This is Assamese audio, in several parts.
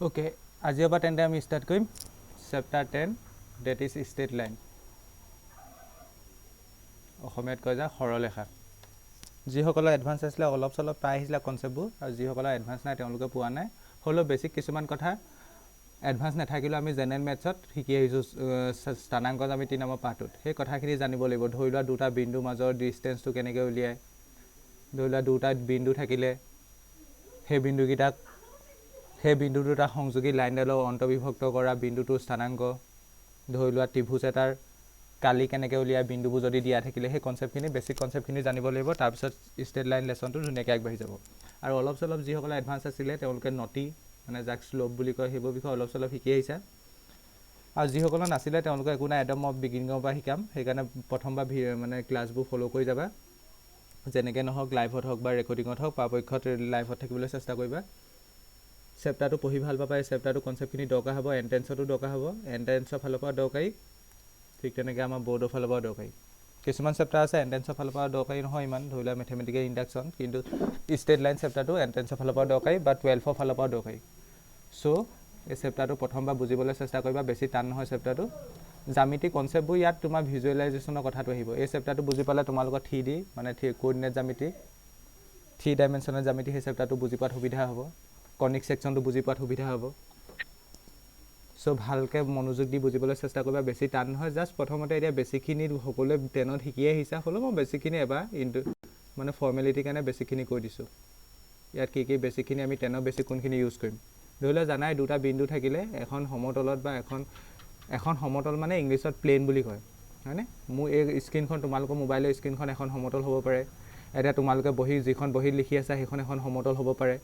ওকে আজিৰ পৰা তেন্তে আমি ষ্টাৰ্ট কৰিম chapter 10 that is straight line অসমীয়াত কয় যে সৰলৰেখা যিসকলৰ এডভান্স আছিলে অলপ চলপ পাই আহিছিলে কনচেপ্টবোৰ আৰু যিসকলৰ এডভান্স নাই তেওঁলোকে পোৱা নাই হ'লেও বেছিক কিছুমান কথা এডভান্স নাথাকিলেও আমি জেনেৰেল মেথছত শিকি আহিছোঁ স্থানাংক আমি 3 নম্বৰ পাঠটোত সেই কথাখিনি জানিব লাগিব ধৰি লোৱা দুটা বিন্দুৰ মাজৰ ডিষ্টেঞ্চটো কেনেকৈ উলিয়ায় ধৰি লোৱা দুটা বিন্দু থাকিলে সেই বিন্দু দুটা সংযোগী লাইনডালৰ অন্তৰ্বিভক্ত কৰা বিন্দুটোৰ স্থানাংক ধৰি লোৱা ত্ৰিভুজ এটাৰ কালি কেনেকৈ উলিয়ায় বিন্দুবোৰ যদি দিয়া থাকিলে সেই কনচেপ্টখিনি বেছিক কনচেপ্টখিনি জানিব লাগিব তাৰপিছত ষ্টেট লাইন লেচনটো ধুনীয়াকৈ আগবাঢ়ি যাব আৰু অলপ চলপ যিসকলে এডভান্স আছিলে তেওঁলোকে নটি মানে যাক শ্লোপ বুলি কয় সেইবোৰ বিষয়ে অলপ চলপ শিকি আহিছে আৰু যিসকলৰ নাছিলে তেওঁলোকে একো নাই একদম মই বিগিনিঙৰ পৰা শিকাম সেইকাৰণে প্ৰথমবাৰ মানে ক্লাছবোৰ ফ'ল' কৰি যাবা যেনেকৈ নহওক লাইভত হওক বা ৰেকৰ্ডিঙত হওক পৰাপক্ষত লাইভত থাকিবলৈ চেষ্টা কৰিবা চেপ্টাৰটো পঢ়ি ভাল পাবা এই চেপ্টাৰটো কনচেপ্টখিনি দৰকাৰ হ'ব এণ্ট্ৰেঞ্চতো দৰকাৰ হ'ব এণ্ট্ৰেঞ্চৰ ফালৰ পৰা দৰকাৰী ঠিক তেনেকৈ আমাৰ বৰ্ডৰ ফালৰ পৰা দৰকাৰী কিছুমান চেপ্টাৰ আছে এণ্ট্ৰেঞ্চৰ ফালৰ পৰা দৰকাৰী নহয় ইমান ধৰি লোৱা মেথমেটিকেল ইণ্ডাকশ্যন কিন্তু ষ্টেট লাইন চেপ্টাৰটো এণ্ট্ৰেঞ্চৰ ফালৰ পৰা দৰকাৰী বা 12ৰ ফালৰ পৰা দৰকাৰী চ' এই চেপ্টাৰটো প্ৰথমবাৰ বুজিবলৈ চেষ্টা কৰিবা বেছি টান নহয় চেপ্টাৰটো জ্যামিতি কনচেপ্টবোৰ ইয়াত তোমাৰ ভিজুৱেলাইজেশ্যনৰ কথাটো আহিব এই চেপ্টাৰটো বুজি পালে তোমালোকৰ 3D মানে কোঅৰ্ডিনেট জ্যামিতি 3 ডাইমেনশ্যনেল জ্যামিতি সেই চেপ্টাৰটো বুজি পোৱাত সুবিধা হ'ব কনিক সেকশনটো বুজি পোৱাত সুবিধা হ'ব সো ভালকে মনোযোগ দি বুজিবলৈ চেষ্টা কৰিবা বেছি টান নহয় জাস্ট প্ৰথমতে এতিয়া বেছিকখিনি সকলোৱে 10ত শিকি আহিছা হ'লেও মই বেছিকখিনি এবাৰ মানে ফৰ্মেলিটিৰ কাৰণে বেছিকখিনি কৈ দিছোঁ ইয়াত কি বেছিকখিনি আমি 10ৰ বেছিক কোনখিনি ইউজ কৰিম ধৰি লোৱা জানাই দুটা বিন্দু থাকিলে এখন সমতলত বা এখন সমতল মানে ইংলিছত প্লেন বুলি কয় হয়নে মোৰ এই স্ক্ৰীনখন তোমালোকৰ মোবাইলৰ স্ক্ৰীনখন এখন সমতল হ'ব পাৰে এতিয়া তোমালোকে যিখন বহীত লিখি আছা সেইখন এখন সমতল হ'ব পাৰে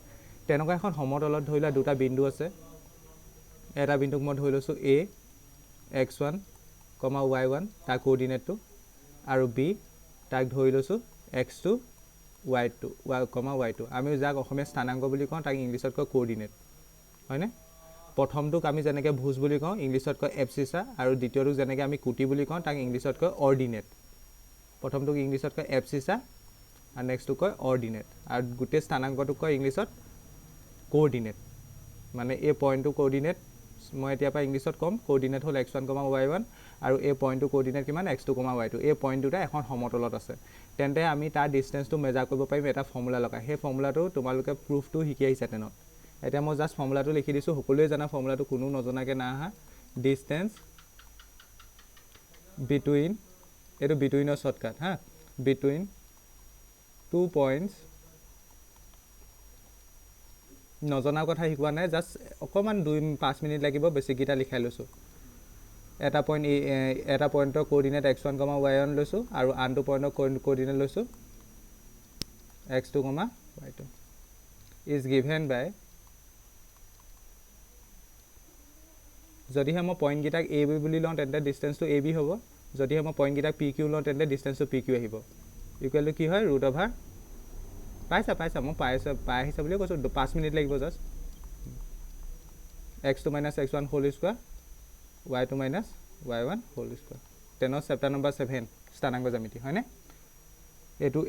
তেনেকুৱা এখন সমতলত ধৰি লোৱা দুটা বিন্দু আছে এটা বিন্দুক মই ধৰি লৈছোঁ a x1, y1 তাৰ কোঅৰ্ডিনেটটো আৰু b তাক ধৰি লৈছোঁ x2, y2 y2 আমি যাক অসমীয়া স্থানাংক বুলি কওঁ তাক ইংলিছত কয় কোঅৰ্ডিনেট হয়নে প্ৰথমটোক আমি যেনেকৈ ভুজ বুলি কওঁ ইংলিছত কয় এবচিছা আৰু দ্বিতীয়টোক যেনেকৈ আমি কুটি বুলি কওঁ তাক ইংলিছত কয় অৰ্ডিনেট প্ৰথমটোক ইংলিছত কয় এবচিছা আৰু নেক্সটটো কয় অৰ্ডিনেট আৰু গোটেই স্থানাংকটোক কয় ইংলিছত কোঅৰ্ডিনেট মানে এই পইণ্টটো কোঅৰ্ডিনেট মই এতিয়া পৰা ইংলিছত ক'ম কোঅৰ্ডিনেট হ'ল x1, y1 আৰু এই পইণ্টটো কোঅৰ্ডিনেট কিমান x2, y2 এই পইণ্ট দুটা এখন সমতলত আছে তেন্তে আমি তাৰ ডিষ্টেঞ্চটো মেজাৰ কৰিব পাৰিম এটা ফৰ্মুলা লগাই সেই ফৰ্মুলাটো তোমালোকে প্ৰুফটো শিকি আহিছা তেনত এতিয়া মই জাষ্ট ফৰ্মুলাটো লিখি দিছোঁ সকলোৱে জানা ফৰ্মুলাটো কোনো নজনাকৈ না আহা ডিষ্টেঞ্চ বিটুইন এইটো বিটুইনৰ শ্বৰ্টকাট হা বিটুইন 2 পইণ্টছ নজনাৰ কথা শিকোৱা নাই জাষ্ট অকণমান 2-5 মিনিট লাগিব বেছিককেইটা লিখাই লৈছোঁ এটা পইণ্টৰ কোঅৰ্ডিনেট x1, y1 লৈছোঁ আৰু আনটো পইণ্টৰ কোঅৰ্ডিনেট লৈছোঁ x2, y2 ইজ গিভেন বাই যদিহে মই পইণ্টকেইটাক a b বুলি লওঁ তেন্তে ডিষ্টেঞ্চটো ab হ'ব যদিহে মই পইণ্টকেইটাক p q লওঁ তেন্তে ডিষ্টেঞ্চটো p q আহিব ইকুৱেল টু কি হয় √/। পাইছা মই পাই আহিছা বুলিয়ে কৈছোঁ 5 মিনিট লাগিব just x2 - x1 whole square y2 - y1 whole square 10ৰ চেপ্টাৰ নম্বৰ 7 স্থানাংক জ্যামিতি হয়নে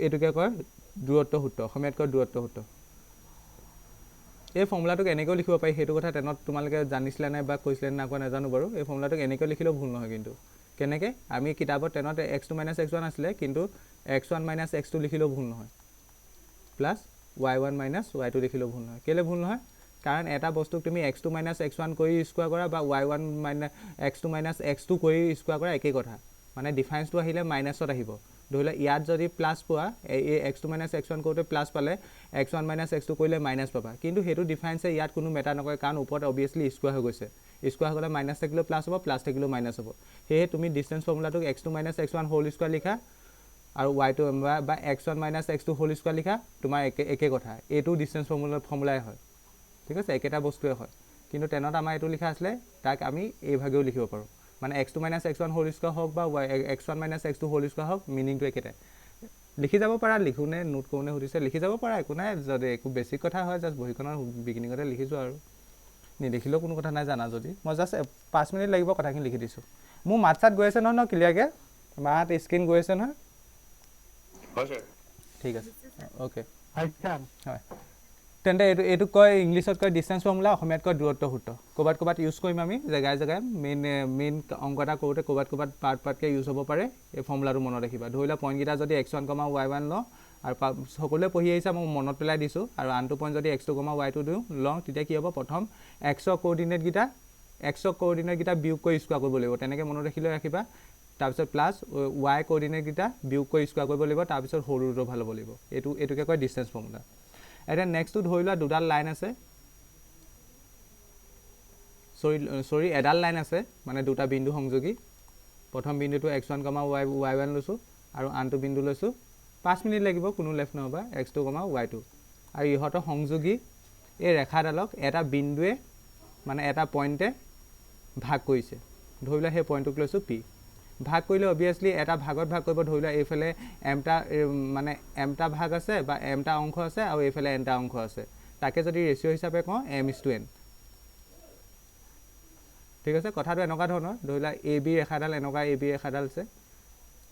এইটোকে কয় দূৰত্ব সূত্ৰ অসমীয়াত কয় দূৰত্ব সূত্ৰ এই ফৰ্মুলাটোক এনেকৈও লিখিব পাৰি সেইটো কথা 10ত তোমালোকে জানিছিলা নাই বা কৈছিলে নাই কোৱা নাজানো বাৰু এই ফৰ্মুলাটোক এনেকৈ লিখিলেও ভুল নহয় কিন্তু কেনেকৈ আমি কিতাপত 10ত x2 - x1 আছিলে কিন্তু x1 - x2 লিখিলেও ভুল নহয় প্লাছ y1 - y2 লিখিলেও ভুল নহয় কেলৈ ভুল নহয় কাৰণ এটা বস্তুক তুমি x2 - x1 কৰি স্কোৱাৰ কৰা বা y1 - x2 - x2 কৰি স্কোৱাৰ কৰা একেই কথা মানে ডিফাৰেঞ্চটো আহিলে মাইনাছত আহিব ধৰি লওক ইয়াত যদি প্লাছ পোৱা এই x2 - x1 কৰোঁতে প্লাছ পালে x1 - x2 কৰিলে মাইনাছ পাবা কিন্তু সেইটো ডিফাৰেঞ্চে ইয়াত কোনো মেটাৰ নকৰে কাৰণ ওপৰত অবভিয়াছলি স্কোৱাৰ হৈ গৈছে স্কোৱাৰ হৈ গ'লে মাইনাছ থাকিলেও প্লাছ হ'ব প্লাছ থাকিলেও মাইনাছ হ'ব সেয়ে তুমি distance ফৰ্মুলাটোক x2 - x1 whole square লিখা আৰু y2 বা x1 - x2 হোল স্কোৱাৰ লিখা তোমাৰ একে কথা এইটো ডিষ্টেঞ্চ ফৰ্মুলাই হয় ঠিক আছে একেটা বস্তুৱে হয় কিন্তু 10ত আমাৰ এইটো লিখা আছিলে তাক আমি এইভাগেও লিখিব পাৰোঁ মানে x2 - x1 হোল স্কোৱাৰ হওক বা x1 - x2 হোল স্কোৱাৰ হওক মিনিংটো একেটাই লিখি যাব পাৰা লিখোঁনে নোট কৰোঁনে সুধিছে লিখি যাব পাৰা একো নাই যদি একো বেছিক কথা হয় জাষ্ট বহীখনৰ বিগিনিঙতে লিখিছোঁ আৰু নিলিখিলেও কোনো কথা নাই জানা যদি মই জাষ্ট 5 মিনিট লাগিব কথাখিনি লিখি দিছোঁ মোৰ মাত চাত গৈ আছে নহয় ন ক্লিয়াৰকৈ মাত স্ক্ৰীন গৈ আছে নহয় ঠিক আছে অ'কে হয় তেন্তে এইটো কয় ইংলিছত কয় ডিষ্টেঞ্চ ফৰ্মুলা, অসমীয়াত কয় দূৰত্ব সূত্ৰ। ক'ৰবাত ইউজ কৰিম আমি জেগাই জেগাই মেইন অংক এটা কৰোঁতে ক'ৰবাত পাৰ্টকৈ ইউজ হ'ব পাৰে। এই ফৰ্মুলাটো মনত ৰাখিবা। ধৰি লোৱা পইণ্টকেইটা যদি x1, y1 লওঁ আৰু সকলোৱে পঢ়ি আহিছে মই মনত পেলাই দিছোঁ, আৰু আনটো পইণ্ট যদি x2, y2 লওঁ তেতিয়া কি হ'ব, প্ৰথম x কৰ্ডিনেটকেইটা বিয়োগ কৰি স্কোৱাৰ কৰিব লাগিব। তেনেকৈ মনত ৰাখিবা। তাৰপিছত প্লাছ y কৰ্ডিনেটকেইটা বিয়োগ কৰি স্কোৱাৰ কৰিব লাগিব। তাৰপিছত সৰুটো ভাল হ'ব লাগিব। এইটোকে কয় ডিষ্টেঞ্চ ফৰ্মুলা। এতিয়া নেক্সটটো ধৰি লোৱা দুডাল লাইন আছে, এডাল লাইন আছে, মানে দুটা বিন্দু সংযোগী। প্ৰথম বিন্দুটো x1, y1 লৈছোঁ আৰু আনটো বিন্দু লৈছোঁ। 5 মিনিট লাগিব, কোনো লেফ্ট নহ'বা, x2, y2। আৰু ইহঁতৰ সংযোগী এই ৰেখাডালক এটা বিন্দুৱে মানে এটা পইণ্টে ভাগ কৰিছে। ধৰি লোৱা সেই পইণ্টটোক লৈছোঁ P। ভাগ কৰিলে অবভিয়াছলি এটা ভাগত ভাগ কৰিব। ধৰি লোৱা এইফালে এমটা ভাগ আছে বা এমটা অংশ আছে আৰু এইফালে এনটা অংশ আছে। তাকে যদি ৰেচিঅ' হিচাপে কওঁ m:n। ঠিক আছে, কথাটো এনেকুৱা ধৰণৰ। ধৰি লোৱা AB ৰেখাডাল এনেকুৱা AB ৰেখাডাল আছে,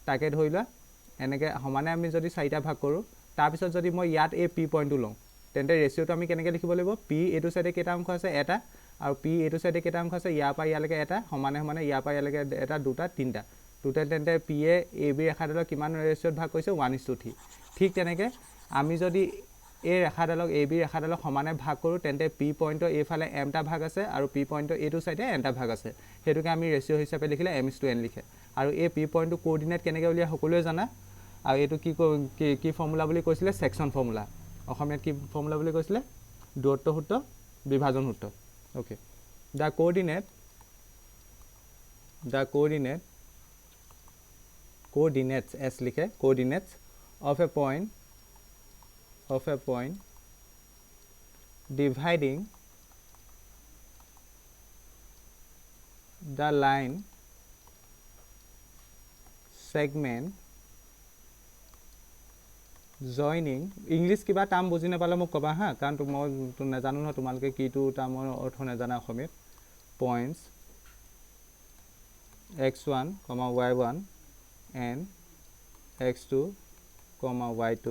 তাকে ধৰি লোৱা এনেকৈ সমানে আমি যদি 4টা ভাগ কৰোঁ, তাৰপিছত যদি মই ইয়াত এই P পইণ্টটো লওঁ, তেন্তে ৰেচিঅ'টো আমি কেনেকৈ লিখিব লাগিব, P এইটো চাইডে কেইটা অংশ আছে, এটা, আৰু P এইটো চাইডে কেইটা অংশ আছে, ইয়াৰ পৰা ইয়ালৈকে এটা, সমানে ইয়াৰ পৰা ইয়ালৈকে এটা, দুটা, তিনিটা। টোটেল তেন্তে P এ AB ৰেখাডালক কিমান ৰেচিঅ'ত ভাগ কৰিছে, 1:3। ঠিক তেনেকৈ আমি যদি এই ৰেখাডালক AB ৰেখাডালক সমানে ভাগ কৰোঁ, তেন্তে P পইণ্টৰ এইফালে এমটা ভাগ আছে আৰু P পইণ্টৰ এইটো চাইডে এনটা ভাগ আছে। সেইটোকে আমি ৰেচিঅ' হিচাপে লিখিলে m:n লিখে। আৰু এই P পইণ্টটো কোঅৰ্ডিনেট কেনেকৈ উলিয়াই সকলোৱে জানা। আৰু এইটো কি ফৰ্মুলা বুলি কৈছিলে, ছেকশ্যন ফৰ্মুলা। অসমীয়াত কি ফৰ্মুলা বুলি কৈছিলে, দূৰত্ব সূত্ৰ, বিভাজন সূত্ৰ। অ'কে, দ্য কোঅৰ্ডিনেটছ এছ লিখে, coordinates of a point dividing the line segment joining, English কিবা টাৰ্ম বুজি নাপালে মোক ক'বা হা, কাৰণ মই নাজানো নহয় তোমালোকে কিটো টাৰ্মৰ অৰ্থ নাজানা অসমীয়াত। Points x1, y1 and x2, y2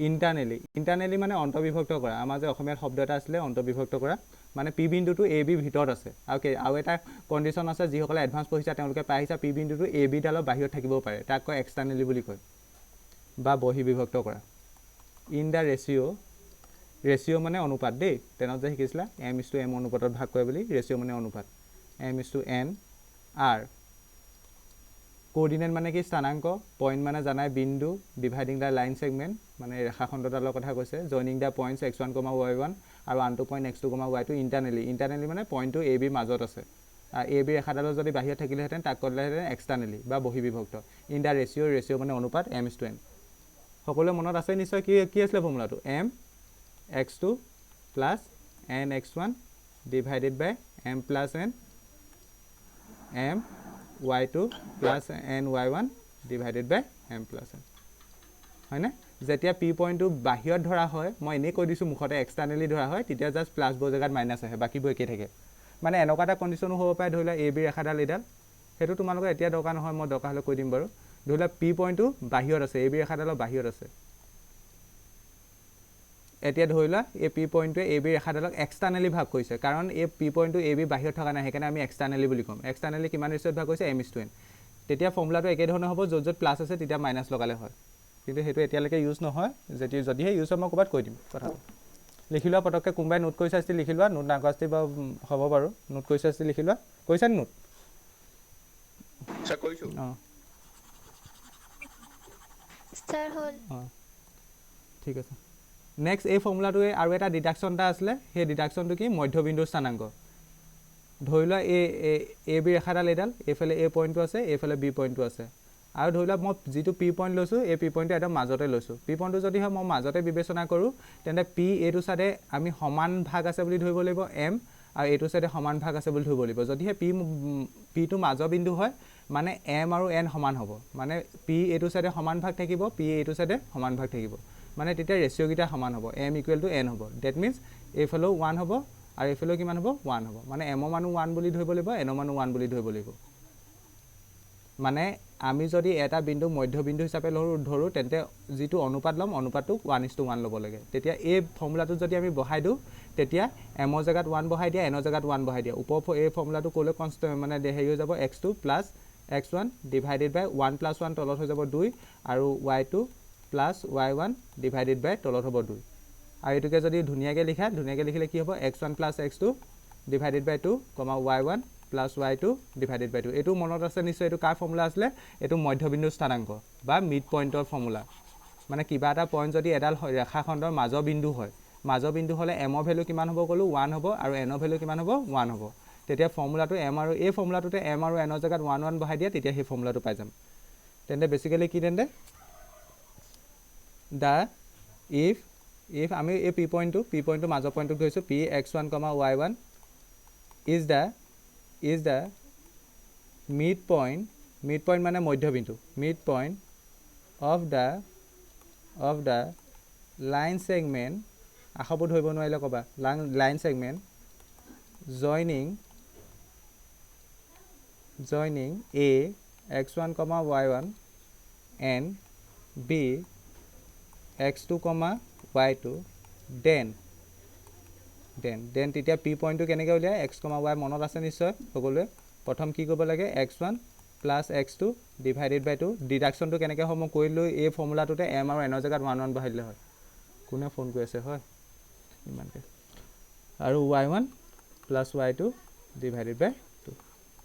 ইণ্টাৰনেলি মানে অন্তৰ্বিভক্ত কৰা। আমাৰ যে অসমীয়াত শব্দ এটা আছিলে অন্তৰ্বিভক্ত কৰা, মানে পি বিন্দুটো এ বি ভিতৰত আছে। আৰু এটা কণ্ডিশ্যন আছে, যিসকলে এডভান্স পঢ়িছে তেওঁলোকে পাই আহিছে, পি বিন্দুটো এ বি ডালৰ বাহিৰত থাকিবও পাৰে, তাক কয় এক্সটাৰ্নেলি বুলি কয়, বা বহিৰ্বিভক্ত কৰা। ইন দ্য ৰেচিঅ' মানে অনুপাত দেই, টেনত যে শিকিছিলা m:m অনুপাতত ভাগ কৰে বুলি। ৰেচিঅ' মানে অনুপাত, m:n r। কোঅৰ্ডিনেট মানে কি, স্থানাংক। পইণ্ট মানে জানাই বিন্দু। ডিভাইডিং দ্য লাইন ছেগমেণ্ট মানে ৰেখাখণ্ডডালৰ কথা কৈছে। Joining the points x1, y1 আৰু আনটো পইণ্ট x2, y2 ইণ্টাৰনেলি মানে পইণ্টটো এ বিৰ মাজত আছে। এ বি ৰেখাডালৰ যদি বাহিৰত থাকিলেহেঁতেন তাক ক'লেহেঁতেন এক্সটাৰ্নেলি বা বহিৰ্বিভক্ত। ইন দ্য ৰেচিঅ' মানে অনুপাত m:n। সকলোৱে মনত আছে নিশ্চয়। কি আছিলে ফৰ্মুলাটো, m(x2) plus n(x1) divided by m+n m(y2) plus n(y1) divided by m+n, হয়নে? যেতিয়া পি পইণ্টটো বাহিৰত ধৰা হয়, মই এনেই কৈ দিছোঁ মুখতে এক্সটাৰ্নেলি ধৰা হয়, তেতিয়া জাষ্ট প্লাছবোৰ জেগাত মাইনাছ আহে, বাকীবোৰ একেই থাকে। মানে এনেকুৱা এটা কণ্ডিশ্যনো হ'ব পাৰে, ধৰি লোৱা এ বি ৰেখাডাল এইডাল, সেইটো তোমালোকৰ এতিয়া দৰকাৰ নহয়, মই দৰকাৰ হ'লে কৈ দিম বাৰু। ধৰি লোৱা পি পইণ্টটো বাহিৰত আছে, এ বি ৰেখাডালৰ বাহিৰত আছে। এতিয়া ধৰি লোৱা এই পি পইণ্টটোৱে এ বি ৰেখাডালক এক্সটাৰ্নেলি ভাগ কৰিছে, কাৰণ এই পি পইণ্টটো এ বি বাহিৰত থকা নাই, সেইকাৰণে আমি এক্সটাৰ্নেলি বুলি ক'ম। এক্সটাৰ্নেলি কিমান ৰেচিঅ'ত ভাগ কৰিছে, m:n। তেতিয়া ফৰ্মুলাটো একেধৰণৰ হ'ব, য'ত প্লাছ আছে তেতিয়া মাইনাছ লগালে হয়। কিন্তু সেইটো এতিয়ালৈকে ইউজ নহয়, যদিহে ইউজ হয় মই ক'ৰবাত কৈ দিম কথাটো। লিখি লোৱা পটককৈ, কোনোবাই নোট কৰি চাইছিল লিখি লোৱা, নোট নাকাষ্টি বাৰু হ'ব বাৰু, নোট কৰি চাইছিল লিখি লোৱা। কৰিছা নি নোট? অঁ অঁ ঠিক আছে। নেক্সট এই ফৰ্মুলাটোৱে আৰু এটা ডিডাকশ্যন এটা আছিলে, সেই ডিডাকশ্যনটো কি, মধ্যবিন্দুৰ স্থানাংক। ধৰি লোৱা এ বি ৰেখাডাল এইডাল, এইফালে এ পইণ্টটো আছে, এইফালে বি পইণ্টটো আছে। আৰু ধৰি লোৱা মই যিটো পি পইণ্ট লৈছোঁ, এই পি পইণ্টটো একদম মাজতে লৈছোঁ। পি পইণ্টটো যদি হয় মই মাজতে বিবেচনা কৰোঁ, তেন্তে পি এইটো চাইডে আমি সমান ভাগ আছে বুলি ধৰিব লাগিব এম, আৰু এইটো চাইডে সমান ভাগ আছে বুলি ধৰিব লাগিব। যদিহে পিটো মাজৰ বিন্দু হয়, মানে এম আৰু এন সমান হ'ব, মানে পি এইটো চাইডে সমান ভাগ থাকিব, পি এইটো চাইডে সমান ভাগ থাকিব, মানে তেতিয়া ৰেচিঅ'কেইটা সমান হ'ব, m = n হ'ব। ডেট মিনছ এইফালেও 1 হ'ব আৰু এইফালেও কিমান হ'ব, 1 হ'ব। মানে এমৰ মানো 1 বুলি ধৰিব লাগিব, এনৰ মানো 1 বুলি ধৰিব লাগিব। মানে আমি যদি এটা বিন্দু মধ্যবিন্দু হিচাপে ধৰোঁ তেন্তে যিটো অনুপাত ল'ম অনুপাতটো 1:1 ল'ব লাগে তেতিয়া এই ফৰ্মুলাটো যদি আমি বহাই দিওঁ তেতিয়া এমৰ জেগাত 1 বহাই দিয়া এনৰ জেগাত 1 বহাই দিয়া ওপৰ এই ফৰ্মুলাটো ক'লৈ কনষ্টেণ্ট মানে হেৰি হৈ যাব x2 প্লাছ x1 ডিভাইডেড বাই 1 প্লাছ 1 তলত হৈ যাব 2 আৰু y2 প্লাছ y1 ডিভাইডেড বাই তলত হ'ব 2 আৰু এইটোকে যদি ধুনীয়াকৈ লিখিলে কি হ'ব x1 প্লাছ x2 ডিভাইডেড বাই 2 y1 প্লাছ y2 ডিভাইডেড বাই 2 এইটো মনত আছে নিশ্চয় এইটো কাৰ ফৰ্মুলা আছিলে এইটো মধ্যবিন্দু স্থানাংক বা মিড পইণ্টৰ ফৰ্মুলা মানে কিবা এটা পইণ্ট যদি এডাল ৰেখাখণ্ডৰ মাজৰ বিন্দু হ'লে এমৰ ভেলু কিমান হ'ব ক'লোঁ 1 হ'ব আৰু এনৰ ভেলু কিমান হ'ব 1 হ'ব তেতিয়া ফৰ্মুলাটো এম আৰু এই ফৰ্মুলাটোতে এম আৰু এনৰ জেগাত 1 1 বহাই দিয়া তেতিয়া সেই ফৰ্মুলাটো পাই যাম তেন্তে বেছিকেলি কি তেন্তে দা ইফ আমি এই পি পইণ্টটো মাজৰ পইণ্টটোক ধৰিছোঁ P x1, y1 is the midpoint মানে মধ্যবিন্দু midpoint of the line segment আখবোৰ ধৰিব নোৱাৰিলে ক'বা line segment joining A x1, y1 and B x2, y2 then তেতিয়া পি পইণ্টটো কেনেকৈ উলিয়ায় x, y মনত আছে নিশ্চয় সকলোৱে প্ৰথম কি কৰিব লাগে x1 প্লাছ x2 ডিভাইডেড বাই 2 ডিডাকশ্যনটো কেনেকৈ হ'ব মই কৰিলোঁ এই ফৰ্মুলাটোতে এম আৰু এনৰ জেগাত 1 1 বহাই দিলে হয় কোনে ফোন কৰি আছে হয় ইমানকৈ আৰু y1 প্লাছ y2 ডিভাইডেড বাই 2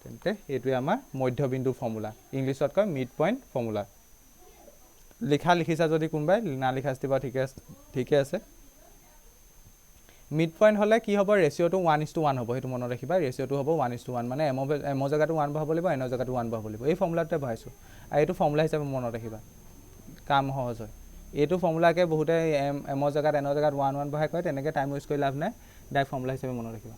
তেন্তে এইটোৱে আমাৰ মধ্যবিন্দু ফৰ্মুলা ইংলিছত কয় মিড পইণ্ট ফৰ্মুলা লিখিছা যদি কোনোবাই না লিখা দিব ঠিকে আছে মিড পইণ্ট হ'লে কি হ'ব ৰেচিঅ'টো 1:1 হ'ব সেইটো মনত ৰাখিবা ৰেচিঅ'টো হ'ব 1:1 মানে এমৰ জেগাটো 1 বহাব লাগিব এনৰ জেগাটো 1 বহাব লাগিব এই ফৰ্মুলাটোতে বহাইছোঁ আৰু এইটো ফৰ্মুলা হিচাপে মনত ৰাখিবা কাম সহজ হয় এইটো ফৰ্মুলাকে বহুতে এমৰ জেগাত এনৰ জেগাত 1 1 বহাই কয় তেনেকৈ টাইম ৱেষ্ট কৰি লাভ নাই ডাইৰেক্ট ফৰ্মুলা হিচাপে মনত ৰাখিবা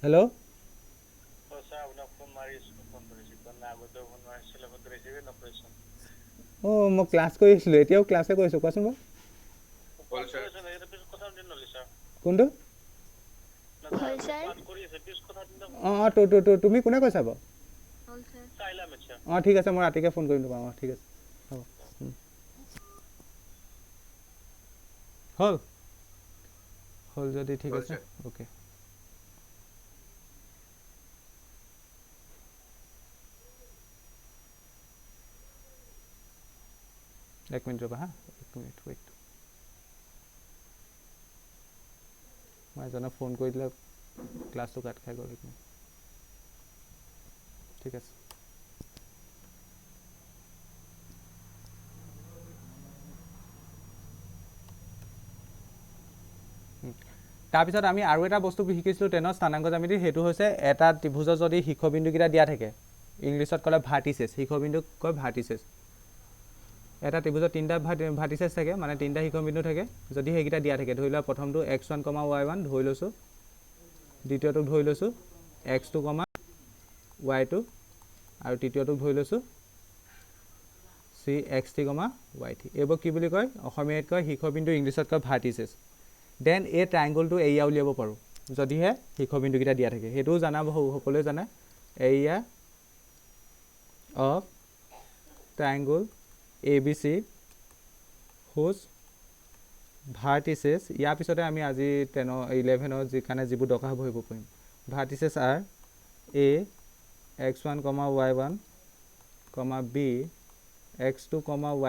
হেল্ল' অঁ মই ক্লাছ কৰি আছিলোঁ এতিয়াও ক্লাছে কৰিছোঁ কোৱাচোন বাৰু কোনটো অঁ তুমি কোনে কৈছা বাৰু অঁ ঠিক আছে মই ৰাতিকৈ ফোন কৰিম তোমাক অঁ ঠিক আছে হ'ব হ'ল যদি ঠিক আছে অ'কে এক মিনিট ৰ'বা হা এক মিনিট ৱেইট মই এজনক ফোন কৰি দিলে ক্লাছটো কাট খাই গ'ল ঠিক আছে তাৰপিছত আমি আৰু এটা বস্তু শিকিছিলোঁ 10ৰ স্থানাংক জ্যামিতি সেইটো হৈছে এটা ত্ৰিভুজৰ যদি শীৰ্ষবিন্দুকেইটা দিয়া থাকে ইংলিছত ক'লে ভাৰ্টিচেছ শীৰ্ষবিন্দুক কয় ভাৰ্টিচেছ এটা ত্ৰিভুজত 3টা ভাৰ্টিচেছ থাকে মানে 3টা শীৰ্ষবিন্দু থাকে যদি সেইকেইটা দিয়া থাকে ধৰি লোৱা প্ৰথমটো x1, y1 ধৰি লৈছোঁ দ্বিতীয়টোক ধৰি লৈছোঁ x2, y2 আৰু তৃতীয়টোক ধৰি লৈছোঁ x3, y3 এইবোৰ কি বুলি কয় অসমীয়াত কয় শীৰ্ষবিন্দু ইংলিছত কয় ভাৰ্টিচেছ দেন এই ট্ৰাইংগলটো এৰিয়া উলিয়াব পাৰোঁ যদিহে শীৰ্ষবিন্দুকেইটা দিয়া থাকে সেইটোও জানা সকলোৱে জানে area of triangle ABC whose vertices ইয়াৰ পিছতে আমি আজি 10 11 যিকাৰণে যিবোৰ দৰকাৰ হ'ব সেইবোৰ কৰিম vertices are A x1, y1 B x2,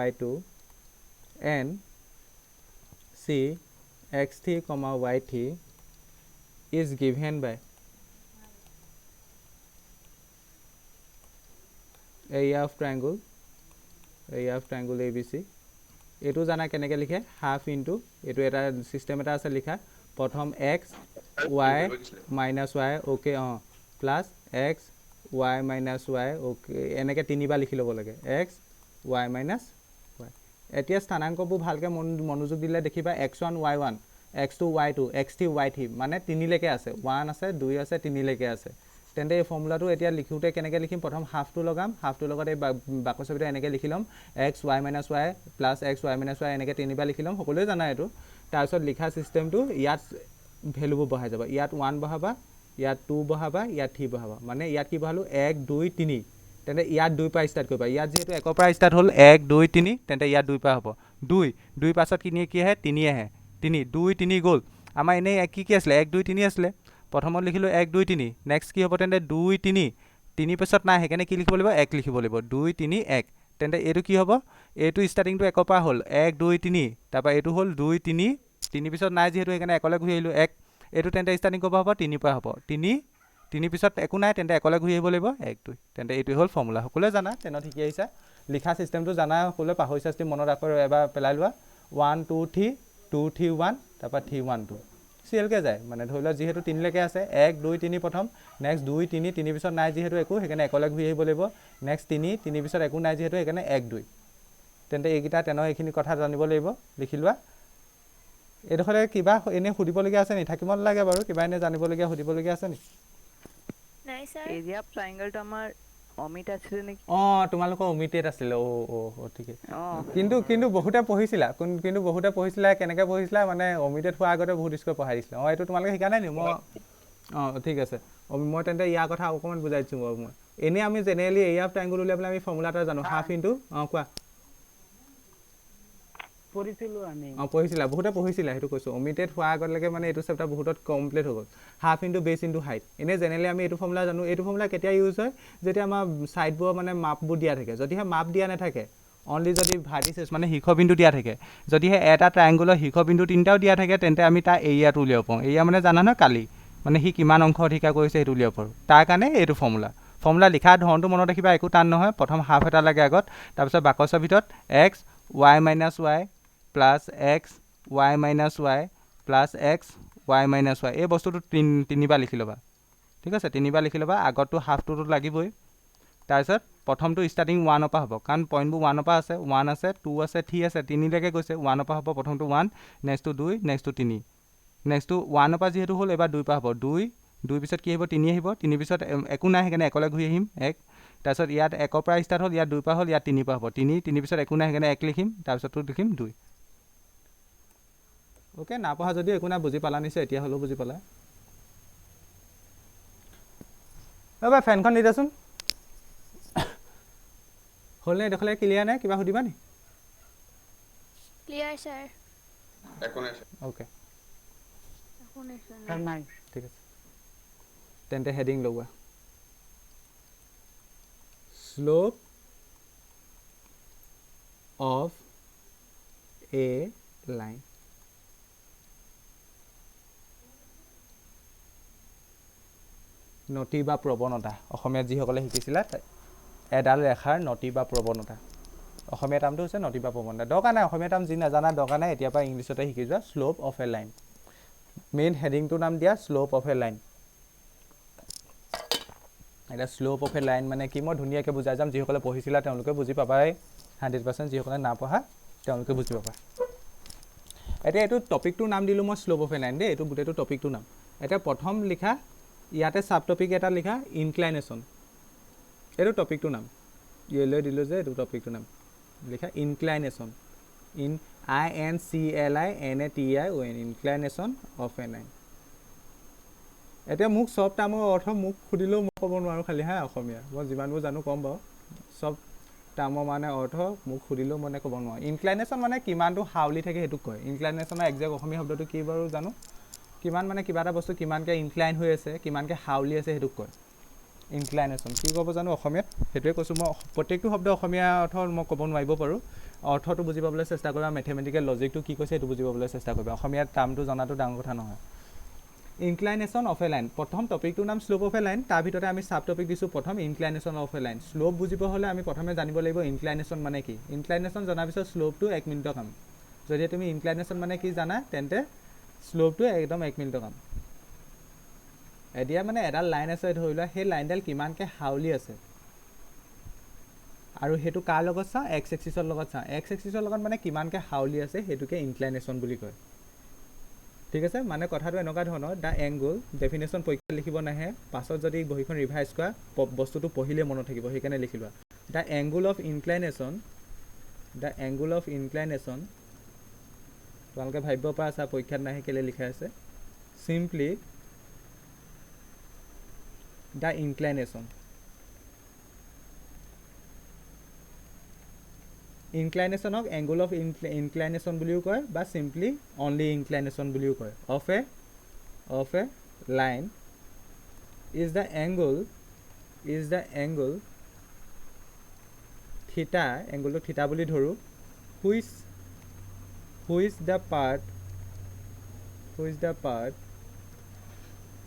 y2 and C x3, y3 is given by area of triangle ABC এইটো জানা কেনেকৈ লিখে হাফ ইনটু এইটো এটা সিস্টেম এটা আছে লিখা প্ৰথম x y minus y okay plus x y minus y okay এনেকৈ তিনিবাৰ লিখি ল'ব লাগে x y মাইনাছ y এতিয়া স্থানাংকবোৰ ভালকৈ মনোযোগ দিলে দেখিবা x1 y1 x2 y2 x3 y3 মানে 3 লৈকে আছে 1 আছে 2 আছে 3 লৈকে আছে তেন্তে এই ফৰ্মুলাটো এতিয়া লিখোঁতে কেনেকৈ লিখিম প্ৰথম হাফটো লগাম হাফটোৰ লগত এই বাকচৰ ভিতৰত এনেকৈ লিখি ল'ম x y minus y plus x y minus y এনেকৈ তিনিবাৰ লিখি ল'ম সকলোৱে জানা এইটো তাৰপিছত লিখা ছিষ্টেমটো ইয়াত ভেলুবোৰ বহাই যাবা ইয়াত 1 বহাবা ইয়াত 2 বহাবা ইয়াত 3 বহাবা মানে ইয়াত কি বহালো 1 2 3 তেন্তে ইয়াত 2 পৰা ষ্টাৰ্ট কৰিবা ইয়াত যেহেতু 1 পৰা ষ্টাৰ্ট হ'ল 1 2 3 তেন্তে ইয়াত 2 পৰা হ'ব 2 পাছত কি আহে 3 আহে 3 2 3 গ'ল আমাৰ এনেই কি আছিলে 1 2 3 আছিলে প্ৰথমত লিখিলোঁ 1 2 3 নেক্সট কি হ'ব তেন্তে 2 3 পিছত নাই সেইকাৰণে কি লিখিব লাগিব 1 লিখিব লাগিব 2 3 1 তেন্তে এইটো কি হ'ব এইটো ষ্টাৰ্টিংটো 1 পৰা হ'ল 1 2 3 তাৰপৰা এইটো হ'ল 2 3 পিছত নাই যিহেতু সেইকাৰণে 1লৈ ঘূৰি আহিলোঁ 1 এইটো তেন্তে ষ্টাৰ্টিং ক'ব হ'ব 3 পৰা হ'ব 3 পিছত একো নাই তেন্তে 1লৈ ঘূৰি আহিব লাগিব 1 2 তেন্তে এইটোৱে হ'ল ফৰ্মুলা সকলোৱে জানা তেনে ঠিকে আহিছে লিখা ছিষ্টেমটো জানা সকলোৱে পাহৰি চাষ্টি মনত আকৌ এবাৰ পেলাই লোৱা 1 2 3 2 3 1 তাৰপৰা 3 1 2 চিএলকৈ যায় মানে ধৰি লোৱা যিহেতু 3লৈকে আছে 1 2 3 প্ৰথম নেক্সট 2 3 পিছত নাই যিহেতু একো সেইকাৰণে 1লৈ ঘূৰি আহিব লাগিব নেক্সট 3 পিছত একো নাই যিহেতু সেইকাৰণে 1 2 তেন্তে এইকেইটা তেনে এইখিনি কথা জানিব লাগিব লিখি লোৱা এইডোখৰে কিবা এনেই সুধিবলগীয়া আছে নি থাকিব নালাগে বাৰু কিবা এনেই জানিবলগীয়া সুধিবলগীয়া আছে নি নাই স্যাৰ এৰিয়া অফ ট্ৰায়াঙ্গলটো আমাৰ অমিত আছিল নেকি তোমালোকৰ অমিতেট আছিলে ঠিকে কিন্তু বহুতে পঢ়িছিলা কিন্তু বহুতে পঢ়িছিলা কেনেকৈ পঢ়িছিলা মানে অমিতেট হোৱাৰ আগতে বহুত স্কুল পঢ়াই দিছিলে এইটো তোমালোকে শিকা নাই নি মই ঠিক আছে মই তেন্তে ইয়াৰ কথা অকণমান বুজাই দিছোঁ বাৰু মই এনেই আমি জেনেৰেলি এৰিয়া অফ ট্ৰায়াঙ্গল উলিয়াই পেলাই আমি ফৰ্মুলা এটা জানো হাফ ইনটু কোৱা পঢ়িছিলা বহুতে পঢ়িছিলা সেইটো কৈছোঁ অমিটেড হোৱাৰ আগলৈকে মানে এইটো চেপ্টাৰ বহুতত কমপ্লিট হৈ গ'ল হাফ ইনটু বেছ ইনটু হাইট এনেই জেনেৰেলি আমি এইটো ফৰ্মুলা জানো এইটো ফৰ্মুলা কেতিয়া ইউজ হয় যেতিয়া আমাৰ ছাইডবোৰ মানে মাপবোৰ দিয়া থাকে যদিহে মাপ দিয়া নাথাকে অনলি যদি ভাৰ্টিচেছ মানে শীৰ্ষবিন্দু দিয়া থাকে যদিহে এটা ট্ৰায়াঙ্গুলৰ শীৰ্ষবিন্দু তিনিটাও দিয়া থাকে তেন্তে আমি তাৰ এৰিয়াটো উলিয়াব পাৰোঁ এৰিয়া মানে জানা নহয় কালি মানে সি কিমান অংশ অধিকাৰ কৰিছে সেইটো উলিয়াব পাৰোঁ তাৰ কাৰণে এইটো ফৰ্মুলা লিখাৰ ধৰণটো মনত ৰাখিবা একো টান নহয় প্ৰথম হাফ এটা লাগে আগত তাৰপিছত বাকচৰ ভিতৰত x y minus y plus x Y minus Y plus x Y minus Y এই বস্তুটো তিনিবাৰ লিখি ল'বা ঠিক আছে তিনিবাৰ লিখি ল'বা আগতটো হাফটোতো লাগিবই তাৰপিছত প্ৰথমটো ষ্টাৰ্টিং 1ৰ পৰা হ'ব কাৰণ পইণ্টবোৰ 1ৰ পৰা আছে 1 আছে 2 আছে 3 আছে 3লৈকে গৈছে 1ৰ পৰা হ'ব প্ৰথমটো 1 নেক্সটটো 2 নেক্সটটো 3 নেক্সটটো 1ৰ পৰা যিহেতু হ'ল এবাৰ 2 পৰা হ'ব 2 পিছত কি আহিব 3 আহিব 3 পিছত একো নাই সেইকাৰণে 1লৈ ঘূৰি আহিম 1 তাৰপিছত ইয়াত 1ৰ পৰা ষ্টাৰ্ট হ'ল ইয়াত 2 পৰা হ'ল ইয়াত 3 পৰা হ'ব 3 পিছত একো নাই সেইকাৰণে 1 লিখিম তাৰপিছতটো লিখিম 2 অ'কে নাপঢ়া যদিও একো নাই বুজি পালা নিশ্চয় এতিয়া হ'লেও বুজি পালা বাই ফেনখন দি দেচোন হ'লনে এইডোখৰলৈ ক্লিয়াৰ নাই কিবা সুধিবা নি ক্লিয়াৰ স্যাৰ অ'কে নাই ঠিক আছে তেন্তে হেডিং লগোৱা শ্লোপ অফ এ লাইন নতি বা প্ৰৱণতা অসমীয়াত যিসকলে শিকিছিলা এডাল ৰেখাৰ নতি বা প্ৰৱণতা অসমীয়া টাৰ্মটো হৈছে নতি বা প্ৰৱণতা দৰকাৰ নাই অসমীয়া টাৰ্ম যি নাজানা দৰকাৰ নাই এতিয়াৰ পৰা ইংলিছতে শিকি যোৱা slope of a line main হেডিংটোৰ নাম দিয়া শ্লোপ অফ এ লাইন এতিয়া শ্লোপ অফ এ লাইন মানে কি মই ধুনীয়াকৈ বুজাই যাম যিসকলে পঢ়িছিলা তেওঁলোকে বুজি পাবাই 100% যিসকলে নাপঢ়া তেওঁলোকে বুজি পাবা এতিয়া এইটো টপিকটোৰ নাম দিলোঁ মই শ্লোপ অফ এ লাইন দেই এইটো গোটেইটো টপিকটোৰ নাম এতিয়া প্ৰথম লিখা ইয়াতে ছাব টপিক এটা লিখা ইনক্লাইনেশ্যন এইটো টপিকটোৰ নাম লৈ দিলোঁ যে এইটো টপিকটোৰ নাম লিখা ইনক্লাইনেশ্যন INCLINATION ইনক্লাইনেশ্যন অফ এ লাইন এতিয়া মোক চব টাৰ্মৰ অৰ্থ মোক সুধিলেও মই ক'ব নোৱাৰোঁ খালি অসমীয়া মই যিমানবোৰ জানো ক'ম বাৰু চব টাৰ্মৰ মানে অৰ্থ মোক সুধিলেও মানে ক'ব নোৱাৰোঁ ইনক্লাইনেশ্যন মানে কিমানটো হাউলি থাকে সেইটোক কয় ইনক্লাইনেশ্যনৰ একজেক্ট অসমীয়া শব্দটো কি বাৰু জানো কিমান মানে কিবা এটা বস্তু কিমানকৈ ইনক্লাইন হৈ আছে কিমানকৈ হাউলি আছে সেইটোক কয় ইনক্লাইনেশ্যন কি ক'ব জানো অসমীয়াত সেইটোৱে কৈছোঁ মই প্ৰত্যেকটো শব্দ অসমীয়া অৰ্থ মই ক'ব নোৱাৰিব পাৰোঁ অৰ্থটো বুজি পাবলৈ চেষ্টা কৰিবা মেথমেটিকেল লজিকটো কি কৈছে সেইটো বুজি পাবলৈ চেষ্টা কৰিবা অসমীয়াত টাৰ্মটো জনাটো ডাঙৰ কথা নহয় ইনক্লাইনেশ্যন অফ এ লাইন প্ৰথম টপিকটোৰ নাম শ্লোপ অফ এ লাইন তাৰ ভিতৰতে আমি ছাব টপিক দিছোঁ প্ৰথম ইনক্লাইনেশ্যন অফ এ লাইন শ্লোপ বুজিব হ'লে আমি প্ৰথমে জানিব লাগিব ইনক্লাইনেশ্যন মানে কি ইনক্লাইনেশ্যন জনাৰ পিছত শ্লোপটো 1 মিনিটৰ কাম যদি তুমি ইনক্লাইনেশ্যন মানে কি জানা তেন্তে শ্লোপটো একদম 1 মিনিটৰ কাম এতিয়া মানে এডাল লাইন আছে ধৰি লোৱা সেই লাইনডাল কিমানকৈ হাউলি আছে আৰু সেইটো কাৰ লগত চাওঁ এক্স এক্সিছৰ লগত চাওঁ এক্স এক্সিছৰ লগত মানে কিমানকৈ হাউলি আছে সেইটোকে ইনক্লাইনেশ্যন বুলি কয় ঠিক আছে মানে কথাটো এনেকুৱা ধৰণৰ দ্য এংগুল ডেফিনেশ্যন পৰীক্ষা লিখিব নাহে পাছত যদি বহীখন ৰিভাইজ কৰা বস্তুটো পঢ়িলে মনত থাকিব সেইকাৰণে লিখি লোৱা দ্য এংগুল অফ ইনক্লাইনেশ্যন তোমালোকে ভাবিব পাৰা চা পৰীক্ষাত নাহি কেলৈ লিখা আছে চিম্পলি দ্য ইনক্লাইনেশ্যন ইনক্লাইনেশ্যনক এংগুল অফ ইনক্লাইনেশ্যন বুলিও কয় বা চিম্পলি অনলি ইনক্লাইনেশ্যন বুলিও কয় of a line is the angle theta angle to theta বুলি ধৰো who is the part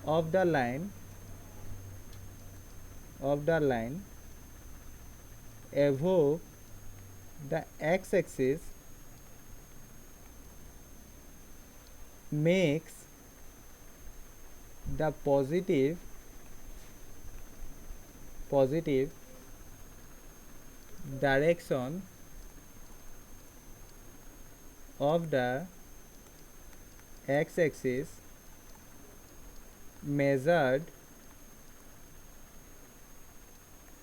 of the line above the x-axis makes the positive direction of the x-axis measured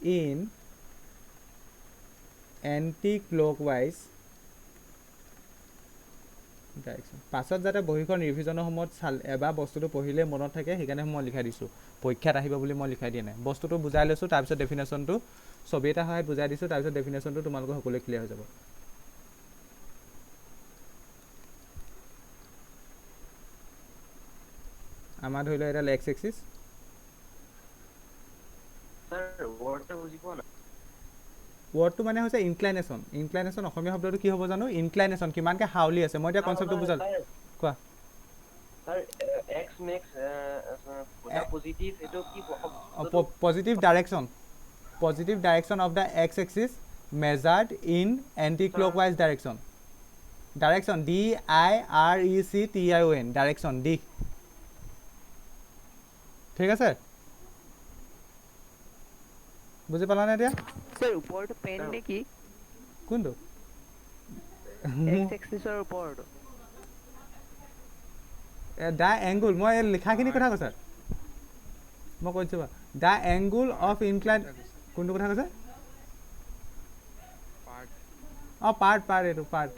in anti-clockwise direction. পাছত যাতে বহিখন ৰিভিজনৰ সময়ত এবাৰ বস্তুটো পঢ়িলে মনত থাকে সেইকাৰণে মই লিখাই দিছোঁ পৰীক্ষাত আহিব বুলি মই লিখাই দিয়া নাই বস্তুটো বুজাই লৈছোঁ তাৰপিছত ডেফিনেশ্যনটো ছবি এটা সহায়ত বুজাই দিছোঁ তাৰপিছত ডেফিনেশ্যনটো তোমালোকৰ সকলোৱে ক্লিয়াৰ হৈ যাব আমাৰ ধৰি লওক এটা এক্স এক্সিছ ৱৰ্ডটো মানে হৈছে ইনক্লাইনেশ্যন অসমীয়া শব্দটো কি হ'ব জানো ইনক্লাইনেশ্যন কিমানকৈ হাউলি আছে মই এতিয়া কনচেপ্টটো বুজালোঁ কোৱা positive direction of the x-axis measured in anti-clockwise direction DIRECTION direction D ঠিক আছে বুজি পালা না এতিয়া স্যার উপৰটো পেন নেকি কোনটো x axisৰ উপৰটো দা এংগুল মই লিখাখিনি কথা কৈছা মই কৈছোঁ দা এংগুল অফ ইনক্লাইন কোনটো কথা কৈছে পাৰ্ট এইটো পাৰ্ট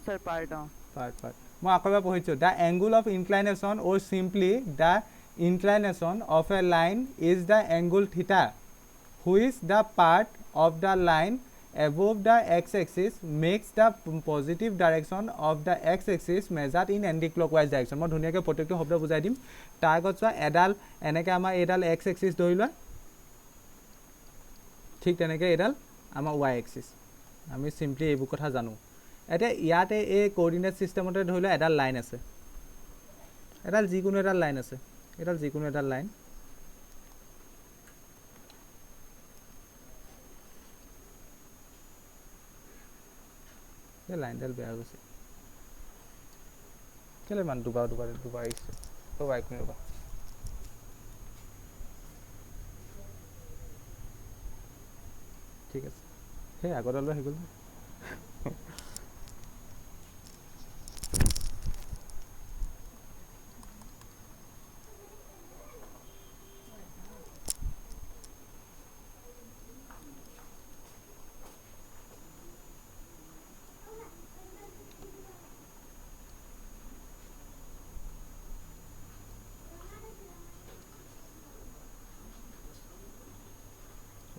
স্যাৰ পাৰ্ট মই আকৌ এবাৰ পঢ়িছোঁ the angle of inclination or simply the inclination of a line is the angle theta which the part of the line above the x-axis makes the positive direction of the x-axis measured in anti-clockwise direction মই ধুনীয়াকৈ প্ৰত্যেকটো শব্দ বুজাই দিম তাৰ আগত চোৱা এডাল এনেকৈ আমাৰ এইডাল এক্স এক্সিছ ধৰি লোৱা ঠিক তেনেকৈ এইডাল আমাৰ ৱাই এক্সিছ আমি চিম্পলি এইবোৰ কথা জানো এতিয়া ইয়াতে এই কোঅৰ্ডিনেট ছিষ্টেমতে ধৰি লোৱা এডাল লাইন আছে এডাল যিকোনো এডাল লাইন আছে এডাল যিকোনো এডাল লাইন লাইনডাল বেয়া গৈছে কেলে ইমান দুবাৰ আহিছে ৰ'বা এক মিনিট ৰ'বা ঠিক আছে সেই আগৰডালো আহি গ'ল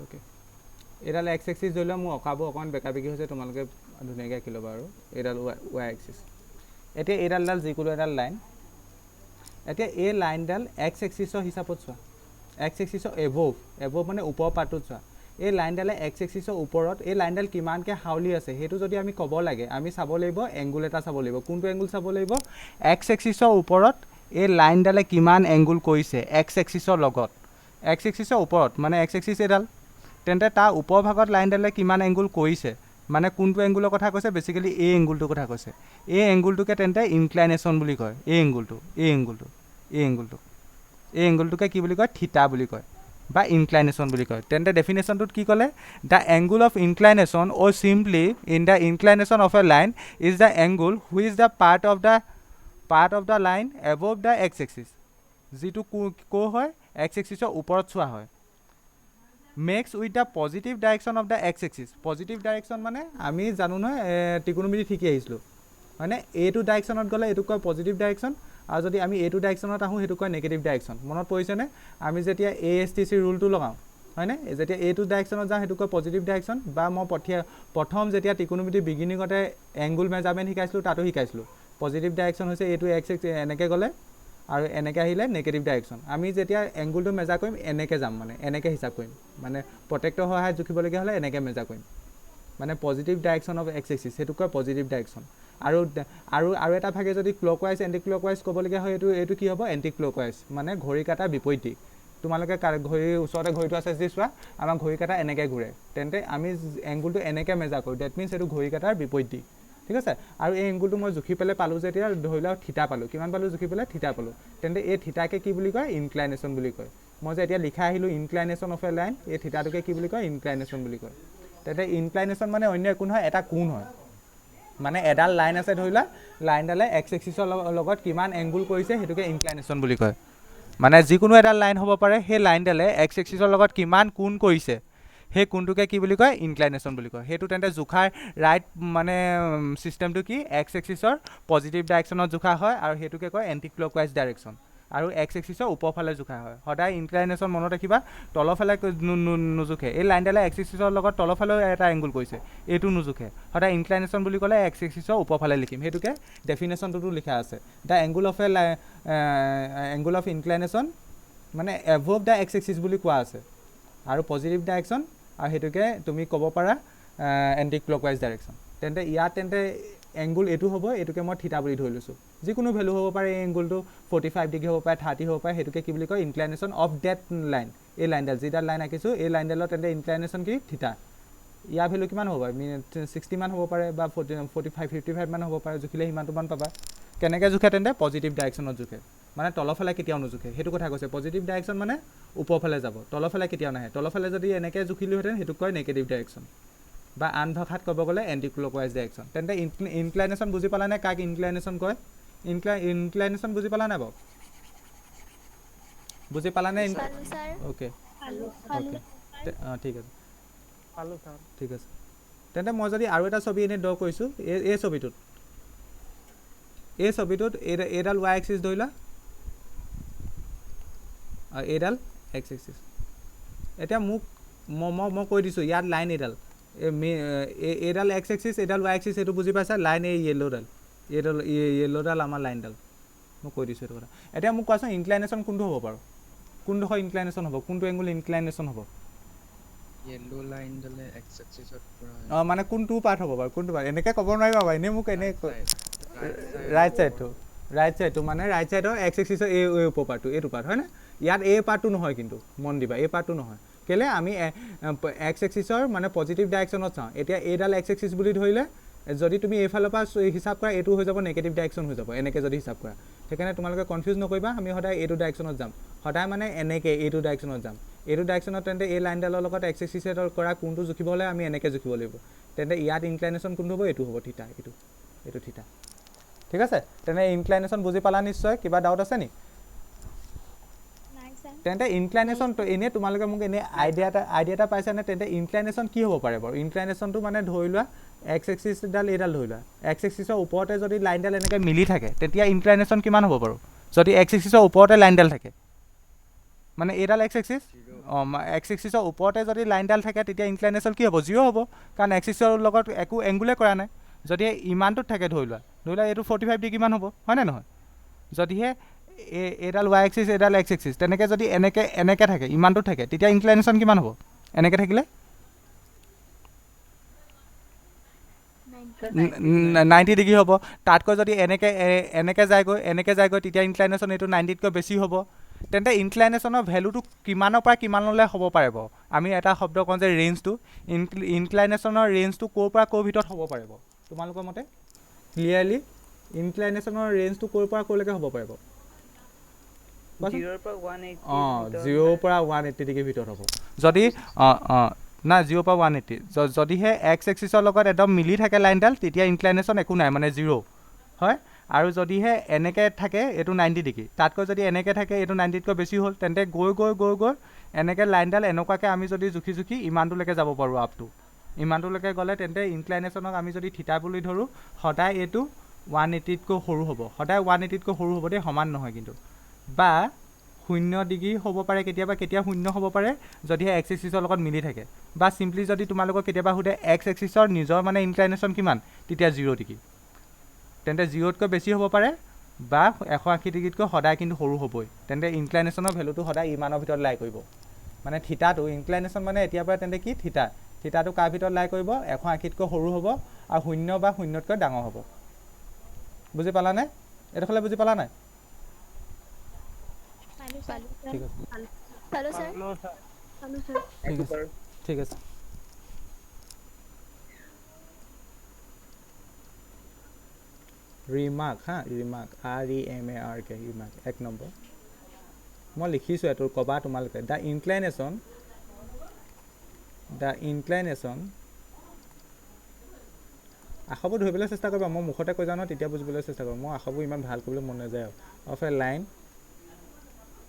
ওকে এইডাল এক্স এক্সিছ ধৰি লোৱা মোৰ অঁকাব অকণমান বেকা বেকি হৈছে তোমালোকে ধুনীয়াকৈ আঁকি ল'বা আৰু এইডাল ৱাই এক্সিছ এতিয়া এইডালডাল যিকোনো এডাল লাইন এতিয়া এই লাইনডাল এক্স এক্সিছৰ হিচাপত চোৱা এক্স এক্সিছৰ এভ'ভ মানে ওপৰৰ পাৰ্টটোত চোৱা এই লাইনডালে এক্স এক্সিছৰ ওপৰত এই লাইনডাল কিমানকৈ হাউলি আছে সেইটো যদি আমি ক'ব লাগে আমি চাব লাগিব এংগুল এটা চাব লাগিব কোনটো এংগুল চাব লাগিব এক্স এক্সিছৰ ওপৰত এই লাইনডালে কিমান এংগুল কৰিছে এক্স এক্সিছৰ লগত এক্স এক্সিছৰ ওপৰত মানে এক্স এক্সিছ এইডাল তেন্তে তাৰ ওপৰ ভাগত লাইনডালে কিমান এংগুল কৰিছে মানে কোনটো এংগুলৰ কথা কৈছে বেছিকেলি এই এংগুলটোৰ কথা কৈছে এই এংগুলটোকে তেন্তে ইনক্লাইনেশ্যন বুলি কয় এই এংগুলটোকে কি বুলি কয় থিটা বুলি কয় বা ইনক্লাইনেশ্যন বুলি কয় তেন্তে ডেফিনেশ্যনটোত কি ক'লে the angle of inclination or simply in the inclination of a line is the angle which the part of the line above the x axis যিটো ক' হয় এক্স এক্সিছৰ ওপৰত চোৱা হয় makes with the positive direction of the x axis positive direction মানে আমি জানো নহয় ত্ৰিকোণমিতি শিকি আহিছিলোঁ হয়নে এইটো ডাইৰেকশ্যনত গ'লে এইটো কয় পজিটিভ ডাইৰেকশ্যন আৰু যদি আমি এইটো ডাইৰেকশ্যনত আহোঁ সেইটো কয় নেগেটিভ ডাইৰেকশ্যন মনত পৰিছেনে আমি যেতিয়া ASTC ৰুলটো লগাওঁ হয়নে যেতিয়া এইটো ডাইৰেকশ্যনত যাওঁ সেইটো কয় পজিটিভ ডাইৰেকশ্যন বা মই প্ৰথম যেতিয়া ত্ৰিকোণমিতি বিগিনিঙতে এংগুল মেজাৰমেণ্ট শিকাইছিলোঁ তাতো শিকাইছিলোঁ পজিটিভ ডাইৰেকশ্যন হৈছে এইটো এক্স এনেকৈ গ'লে আৰু এনেকৈ আহিলে নেগেটিভ ডাইৰেকশ্যন আমি যেতিয়া এংগুলটো মেজাৰ কৰিম এনেকৈ যাম মানে এনেকৈ হিচাপ কৰিম মানে প্ৰটেক্টৰ সহায়ত জুখিবলগীয়া হ'লে এনেকৈ মেজাৰ কৰিম মানে positive direction of x axis সেইটো কয় পজিটিভ ডাইৰেকশ্যন আৰু এটা ভাগে যদি ক্লকৱাইজ এণ্টি ক্লকৱাইজ ক'বলগীয়া হয় এইটো কি হ'ব এণ্টি ক্লকৱাইজ মানে ঘড়ী কাটা বিপৰীত তোমালোকে ঘড়ীৰ ওচৰতে ঘড়ীটো আছে যদি চোৱা আমাৰ ঘড়ী কাটা এনেকৈ ঘূৰে তেন্তে আমি এংগুলটো এনেকৈ মেজাৰ কৰোঁ ডেট মিনছ এইটো ঘড়ী কাটাৰ বিপৰীত ঠিক আছে আৰু এই এংগুলটো মই জুখি পেলাই পালোঁ যেতিয়া ধৰি লওক থিতা পালোঁ কিমান পালোঁ জুখি পেলাই থিতা পালোঁ তেন্তে এই থিতাকে কি বুলি কয় ইনক্লাইনেশ্যন বুলি কয় মই যে এতিয়া লিখা আহিলোঁ ইনক্লাইনেশ্যন অফ এ লাইন এই থিতাটোকে কি বুলি কয় ইনক্লাইনেশ্যন বুলি কয় তেন্তে ইনক্লাইনেশ্যন মানে অন্য একো নহয় এটা কোণ হয় মানে এডাল লাইন আছে ধৰি লোৱা লাইনডালে এক্স এক্সিছৰ লগত কিমান এংগুল কৰিছে সেইটোকে ইনক্লাইনেশ্যন বুলি কয় মানে যিকোনো এডাল লাইন হ'ব পাৰে সেই লাইনডালে এক্স এক্সিছৰ লগত কিমান কোণ কৰিছে সেই কোণটোকে কি বুলি কয় ইনক্লাইনেশ্যন বুলি কয় সেইটো তেন্তে জোখাৰ ৰাইট মানে চিষ্টেমটো কি এক্স এক্সিছৰ পজিটিভ ডাইৰেকশ্যনত জোখা হয় আৰু সেইটোকে কয় এণ্টি ক্লকৱাইজ ডাইৰেকশ্যন আৰু এক্স এক্সিছৰ ওপৰফালে জোখা হয় সদায় ইনক্লাইনেশ্যন মনত ৰাখিবা তলৰফালে নোজোখে এই লাইনডালে এক্স এক্সিছৰ লগত তলৰফালেও এটা এংগুল কৰিছে এইটো নোজোখে সদায় ইনক্লাইনেশ্যন বুলি ক'লে এক্স এক্সিছৰ ওপৰফালে লিখিম সেইটোকে ডেফিনেশ্যনটোতো লিখা আছে দ্য এংগুল অফ ইনক্লাইনেশ্যন মানে এভভ দ্য এক্স এক্সিছ বুলি কোৱা আছে আৰু পজিটিভ ডাইৰেকশ্যন আৰু সেইটোকে তুমি ক'ব পাৰা এণ্টি ক্লকৱাইজ ডাইৰেকশ্যন তেন্তে ইয়াত তেন্তে এংগুল এইটো হ'ব এইটোকে মই থিতা বুলি ধৰি লৈছোঁ যিকোনো ভেলু হ'ব পাৰে এই এংগুলটো 45 ডিগ্ৰী হ'ব পাৰে 30 হ'ব পাৰে সেইটোকে কি বুলি কয় ইনক্লাইনেশ্যন অফ ডেট লাইন এই লাইনডাল যিডাল লাইন আঁকিছোঁ এই লাইনডালৰ তেন্তে ইনক্লাইনেশ্যন কি থিতা ইয়াৰ ভেলু কিমান হ'ব পাৰে 60 মান হ'ব পাৰে বা 45 55 মান হ'ব পাৰে জুখিলে সিমানটোমান পাবা কেনেকৈ জোখে তেন্তে পজিটিভ ডাইৰেকশ্যনত জোখে মানে তলৰফালে কেতিয়াও নোজোখে সেইটো কথা কৈছে পজিটিভ ডাইৰেকশ্যন মানে ওপৰফালে যাব তলৰফালে কেতিয়াও নাহে তলৰফালে যদি এনেকৈ জুখিলোহেঁতেন সেইটোক কয় নেগেটিভ ডাইৰেকশ্যন বা আন ভাষাত ক'ব গ'লে এণ্টি ক্লকৱাইজ ডাইৰেকশ্যন তেন্তে ইনক্লাইনেশ্যন বুজি পালানে কাক ইনক্লাইনেশ্যন কয় ইনক্লাইনেশ্যন বুজি পালা নাই বাৰু বুজি পালানে পালোঁ ছাৰ অ'কে পালোঁ ঠিক আছে পালোঁ ছাৰ ঠিক আছে তেন্তে মই যদি আৰু এটা ছবি এনেই ড্ৰ কৰিছোঁ এই ছবিটোত এইডাল ৱাই এক্সিছ ধৰি লোৱা আৰু এইডাল এক্স এক্সিছ এতিয়া মোক মই কৈ দিছোঁ ইয়াত লাইন এইডাল এক্স এক্সিছ এইডাল ৱাই এক্সিছ এইটো বুজি পাইছা লাইন এই য়েল্ল'ডাল আমাৰ লাইনডাল মই কৈ দিছোঁ এইটো কথা এতিয়া মোক কোৱাচোন ইনক্লাইনেশ্যন কোনটো হ'ব বাৰু কোনডোখৰ ইনক্লাইনেশ্যন হ'ব কোনটো এংগুল ইনক্লাইনেশ্যন হ'ব येलो लाइन दले एक्स एक्सिसत पुरा অঁ মানে কোনটো পাৰ্ট হ'ব বাৰু কোনটো পাৰ্ট এনেকৈ ক'ব নোৱাৰিবা বাৰু এনেই মোক এনেই ৰাইট ছাইডটো মানে ৰাইট ছাইডৰ এক্স এক্সিছৰ এই ওপৰ পাৰ্টটো এইটো পাৰ্ট হয়নে ইয়াত এই পাৰ্টটো নহয় কিন্তু মন দিবা এই পাৰ্টটো নহয় কেলৈ আমি এক্স এক্সিছৰ মানে পজিটিভ ডাইৰেকশ্যনত চাওঁ এতিয়া এইডাল এক্স এক্সিছ বুলি ধৰিলে যদি তুমি এইফালৰ পৰা হিচাপ কৰা এইটো হৈ যাব নেগেটিভ ডাইৰেকশ্যন হৈ যাব এনেকৈ যদি হিচাপ কৰা সেইকাৰণে তোমালোকে কনফিউজ নকৰিবা আমি সদায় এইটো ডাইৰেকশ্যনত যাম সদায় মানে এনেকৈ এইটো ডাইৰেকশ্যনত যাম এইটো ডাইৰেকশ্যনত তেন্তে এই লাইনডালৰ লগত এক্স এক্সিছৰ কৰা কোনটো জুখিব হ'লে আমি এনেকৈ জুখিব লাগিব তেন্তে ইয়াত ইনক্লাইনেশ্যন কোনটো হ'ব এইটো হ'ব থিতা এইটো থিতা ঠিক আছে তেনে ইনক্লাইনেশ্যন বুজি পালা নিশ্চয় কিবা ডাউট আছে নি নাই ছাৰ তেন্তে ইনক্লাইনেশ্যনটো এনেই তোমালোকে মোক এনেই আইডিয়া এটা পাইছানে তেন্তে ইনক্লাইনেশ্যন কি হ'ব পাৰে বাৰু ইনক্লাইনেশ্যনটো মানে ধৰি লোৱা এক্স এক্সিছডাল এইডাল ধৰি লোৱা এক্স এক্সিছৰ ওপৰতে যদি লাইনডাল এনেকৈ মিলি থাকে তেতিয়া ইনক্লাইনেশ্যন কিমান হ'ব বাৰু যদি এক্স এক্সিছৰ ওপৰতে লাইনডাল থাকে মানে এইডাল এক্স এক্সিছ এক্স এক্সিছৰ ওপৰতে যদি লাইনডাল থাকে তেতিয়া ইনক্লাইনেশ্যন কি হ'ব 0 হ'ব কাৰণ এক্সিছৰ লগত একো এংগুলে কৰা নাই যদি ইমানটোত থাকে ধৰি লোৱা এইটো 45 ডিগ্ৰী মান হ'ব হয়নে নহয় যদিহে এইডাল ৱাই এক্সিছ এইডাল এক্স এক্সিছ তেনেকৈ যদি এনেকৈ থাকে ইমানটোত থাকে তেতিয়া ইনক্লাইনেশ্যন কিমান হ'ব এনেকৈ থাকিলে 90 ডিগ্ৰী হ'ব তাতকৈ যদি এনেকৈ যায়গৈ তেতিয়া ইনক্লাইনেশ্যন এইটো 90তকৈ বেছি হ'ব তেন্তে ইনক্লাইনেশ্যনৰ ভেলুটো কিমানৰ পৰা কিমানলৈ হ'ব পাৰে বাৰু আমি এটা শব্দ কওঁ যে ৰেঞ্জটো ইনক্লাইনেশ্যনৰ ৰেঞ্জটো ক'ৰ পৰা ক'ৰ ভিতৰত হ'ব পাৰিব তোমালোকৰ মতে ক্লিয়াৰলি ইনক্লাইনেশ্যনৰ ৰেঞ্জটো ক'ৰ পৰা ক'লৈকে হ'ব পাৰিব 0 পৰা 180 অঁ 0 পৰা 180 ডিগ্ৰীৰ ভিতৰত হ'ব যদি না 0 পৰা 180 যদিহে এক্স এক্সিছৰ লগত একদম মিলি থাকে লাইনডাল তেতিয়া ইনক্লাইনেশ্যন একো নাই মানে 0 হয় আৰু যদিহে এনেকৈ থাকে এইটো 90 ডিগ্ৰী তাতকৈ যদি এনেকৈ থাকে এইটো 90তকৈ বেছি হ'ল তেন্তে গৈ এনেকৈ লাইনডাল এনেকুৱাকৈ আমি যদি জুখি ইমানটোলৈকে যাব পাৰোঁ আপটো ইমানটোলৈকে গ'লে তেন্তে ইনক্লাইনেশ্যনক আমি যদি থিতা বুলি ধৰোঁ সদায় এইটো 180তকৈ সৰু হ'ব, সদায় 180তকৈ সৰু হ'ব দেই, সমান নহয় কিন্তু। বা 0 ডিগ্ৰী হ'ব পাৰে কেতিয়াবা, কেতিয়া 0 হ'ব পাৰে যদিহে এক্স এক্সিছৰ লগত মিলি থাকে। বা চিম্পলি যদি তোমালোকক কেতিয়াবা সোধে এক্স এক্সিছৰ নিজৰ মানে ইনক্লাইনেশ্যন কিমান, তেতিয়া 0 ডিগ্ৰী। তেন্তে 0তকৈ বেছি হ'ব পাৰে বা 180 ডিগ্ৰীতকৈ সদায় কিন্তু সৰু হ'বই। তেন্তে ইনক্লাইনেশ্যনৰ ভেলুটো সদায় ইমানৰ ভিতৰত লাই কৰিব। মানে থিতাটো ইনক্লাইনেশ্যন মানে এতিয়াৰ পৰা তেন্তে কি থিতাটো কাৰ ভিতৰত লাই কৰিব, 180তকৈ সৰু হ'ব আৰু 0 বা 0তকৈ ডাঙৰ হ'ব। বুজি পালানে? এইডোখৰলৈ বুজি পালা নাই? ঠিক আছে, পালো স্যাৰ। পালো স্যাৰ। ঠিক আছে, ঠিক আছে। ৰিমাৰ্ক হা, ৰিমাৰ্ক REMARK, ৰিমাৰ্ক 1 নম্বৰ। মই লিখিছোঁ এইটো, ক'বা তোমালোকে। দ্য ইনক্লাইনেশ্যন আখৰবোৰ ধৰিবলৈ চেষ্টা কৰিবা, মই মুখতে কৈ যাওঁ ন, তেতিয়া বুজিবলৈ চেষ্টা কৰিম। মই আখৰবোৰ ইমান ভাল কৰিবলৈ মন নাযায় আৰু। Of a line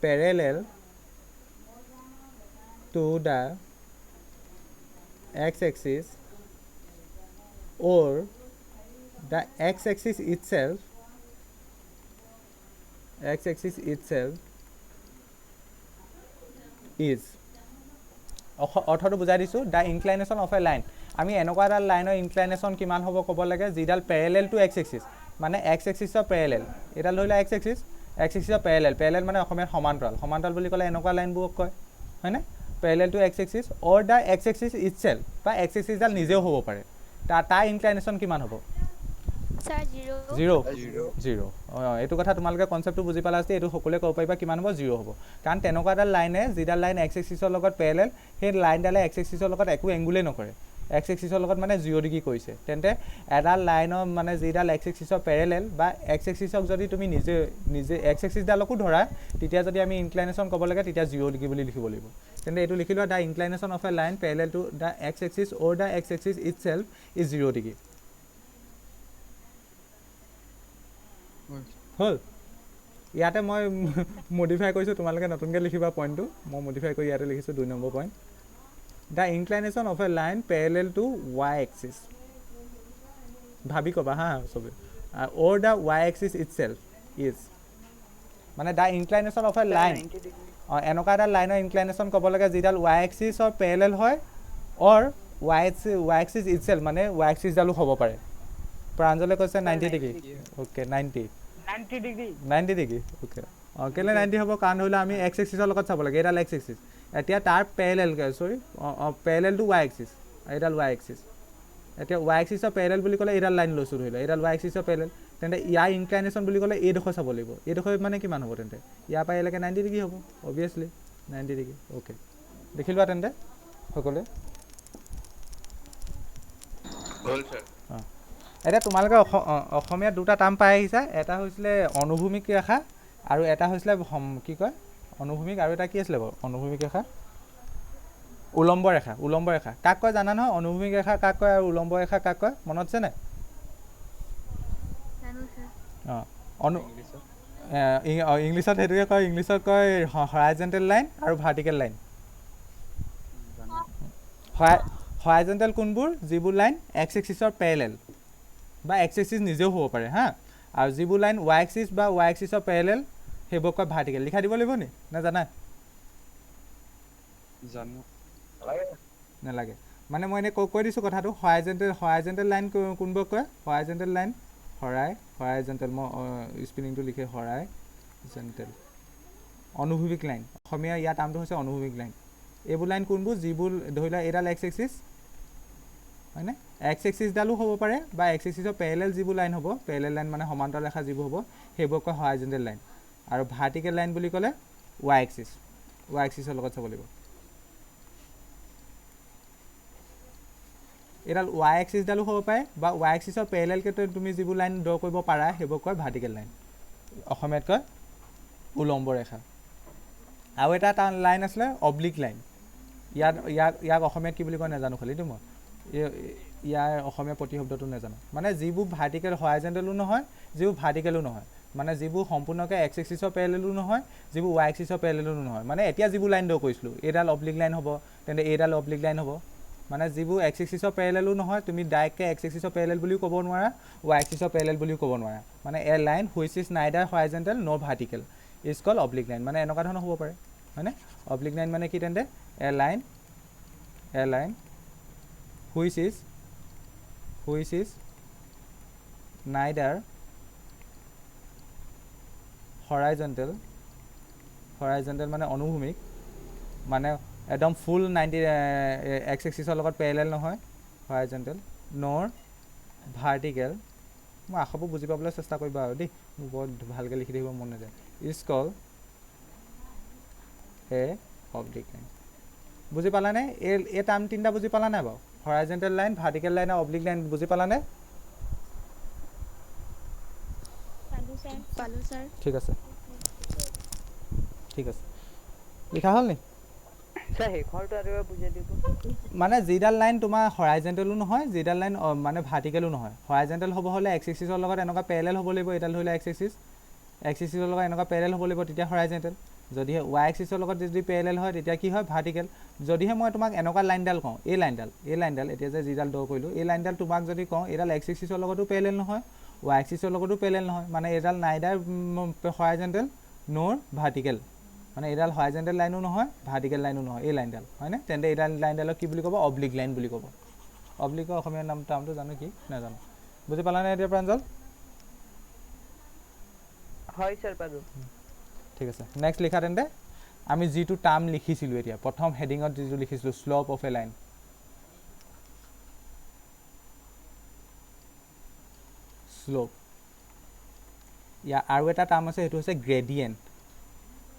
parallel to the x axis or the x-axis itself is অৰ্থটো বুজাই দিছোঁ। The inclination of a line, আমি এনেকুৱা এটা লাইনৰ ইনক্লাইনেশ্যন কিমান হ'ব ক'ব লাগে যিডাল পেৰেলেল টু এক্স এক্সিছ, মানে এক্স এক্সিছৰ পেৰেলেল। এইডাল ধৰিলে এক্স এক্সিছৰ পেৰেলেল মানে অসমীয়াত সমান্তৰাল বুলি ক'লে এনেকুৱা লাইনবোৰক কয়, হয়নে? Parallel to x axis or the x axis itself, বা এক্স এক্সিছডাল নিজেও হ'ব পাৰে। তাৰ ইনক্লাইনেশ্যন কিমান হ'ব? স্যাৰ 0। এইটো কথা তোমালোকে কনচেপ্টটো বুজি পালা যদি এইটো সকলোৱে ক'ব পাৰিবা কিমান হ'ব, 0 হ'ব। কাৰণ তেনেকুৱা এডাল লাইনে যিডাল লাইন এক্স এক্সিছৰ লগত পেৰেলেল, সেই লাইনডালে এক্স এক্সিছৰ লগত একো এংগুলেই নকৰে, এক্স এক্সিছৰ লগত মানে 0 ডিগ্ৰী কৰিছে। তেন্তে এডাল লাইনৰ মানে যিডাল এক্স এক্সিছৰ পেৰেলেল বা এক্স এক্সিছক যদি তুমি নিজে এক্স এক্সিছডালকো ধৰা, তেতিয়া যদি আমি ইনক্লাইনেশ্যন ক'ব লাগে তেতিয়া 0 ডিগ্ৰী বুলি লিখিব লাগিব। তেন্তে এইটো লিখি লোৱা, the inclination of a line parallel to the x axis or the x axis itself is 0 degree. হ'ল? ইয়াতে মই মডিফাই কৰিছোঁ, তোমালোকে নতুনকৈ লিখিবা পইণ্টটো। মই মডিফাই কৰি ইয়াতে লিখিছোঁ 2 number point. The inclination of a line parallel two y axis, ভাবি ক'বা হা চবে, অৰ the y axis itself is, মানে the inclination of a line, এনেকুৱা এটা লাইনৰ ইনক্লাইনেশ্যন ক'ব লাগে যিডাল y এক্সিছৰ পেৰেলেল হয় অৰ y এক্সিছ ইটছেল্ফ, মানে y এক্সিছডালো হ'ব পাৰে। প্ৰাঞ্জলে কৈছে 90 ডিগ্ৰী। Okay, 90 degree. অ'কে, কেলৈ 90 হ'ব? কাৰণ ধৰি লওক আমি এক্স এক্সিছৰ লগত চাব লাগে, এইডাল এক্স এক্সিছ, এতিয়া তাৰ parallel parallel two y axis, এইডাল y এক্সিছ। এতিয়া y এক্সিছৰ পেৰেলেল বুলি ক'লে এইডাল লাইন লৈছোঁ ধৰি লওক, এইডাল y এক্সিছৰ পেৰেলেল। তেন্তে ইয়াৰ ইনক্লাইনেশ্যন বুলি ক'লে এইডোখৰ চাব লাগিব, এইডোখৰ মানে কিমান হ'ব? তেন্তে ইয়াৰ পৰা ইয়ালৈকে 90 ডিগ্ৰী হ'ব, অবভিয়াছলি 90 ডিগ্ৰী। অ'কে, দেখি লোৱা তেন্তে সকলোৱে। অঁ, এতিয়া তোমালোকে অসমীয়াত 2টা টাৰ্ম পাই আহিছা। এটা হৈছিলে অনুভূমিক ৰেখা আৰু এটা হৈছিলে কি কয়, অনুভূমিক আৰু এটা কি আছিলে বাৰু? অনুভূমিক ৰেখা, উলম্ব ৰেখা। কাক কয় জানা নহয়? অনুভূমিক ৰেখা কাক কয় আৰু উলম্ব ৰেখা কাক কয়? মনত আছে নাই? অঁ, ইংলিছত সেইটোকে কয়, ইংলিছত কয় হৰাইজেণ্টেল লাইন আৰু ভাৰ্টিকেল লাইন। হৰাইজেণ্টেল কোনবোৰ? যিবোৰ লাইন এক্স এক্সিছৰ পেৰেলেল বা এক্স এক্সিছ নিজেও হ'ব পাৰে হা, আৰু যিবোৰ লাইন y এক্সিছ বা y এক্সিছৰ পেৰেলেল সেইবোৰ কয় ভাৰ্টিকেল। লিখাই দিব লাগিব নি, নে জানা? নালাগে, মানে মই এনেই কৈ দিছোঁ কথাটো। হৰাইজেণ্টেল লাইন কোনবোৰ কয়? হৰাইজেণ্টেল লাইন, হৰাইজেণ্টেল, মই স্পেলিংটো লিখে হৰাইজেণ্টেল। অনুভূমিক লাইন, অসমীয়া ইয়াৰ নামটো হৈছে অনুভূমিক লাইন। এইবোৰ লাইন কোনবোৰ? যিবোৰ ধৰি লোৱা এইডাল এক্স এক্সিছ, হয়নে? এক্স এক্সিছডালো হ'ব পাৰে বা এক্স এক্সিছৰ পেৰেলেল যিবোৰ লাইন হ'ব, পেৰেলেল লাইন মানে সমান্তৰাল ৰেখা যিবোৰ হ'ব, সেইবোৰ কয় হৰাইজেণ্টেল লাইন। আৰু ভাৰ্টিকেল লাইন বুলি ক'লে y এক্সিছৰ লগত চাব লাগিব। এইডাল y এক্সিছডালো হ'ব পাৰে বা y এক্সিছৰ পেৰেলেলকৈ তুমি যিবোৰ লাইন ড্ৰ কৰিব পাৰা সেইবোৰ কয় ভাৰ্টিকেল লাইন, অসমীয়াত কয় উলম্ব ৰেখা। আৰু এটা লাইন আছিলে অব্লিক লাইন। ইয়াক অসমীয়াত কি বুলি কয় নাজানো, খালি মই ইয়াৰ অসমীয়া প্ৰতিশব্দটো নাজানো। মানে যিবোৰ ভাৰ্টিকেল, হৰাইজেণ্টেলো নহয়, যিবোৰ ভাৰ্টিকেলো নহয়, মানে যিবোৰ সম্পূৰ্ণকৈ এক্স এক্সিছৰ পেৰেলেলো নহয়, যিবোৰ y এক্সিছৰ পেৰেলেলো নহয়। মানে এতিয়া যিবোৰ লাইন ড্ৰ কৰিছিলোঁ, এইডাল অব্লিক লাইন হ'ব, তেন্তে এইডাল অব্লিক লাইন হ'ব, মানে যিবোৰ এক্স এক্সিছৰ পেৰেলেলো নহয় তুমি ডাইৰেক্টকৈ এক্স এক্সিছৰ পেৰেলেল বুলিও ক'ব নোৱাৰা ৱাই এক্সিছৰ পেৰেলেল বুলিও ক'ব নোৱাৰা মানে a line which is neither horizontal nor vertical is call oblique line মানে এনেকুৱা ধৰণৰ হ'ব পাৰে হয়নে অব্লিক লাইন মানে কি তেন্তে a line which is neither horizontal মানে অনুভূমিক মানে একদম ফুল 90 এক্স এক্সিছৰ লগত পেৰেলেল নহয় হৰাইজেণ্টেল নৰ ভাৰ্টিকেল মই আশাবোৰ বুজি পাবলৈ চেষ্টা কৰিবা আৰু দেই মোৰ বৰ ভালকৈ লিখি থাকিব মন নাযায় is call A oblique line বুজি পালানে এই টাৰ্ম তিনিটা বুজি পালা নাই বাৰু হৰাইজেণ্টেল লাইন ভাৰ্টিকেল লাইন আৰু অব্লিক লাইন বুজি পালানে পালো স্যাৰ ঠিক আছে লিখা হ'ল নি স্যাৰ হেখৰটো আৰু এবাৰ বুজাই দিব মানে যিডাল লাইন তোমাৰ হৰাইজেণ্টেলো নহয় যিডাল লাইন মানে ভাৰ্টিকেলো নহয় হৰাইজেণ্টেল হ'ব হ'লে এক্স এক্সিছৰ লগত এনেকুৱা পেৰেলেল হ'ব লাগিব এডাল ধৰিলে এক্স এক্সিছৰ লগত এনেকুৱা পেৰেলেল হ'ব লাগিব তেতিয়া হৰাইজেণ্টেল যদিহে ৱাই এক্সিছৰ লগত যদি পেৰেলেল হয় তেতিয়া কি হয় ভাৰ্টিকেল যদিহে মই তোমাক এনেকুৱা লাইনডাল কওঁ এই লাইনডাল এতিয়া যে যিডাল ড্ৰ কৰিলোঁ এই লাইনডাল তোমাক যদি কওঁ এইডাল এক্স এক্সিছৰ লগতো পেৰেলেল নহয় ৱাই এক্সিছৰ লগতো পেৰেলেল নহয় মানে এইডাল নাইডাৰ হৰাইজেণ্টেল নৰ ভাৰ্টিকেল মানে এইডাল হৰাইজেণ্টেল লাইনো নহয় ভাৰ্টিকেল লাইনো নহয় এই লাইনডাল হয়নে তেন্তে এইডাল লাইনডালক কি বুলি ক'ব অব্লিক লাইন বুলি ক'ব অব্লিকৰ অসমীয়া টাৰ্মটো জানো কি নাজানো বুজি পালানে এতিয়া প্ৰাঞ্জল হয় স্যাৰ পালো ঠিক আছে নেক্সট লিখা তেন্তে আমি যিটো টাৰ্ম লিখিছিলোঁ এতিয়া প্ৰথম হেডিঙত যিটো লিখিছিলোঁ slope of a line slope ইয়াৰ আৰু এটা টাৰ্ম আছে সেইটো হৈছে গ্ৰেডিয়েণ্ট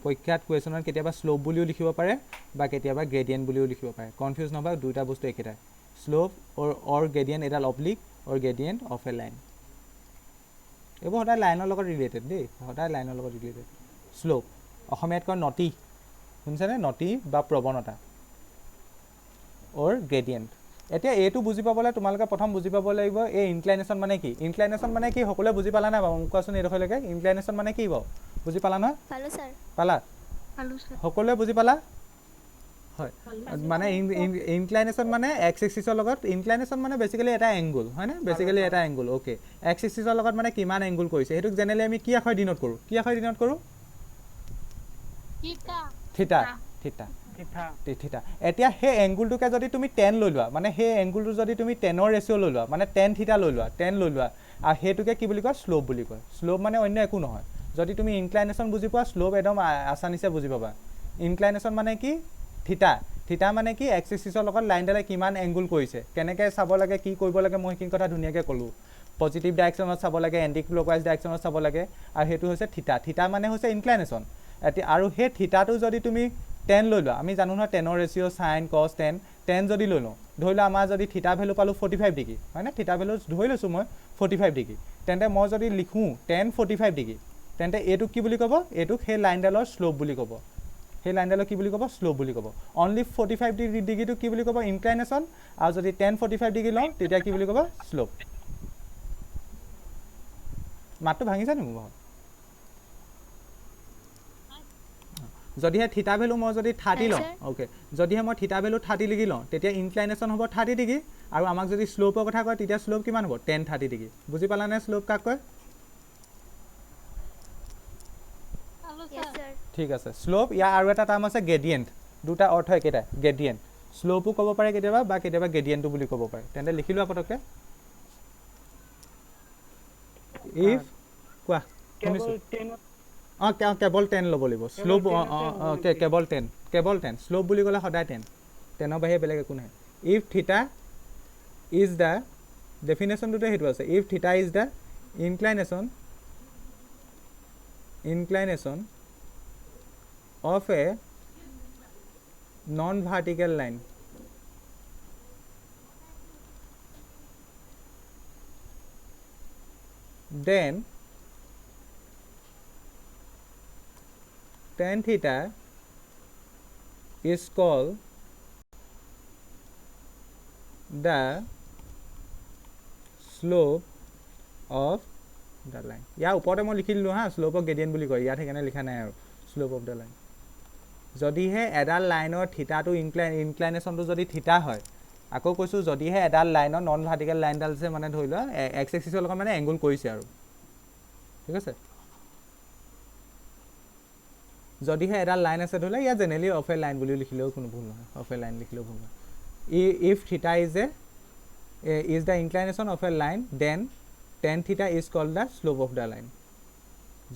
পৰীক্ষাত কুৱেশ্যনত কেতিয়াবা শ্লপ বুলিও লিখিব পাৰে বা কেতিয়াবা গ্ৰেডিয়েণ্ট বুলিও লিখিব পাৰে কনফিউজ নহ'বা দুইটা বস্তু একেটাই শ্লপ অৰ গ্ৰেডিয়েণ্ট এডাল oblique or gradient of a line এইবোৰ সদায় লাইনৰ লগত ৰিলেটেড দেই সদায় লাইনৰ লগত ৰিলেটেড শ্লপ অসমীয়াত কয় নতি শুনিছেনে নতি বা প্ৰৱণতা অৰ গ্ৰেডিয়েণ্ট এতিয়া এইটো বুজি পাবলৈ তোমালোকে প্ৰথম বুজি পাব লাগিব এই ইনক্লাইনেশ্যন মানে কি সকলোৱে বুজি পালা নাই বাৰু মোক কোৱাচোন এইডোখৰলৈকে ইনক্লাইনেশ্যন মানে কি বাৰু বুজি পালা নহয় পালো স্যাৰ পালা সকলোৱে বুজি পালা হয় মানে ইনক্লাইনেশ্যন মানে এক্স এক্সিছৰ লগত ইনক্লাইনেশ্যন মানে বেছিকেলি এটা এংগুল হয়নে বেছিকেলি এটা এংগুল অ'কে এক্স এক্সিছৰ লগত মানে কিমান এংগুল কৰিছে সেইটোক জেনেৰেলি আমি কি আখৰ দিনত কৰোঁ থিটা এতিয়া সেই এংগুলটোকে যদি তুমি 10 লৈ লোৱা মানে সেই এংগুলটো যদি তুমি 10ৰ ৰেচিঅ' লৈ লোৱা মানে 10 থিটা লৈ লোৱা 10 লৈ লোৱা আৰু সেইটোকে কি বুলি কয় শ্লপ বুলি কয় শ্লপ মানে অন্য একো নহয় যদি তুমি ইনক্লাইনেশ্যন বুজি পোৱা শ্লপ একদম আছানিছে বুজি পাবা ইনক্লাইনেশ্যন মানে কি থিটা মানে কি এক্স এক্সিছৰ লগত লাইনডালে কিমান এংগুল কৰিছে কেনেকৈ চাব লাগে কি কৰিব লাগে মই সেইখিনি কথা ধুনীয়াকৈ ক'লোঁ পজিটিভ ডাইৰেকশ্যনত চাব লাগে এণ্টি ক্লকৱাইজ ডাইৰেকশ্যনত চাব লাগে আৰু সেইটো হৈছে থিটা মানে হৈছে ইনক্লাইনেশ্যন এতিয়া আৰু সেই থিটাটো যদি তুমি 10 লৈ লোৱা আমি জানো নহয় 10ৰ ৰেচিঅ' চাইন কছ 10 যদি লৈ লওঁ ধৰি লোৱা আমাৰ যদি থিটা ভেলু পালোঁ 45 ডিগ্ৰী হয়নে থিটা ভেলু ধৰি লৈছোঁ মই 45 ডিগ্ৰী তেন্তে মই যদি লিখোঁ 10 45 ডিগ্ৰী তেন্তে এইটোক কি বুলি ক'ব এইটোক সেই লাইনডালৰ শ্লপ বুলি ক'ব সেই লাইনডালক কি বুলি ক'ব শ্লপ বুলি ক'ব অনলি 45 ডিগ্ৰীটোক কি বুলি ক'ব ইনক্লাইনেশ্যন আৰু যদি 10 45 ডিগ্ৰী লওঁ তেতিয়া কি বুলি ক'ব শ্লপ মাতটো ভাঙিছে নি মোৰ যদিহে থিটা ভেলু মই যদি 30 লওঁ অ'কে যদিহে মই থিটা ভেলু 30 ডিগ্ৰী লওঁ তেতিয়া ইনক্লাইনেশ্যন হ'ব 30 ডিগ্ৰী আৰু আমাক যদি শ্ল'পৰ কথা কয় তেতিয়া শ্ল'প কিমান হ'ব 10 30 ডিগ্ৰী বুজি পালানে শ্ল'প কাক কয় ঠিক আছে শ্ল'প ইয়াৰ আৰু এটা টাৰ্ম আছে গ্ৰেডিয়েণ্ট দুটা অৰ্থ একেটাই গ্ৰেডিয়েণ্ট শ্ল'পো ক'ব পাৰে কেতিয়াবা বা কেতিয়াবা গ্ৰেডিয়েণ্টটো বুলি ক'ব পাৰে তেন্তে লিখি লোৱা পটককৈ ইফ কোৱা কেৱল 10 ল'ব লাগিব শ্ল'প কেৱল 10 শ্ল'প বুলি ক'লে সদায় 10 10ৰ বাহিৰে বেলেগ একো নাই ইফ থিটা ইজ দ্য ডেফিনেশ্যনটোতে সেইটো আছে ইফ থিটা is the ইনক্লাইনেশ্যন of a non-vertical line then tan theta is called the slope of the line ইয়াৰ ওপৰতে মই লিখি দিলোঁ হা শ্লোপ অফ গ্ৰেডিয়েণ্ট বুলি কয় ইয়াত সেইকাৰণে লিখা নাই আৰু শ্লোপ অফ দ্য লাইন যদিহে এডাল লাইনৰ থিটাটো ইনক্লাইনেশ্যনটো যদি থিটা হয় আকৌ কৈছোঁ যদিহে এডাল লাইনৰ নন ভাৰ্টিকেল লাইনডাল যে মানে ধৰি লোৱা এক্স এক্সিছৰ লগত মানে এংগুল কৰিছে আৰু ঠিক আছে যদিহে এডাল লাইন আছে ধৰি লোৱা ইয়াত জেনেৰেলি অফ এ লাইন বুলি লিখিলেও কোনো ভুল নহয় অফ এ লাইন লিখিলেও ভুল নহয় ইফ থিটা is the inclination of a line then tan theta is called the slope of the line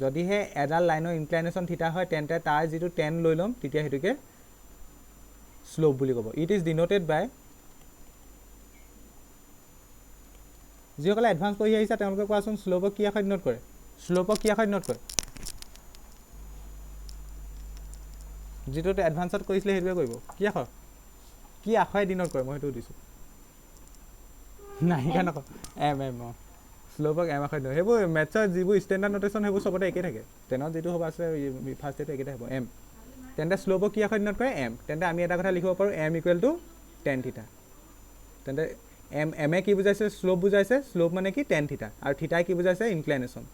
যদিহে এডাল লাইনৰ ইনক্লাইনেশ্যন থিটা হয় তেন্তে তাৰ যিটো টেন লৈ ল'ম তেতিয়া সেইটোকে শ্লোপ বুলি ক'ব ইট ইজ ডিনোটেড বাই যিসকলে এডভান্স পঢ়ি আহিছে তেওঁলোকে কোৱাচোন শ্লোপক কি আখৰে ডিনোট কৰে শ্লোপক কি আখৰে ডিনোট কৰে যিটো এডভান্সত কৰিছিলে সেইটোৱে কৰিব কি আখৰে ডিনোট কৰে মই সেইটো সুধিছোঁ নাহিকা নকওঁ এম অঁ শ্লোপক এম আখৰে ডিনোট সেইবোৰ মেথছৰ যিবোৰ ষ্টেণ্ডাৰ্ড নোটেশ্যন সেইবোৰ চবতে একে থাকে টেনত যিটো হ'ব আছে ফাৰ্ষ্ট সেইটো একেটাই হ'ব এম তেন্তে শ্লোপক কি আখৰে ডিনোট কৰে এম তেন্তে আমি এটা কথা লিখিব পাৰোঁ এম ইকুৱেল টু টেন থিটা তেন্তে এম এ কি বুজাইছে শ্লোপ বুজাইছে শ্লোপ মানে কি টেন থিটা আৰু থিটাই কি বুজাইছে ইনক্লাইনেশ্যন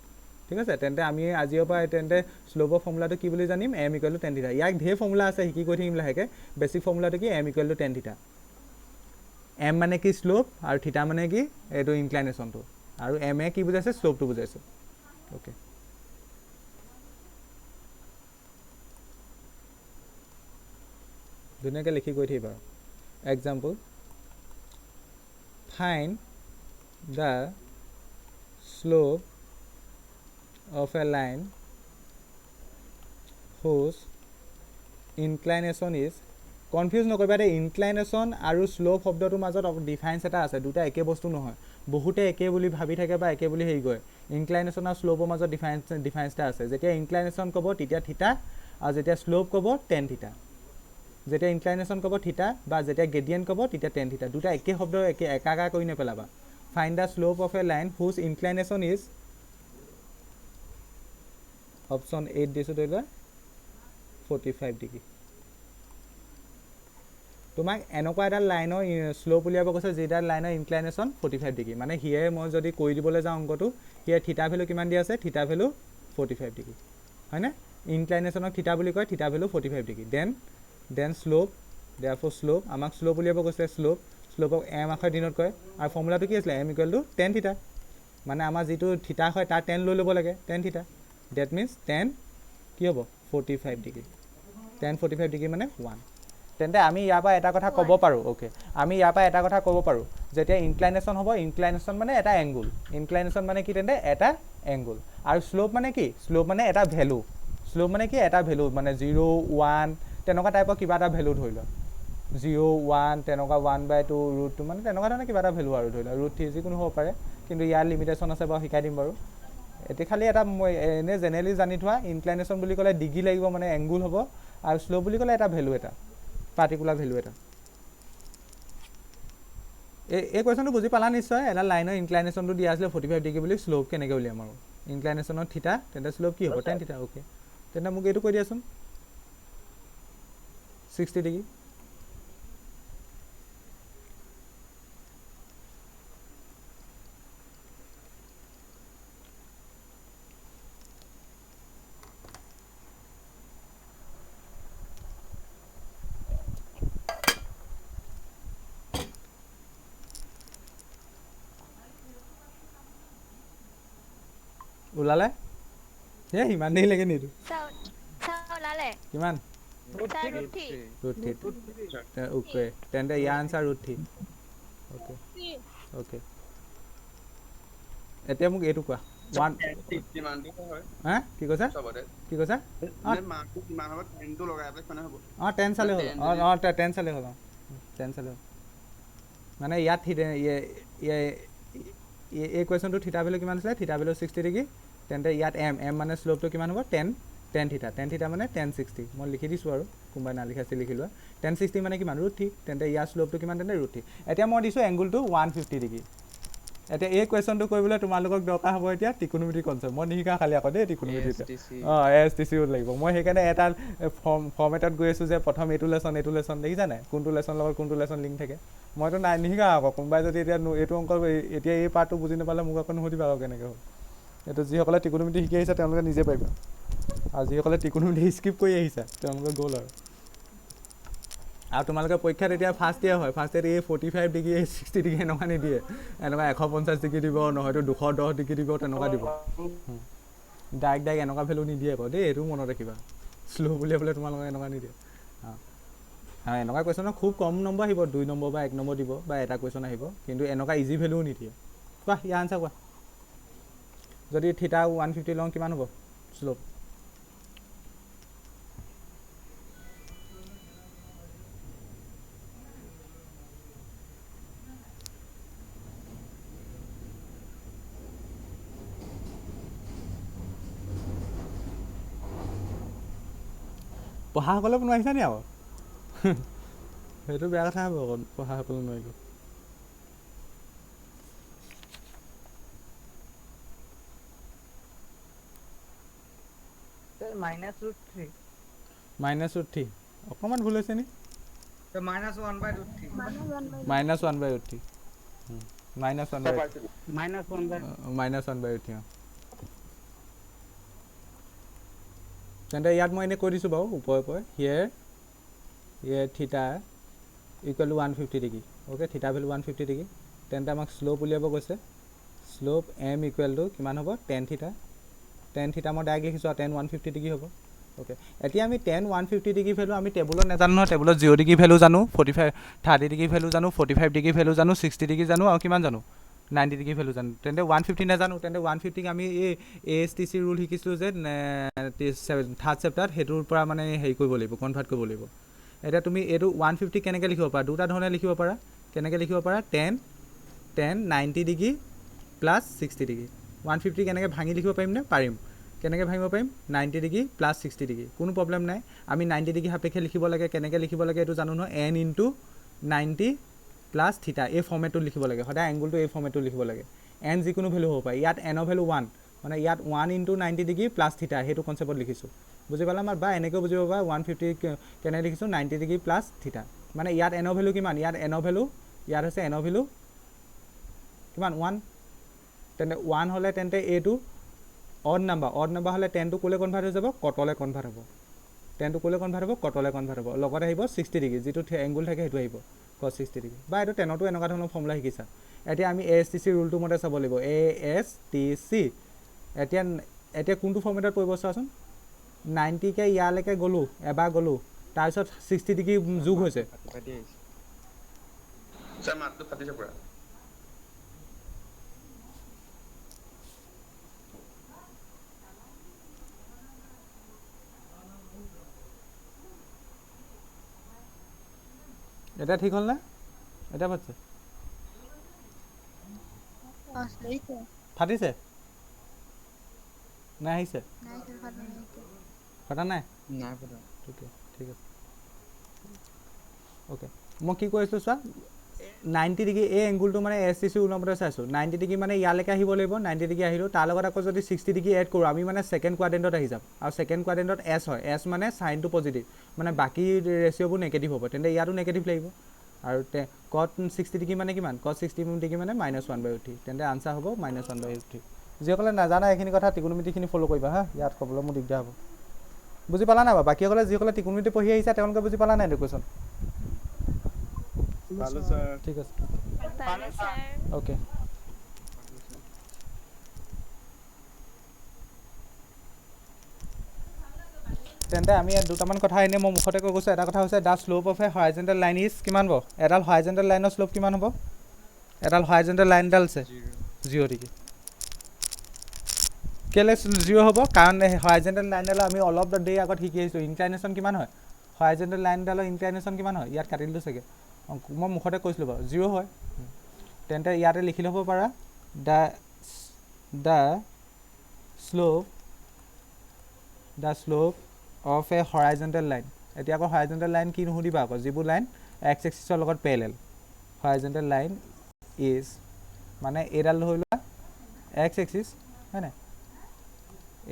ঠিক আছে তেন্তে আমি আজিৰ পৰা তেন্তে শ্লোপৰ ফৰ্মুলাটো কি বুলি জানিম এম ইকুৱেল টু টেন থিটা ইয়াক ঢেৰ ফৰ্মুলা আছে শিকি গৈ থাকিম লাহেকৈ বেছিক ফৰ্মুলাটো কি m equal to tan theta m মানে কি শ্লোপ আৰু থিটা মানে কি এইটো ইনক্লাইনেশ্যনটো আৰু এম এ কি বুজাইছে শ্লোপটো বুজাইছে অ'কে ধুনীয়াকৈ লিখি গৈ থাকিবা example find the slope of a line whose inclination is confuse নকৰিবা দেই ইনক্লাইনেশ্যন আৰু শ্লোপ শব্দটোৰ মাজত ডিফাৰেঞ্চ এটা আছে দুটা একে বস্তু নহয় বহুতে একে বুলি ভাবি থাকে বা একে বুলি হেৰি কৰে ইনক্লাইনেশ্যন আৰু শ্লোপৰ মাজত ডিফাৰেঞ্চ এটা আছে যেতিয়া ইনক্লাইনেশ্যন ক'ব তেতিয়া থিটা আৰু যেতিয়া শ্লোপ ক'ব টেন থিটা যেতিয়া ইনক্লাইনেশ্যন ক'ব থিটা বা যেতিয়া গ্ৰেডিয়েণ্ট ক'ব তেতিয়া টেন থিটা দুটা একে শব্দ একাকাৰ কৰি নেপেলাবা find the slope of a line whose inclination is option 8 দিছোঁ ধৰি লোৱা 45 ডিগ্ৰী তোমাক এনেকুৱা এডাল লাইনৰ শ্লোপ উলিয়াব কৈছে যিডাল লাইনৰ ইনক্লাইনেশ্যন 45 ডিগ্ৰী মানে হিয়ে মই যদি কৰি দিবলৈ যাওঁ অংকটো হিয়ে থিটা ভেলু কিমান দি আছে থিটা ভেলু 45 ডিগ্ৰী হয়নে ইনক্লাইনেশ্যনক থিটা বুলি কয় theta value 45 degree then slope therefore slope আমাক শ্লোপ উলিয়াব কৈছে শ্লোপক এম আখৰে ডিনোট কৰে আৰু ফৰ্মুলাটো কি আছিলে এম ইকুৱেল টু টেন থিটা মানে আমাৰ যিটো থিটা হয় তাৰ টেন লৈ ল'ব লাগে tan theta that means ten কি হ'ব 45 ডিগ্ৰী টেন 45 ডিগ্ৰী মানে 1 তেন্তে আমি ইয়াৰ পৰা এটা কথা ক'ব পাৰোঁ অ'কে আমি ইয়াৰ পৰা এটা কথা ক'ব পাৰোঁ যেতিয়া ইনক্লাইনেশ্যন হ'ব ইনক্লাইনেশ্যন মানে এটা এংগুল ইনক্লাইনেশ্যন মানে কি তেন্তে এটা এংগুল আৰু শ্লোপ মানে কি শ্লোপ মানে এটা ভেলু শ্লোপ মানে কি এটা ভেলু মানে 0 1 তেনেকুৱা টাইপৰ কিবা এটা ভেলু ধৰি লোৱা 0 1 তেনেকুৱা 1/2 √2 মানে তেনেকুৱা ধৰণৰ কিবা এটা ভেলু আৰু ধৰি লোৱা √3 যিকোনো হ'ব পাৰে কিন্তু ইয়াৰ লিমিটেশ্যন আছে বাৰু শিকাই দিম বাৰু এতিয়া খালি এটা মই এনেই জেনেৰেলি জানি থোৱা ইনক্লাইনেশ্যন বুলি ক'লে ডিগ্ৰী লাগিব মানে এংগুল হ'ব আৰু শ্লোপ বুলি ক'লে এটা ভেলু এটা পাৰ্টিকুলাৰ ভেলু এটা এই কুৱেশ্যনটো বুজি পালা নিশ্চয় এটা লাইনৰ ইনক্লাইনেশ্যনটো দিয়া আছিলে 45 ডিগ্ৰী বুলি শ্লোপ কেনেকৈ উলিয়াম আৰু ইনক্লাইনেশ্যনৰ থিটা তেন্তে শ্লোপ কি হ'ব টেন থিটা অ'কে তেন্তে মোক এইটো কৈ দিয়াচোন 60 ডিগ্ৰী ওলালে ইমান দেৰি লাগে নিদিওঁ ওলালে কিমান √3 অ'কে তেন্তে ইয়াৰ আনচাৰ √3 অ'কে অ'কে এতিয়া মোক এইটো কোৱা হা কি কৈছা অঁ 10 চালে হ'ল অঁ 10 চালে হ'ল অঁ 10 চালে হ'ল মানে ইয়াত এই কুৱেশ্যনটো থিটা ভেলু কিমান আছিলে থিটা ভেলু 60 ডিগ্ৰী তেন্তে ইয়াত এম মানে শ্লোপটো কিমান হ'ব 10 থিটা মানে 1060 মই লিখি দিছোঁ আৰু কোনোবাই নালিখাইছে লিখি লোৱা 1060 মানে কিমান √3 তেন্তে ইয়াৰ শ্লোপটো কিমান তেন্তে √3 এতিয়া মই দিছোঁ এংগুলটো 150 ডিগ্ৰী এতিয়া এই কুৱেশ্যনটো কৰিবলৈ তোমালোকক দৰকাৰ হ'ব এতিয়া ত্ৰিকোণমিতি কনচেপ্ট মই নিশিকা খালি আকৌ দেই ত্ৰিকোণমিতি অঁ ASTCও লাগিব মই সেইকাৰণে এটা ফৰ্মেটত গৈ আছোঁ যে প্ৰথম এইটো লেচন দেখিছা নাই কোনটো লেচন লগত কোনটো লেচন লিংক থাকে মইতো নাই নিশিকা আকৌ কোনোবাই যদি এতিয়া এইটো অংক এতিয়া এই পাৰ্টটো বুজি নাপালে মোক আকৌ নুসুধিবা আকৌ কেনেকৈ হ'ল এইটো যিসকলে ত্ৰিকোণমিতি শিকি আহিছে তেওঁলোকে নিজে পাৰিবা আৰু যিসকলে ত্ৰিকোণমিতি স্কিপ কৰি আহিছে তেওঁলোকে গ'ল আৰু আৰু তোমালোকে পৰীক্ষাত এতিয়া ফাৰ্ষ্ট ইয়েৰ হয়, ফাৰ্ষ্ট ইয়েৰ এই 45 ডিগ্ৰী 60 ডিগ্ৰী এনেকুৱা নিদিয়ে, এনেকুৱা 150 ডিগ্ৰী দিব, নহয়তো 210 ডিগ্ৰী দিব, তেনেকুৱা দিব। ডাইৰেক্ট এনেকুৱা ভেলু নিদিয়ে আকৌ দেই, এইটো মনত ৰাখিবা। শ্ল' বুলিয়ে বোলে তোমালোকক এনেকুৱা নিদিয়ে। অঁ এনেকুৱা কুৱেশ্যনত খুব কম নম্বৰ আহিব, 2 নম্বৰ বা 1 নম্বৰ দিব, বা এটা কুৱেশ্যন আহিব, কিন্তু এনেকুৱা ইজি ভেলুও নিদিয়ে। কোৱা ইয়াৰ আনচাৰ কোৱা। যদি থিটা 150 লওঁ কিমান হ'ব শ্লোপ? পঢ়াসকলে নোৱাৰিছা নি আকৌ? সেইটো বেয়া কথা হ'ব আকৌ, পঢ়াসকলে নোৱাৰিব। -√3 -√3 অকণমান ভুল হৈছে নি? So -1/√3. -1/√3 -1/√3 -1/√3 তেন্তে ইয়াত মই এনেই কৈ দিছোঁ বাৰু ওপৰে হিয়েৰ থিটা ইকুৱেল টু 150 ডিগ্ৰী। অ'কে, থিটা ভেলু 150 ডিগ্ৰী। তেন্তে আমাক শ্লোপ উলিয়াব কৈছে। শ্লোপ এম ইকুৱেল টু কিমান হ'ব? টেন থিটা মই ডাইৰেক্ট লিখিছোঁ আৰু 150 ডিগ্ৰী হ'ব। অ'কে, এতিয়া আমি 150 ডিগ্ৰী ভেলু আমি টেবুলত নাজানো নহয়। টেবুলত 0 ডিগ্ৰী ভেলু জানো, 30 ডিগ্ৰী ভেলু জানো, 45 ডিগ্ৰী ভেলু জানো, 60 ডিগ্ৰী জানো, আৰু কিমান জানো? 90 ডিগ্ৰী ভেলু জানো। তেন্তে 150 নাজানো। তেন্তে 150ক আমি এই ASTC ৰুল শিকিছিলোঁ যে 3rd চেপ্টাৰত, সেইটোৰ পৰা মানে হেৰি কৰিব লাগিব, কনভাৰ্ট কৰিব লাগিব। এতিয়া তুমি এইটো 150 কেনেকৈ লিখিব পাৰা? দুটা ধৰণে লিখিব পাৰা। কেনেকৈ লিখিব পাৰা? 90 ডিগ্ৰী প্লাছ 60 ডিগ্ৰী। 150 কেনেকৈ ভাঙি লিখিব পাৰিমনে? পাৰিম। কেনেকৈ ভাঙিব পাৰিম? 90 ডিগ্ৰী প্লাছ 60 ডিগ্ৰী। কোনো প্ৰব্লেম নাই। আমি 90 ডিগ্ৰী সাপেক্ষে লিখিব লাগে। কেনেকৈ লিখিব লাগে এইটো জানো নহয়। n × 90 প্লাছ থিটা, এই ফৰ্মেটটোত লিখিব লাগে। সদায় এংগুলটো এই ফৰ্মেটটোত লিখিব লাগে। n যিকোনো ভেলু হ'ব পাৰে। ইয়াত n ৰ ভেলু 1, মানে ইয়াত 1 × 90 ডিগ্ৰী প্লাছ থিটা, সেইটো কনচেপ্টত লিখিছোঁ। বুজি পালা আমাৰ? বা এনেকৈ বুজিব পাৰা 150 কেনেকৈ লিখিছোঁ? 90 ডিগ্ৰী প্লাছ থিটা। মানে ইয়াত n ৰ ভেলু কিমান? ইয়াত n ৰ ভেলু, ইয়াত হৈছে n ৰ ভেলু কিমান? 1। তেন্তে 1 হ'লে তেন্তে এইটো অড নাম্বাৰ হ'লে 10টো ক'লৈ কনভাৰ্ট হৈ যাব? কটলৈ কনভাৰ্ট হ'ব। 10টো ক'লৈ কনভাৰ্ট হ'ব? কটলৈ কনভাৰ্ট হ'ব। লগত আহিব 60 ডিগ্ৰী, যিটো এংগুল থাকে সেইটো আহিব cos 60 ডিগ্ৰী। বা এইটো 10তো এনেকুৱা ধৰণৰ ফৰ্মুলা শিকিছা। এতিয়া আমি ASTC ৰুলটো মতে চাব লাগিব। ASTC এতিয়া কোনটো ফৰ্মেটত পৰিব চোৱাচোন। 90কে ইয়ালৈকে গ'লোঁ, এবাৰ গ'লোঁ, তাৰপিছত 60 ডিগ্ৰী যোগ হৈছে। পাতি আহিছে। স্যাৰ মাতটো ফাটিছে পুৰা। এতিয়া ঠিক হ'ল নে? এতিয়া পাতিছে? ফাটিছে নাই? আহিছে? ফটা নাই? নাই পতা। ঠিক আছে। অ'কে, মই কি কৈ আছোঁ চোৱা। 90 ডিগ্ৰী এই এংগুলটো মানে ASTC ওলামতে চাইছোঁ। 90 ডিগ্ৰী মানে ইয়ালৈকে আহিব লাগিব। 90 ডিগ্ৰী আহিলোঁ, তাৰ লগত আকৌ যদি 60 ডিগ্ৰী এড কৰোঁ, আমি মানে ছেকেণ্ড কোৱাড্ৰেণ্টত আহি যাম। আৰু ছেকেণ্ড কোৱাড্ৰেণ্টত S হয়। S মানে চাইনটো পজিটিভ, মানে বাকী ৰেচিঅ'বোৰ নেগেটিভ হ'ব। তেন্তে ইয়াতো নেগেটিভ লাগিব। আৰু cot 60 ডিগ্ৰী মানে কিমান? cot 60 ডিগ্ৰী মানে -1/√3। তেন্তে আনচাৰ হ'ব -1/√3। যিসকলে নাজানা এইখিনি কথা ত্ৰিকোণমিতিখিনি ফ'ল' কৰিবা হা, ইয়াত ক'বলৈ মোৰ দিগদাৰ হ'ব। বুজি পালা নাই বাৰু? বাকীসকলে যিসকলে ত্ৰিকোণমিতি পঢ়ি আহিছা তেওঁলোকে বুজি পালা নাই এইটো কুৱেশ্যন? ঠিক আছে, পালো ছাৰ। অ'কে। তেন্তে আমি ইয়াত দুটামান কথা এনেই মই মুখতে কৈ গৈছোঁ। এটা কথা হৈছে the slope of a horizontal line is কিমান হ'ব? এডাল হৰাইজেণ্টেল লাইনৰ শ্লোপ কিমান হ'ব? এডাল হৰাইজেণ্টেল লাইন এডাল আছে 0 ডিগ্ৰী। কেলৈ 0 হ'ব? কাৰণ হৰাইজেণ্টেল লাইনডালৰ আমি অলপ দেৰি আগত শিকি আহিছোঁ ইনক্লাইনেশ্যন কিমান হয়। হৰাইজেণ্টেল লাইনডালৰ ইনক্লাইনেশ্যন কিমান হয়? ইয়াত কাটি দিলোঁ চাগে, মই মুখতে কৈছিলোঁ বাৰু 0 হয়। তেন্তে ইয়াতে লিখি ল'ব পাৰা the slope of a horizontal line. এতিয়া আকৌ হৰাইজেণ্টেল লাইন কি নুসুধিবা আকৌ, যিবোৰ লাইন x এক্সিছৰ লগত পেৰেলেল। হৰাইজেণ্টেল লাইন ইজ মানে এইডাল ধৰি লোৱা x এক্সিছ হয় নাই,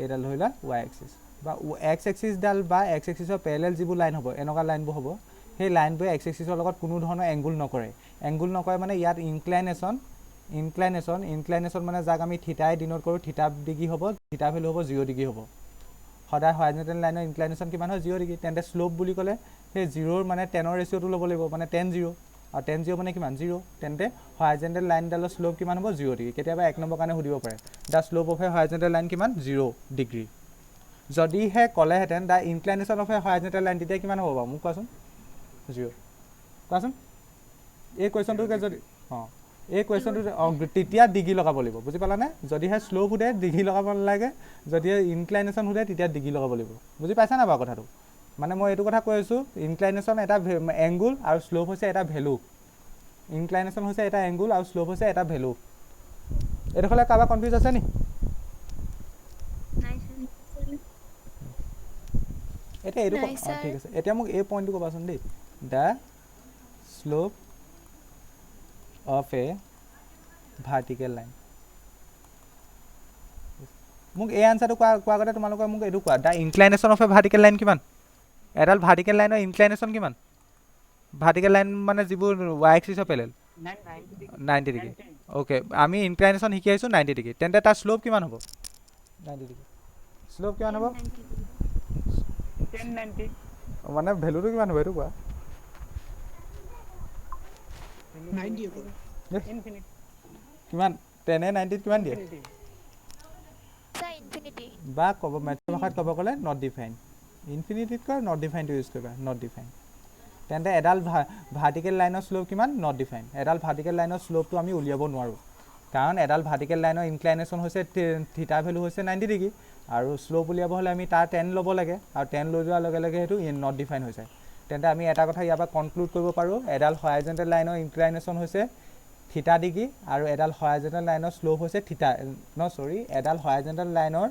এইডাল ধৰি লোৱা y এক্সিছ, বা x এক্সিছডাল বা x এক্সিছৰ পেৰেলেল যিবোৰ লাইন হ'ব, এনেকুৱা লাইনবোৰ হ'ব, সেই লাইনবোৰে x এক্সিছৰ লগত কোনো ধৰণৰ এংগুল নকৰে। এংগুল নকৰে মানে ইয়াত ইনক্লাইনেশ্যন মানে যাক আমি থিটাই ডিন'ট কৰোঁ, থিটা ডিগ্ৰী হ'ব, থিটা ভেলু হ'ব 0 ডিগ্ৰী হ'ব। সদায় হৰাইজেণ্টেল লাইনৰ ইনক্লাইনেশ্যন কিমান হয় 0 ডিগ্ৰী তেন্তে শ্লোপ বুলি ক'লে সেই 0ৰ মানে 10ৰ ৰেচিঅ'টো ল'ব লাগিব মানে 10 0 আৰু 10 0 মানে কিমান 0 তেন্তে হৰাইজেণ্টেল লাইনডালৰ শ্লোপ কিমান হ'ব 0 ডিগ্ৰী কেতিয়াবা 1 নম্বৰ কাৰণে সুধিব পাৰে the slope of a horizontal line কিমান 0 ডিগ্ৰী যদিহে ক'লেহেঁতেন the inclination of a horizontal line তেতিয়া কিমান হ'ব বাৰু মোক কোৱাচোন 0 কোৱাচোন এই কুৱেশ্যনটোকে যদি অঁ এই কুৱেশ্যনটো তেতিয়া ডিগ্ৰী লগাব লাগিব বুজি পালানে যদিহে শ্লোপ সোধে ডিগ্ৰী লগাব নালাগে যদিহে ইনক্লাইনেশ্যন সোধে তেতিয়া ডিগ্ৰী লগাব লাগিব বুজি পাইছা নাই বাৰু কথাটো মানে মই এইটো কথা কৈ আছোঁ ইনক্লাইনেশ্যন এটা এংগুল আৰু শ্লোপ হৈছে এটা ভেলু ইনক্লাইনেশ্যন হৈছে এটা এংগুল আৰু শ্লোপ হৈছে এটা ভেলু এইডোখৰলৈ কাৰোবাৰ কনফিউজ আছে নি এতিয়া এইটো ঠিক আছে এতিয়া মোক এই পইণ্টটো ক'বাচোন দেই the slope of A vertical line মোক এই আনচাৰটো কোৱাৰ আগতে তোমালোকে মোক এইটো কোৱা the inclination of A vertical line কিমান এডাল ভাৰ্টিকেল লাইনৰ ইনক্লাইনেশ্যন কিমান ভাৰ্টিকেল লাইন মানে যিবোৰ y axis of parallel 90 degree okay আমি ইনক্লাইনেশ্যন শিকি আহিছোঁ 90 ডিগ্ৰী তেন্তে তাৰ শ্লোপ কিমান হ'ব 90 ডিগ্ৰী শ্লোপ কিমান হ'ব 1090 মানে ভেলুটো কিমান হ'ব এইটো কোৱা 90 হ'ব ইনফিনিটি কিমান 10 90 কিমান দিয়ে স্যাৰ ইনফিনিটি বা ক'ব মেথছৰ ভাষাত ক'ব গ'লে নট ডিফাইন ইনফিনিটিতকৈ নট ডিফাইনটো ইউজ কৰিবা নট ডিফাইন তেন্তে এডাল ভাৰ্টিকেল লাইনৰ শ্লোপ কিমান নট ডিফাইন এডাল ভাৰ্টিকেল লাইনৰ শ্লোপটো আমি উলিয়াব নোৱাৰোঁ কাৰণ এডাল ভাৰ্টিকেল লাইনৰ ইনক্লাইনেশ্যন হৈছে থিটা ভেলু হৈছে 90 ডিগ্ৰী আৰু শ্লোপ উলিয়াব হ'লে আমি তাৰ 10 ল'ব লাগে আৰু 10 লৈ যোৱাৰ লগে লগে সেইটো নট ডিফাইন হৈ যায় তেন্তে আমি এটা কথা ইয়াৰ পৰা কনক্লুড কৰিব পাৰোঁ এডাল হৰাইজেণ্টেল লাইনৰ ইনক্লাইনেশ্যন হৈছে থিটা ডিগ্ৰী আৰু এডাল হৰাইজেণ্টেল লাইনৰ শ্লোপ হৈছে এডাল হৰাইজেণ্টেল লাইনৰ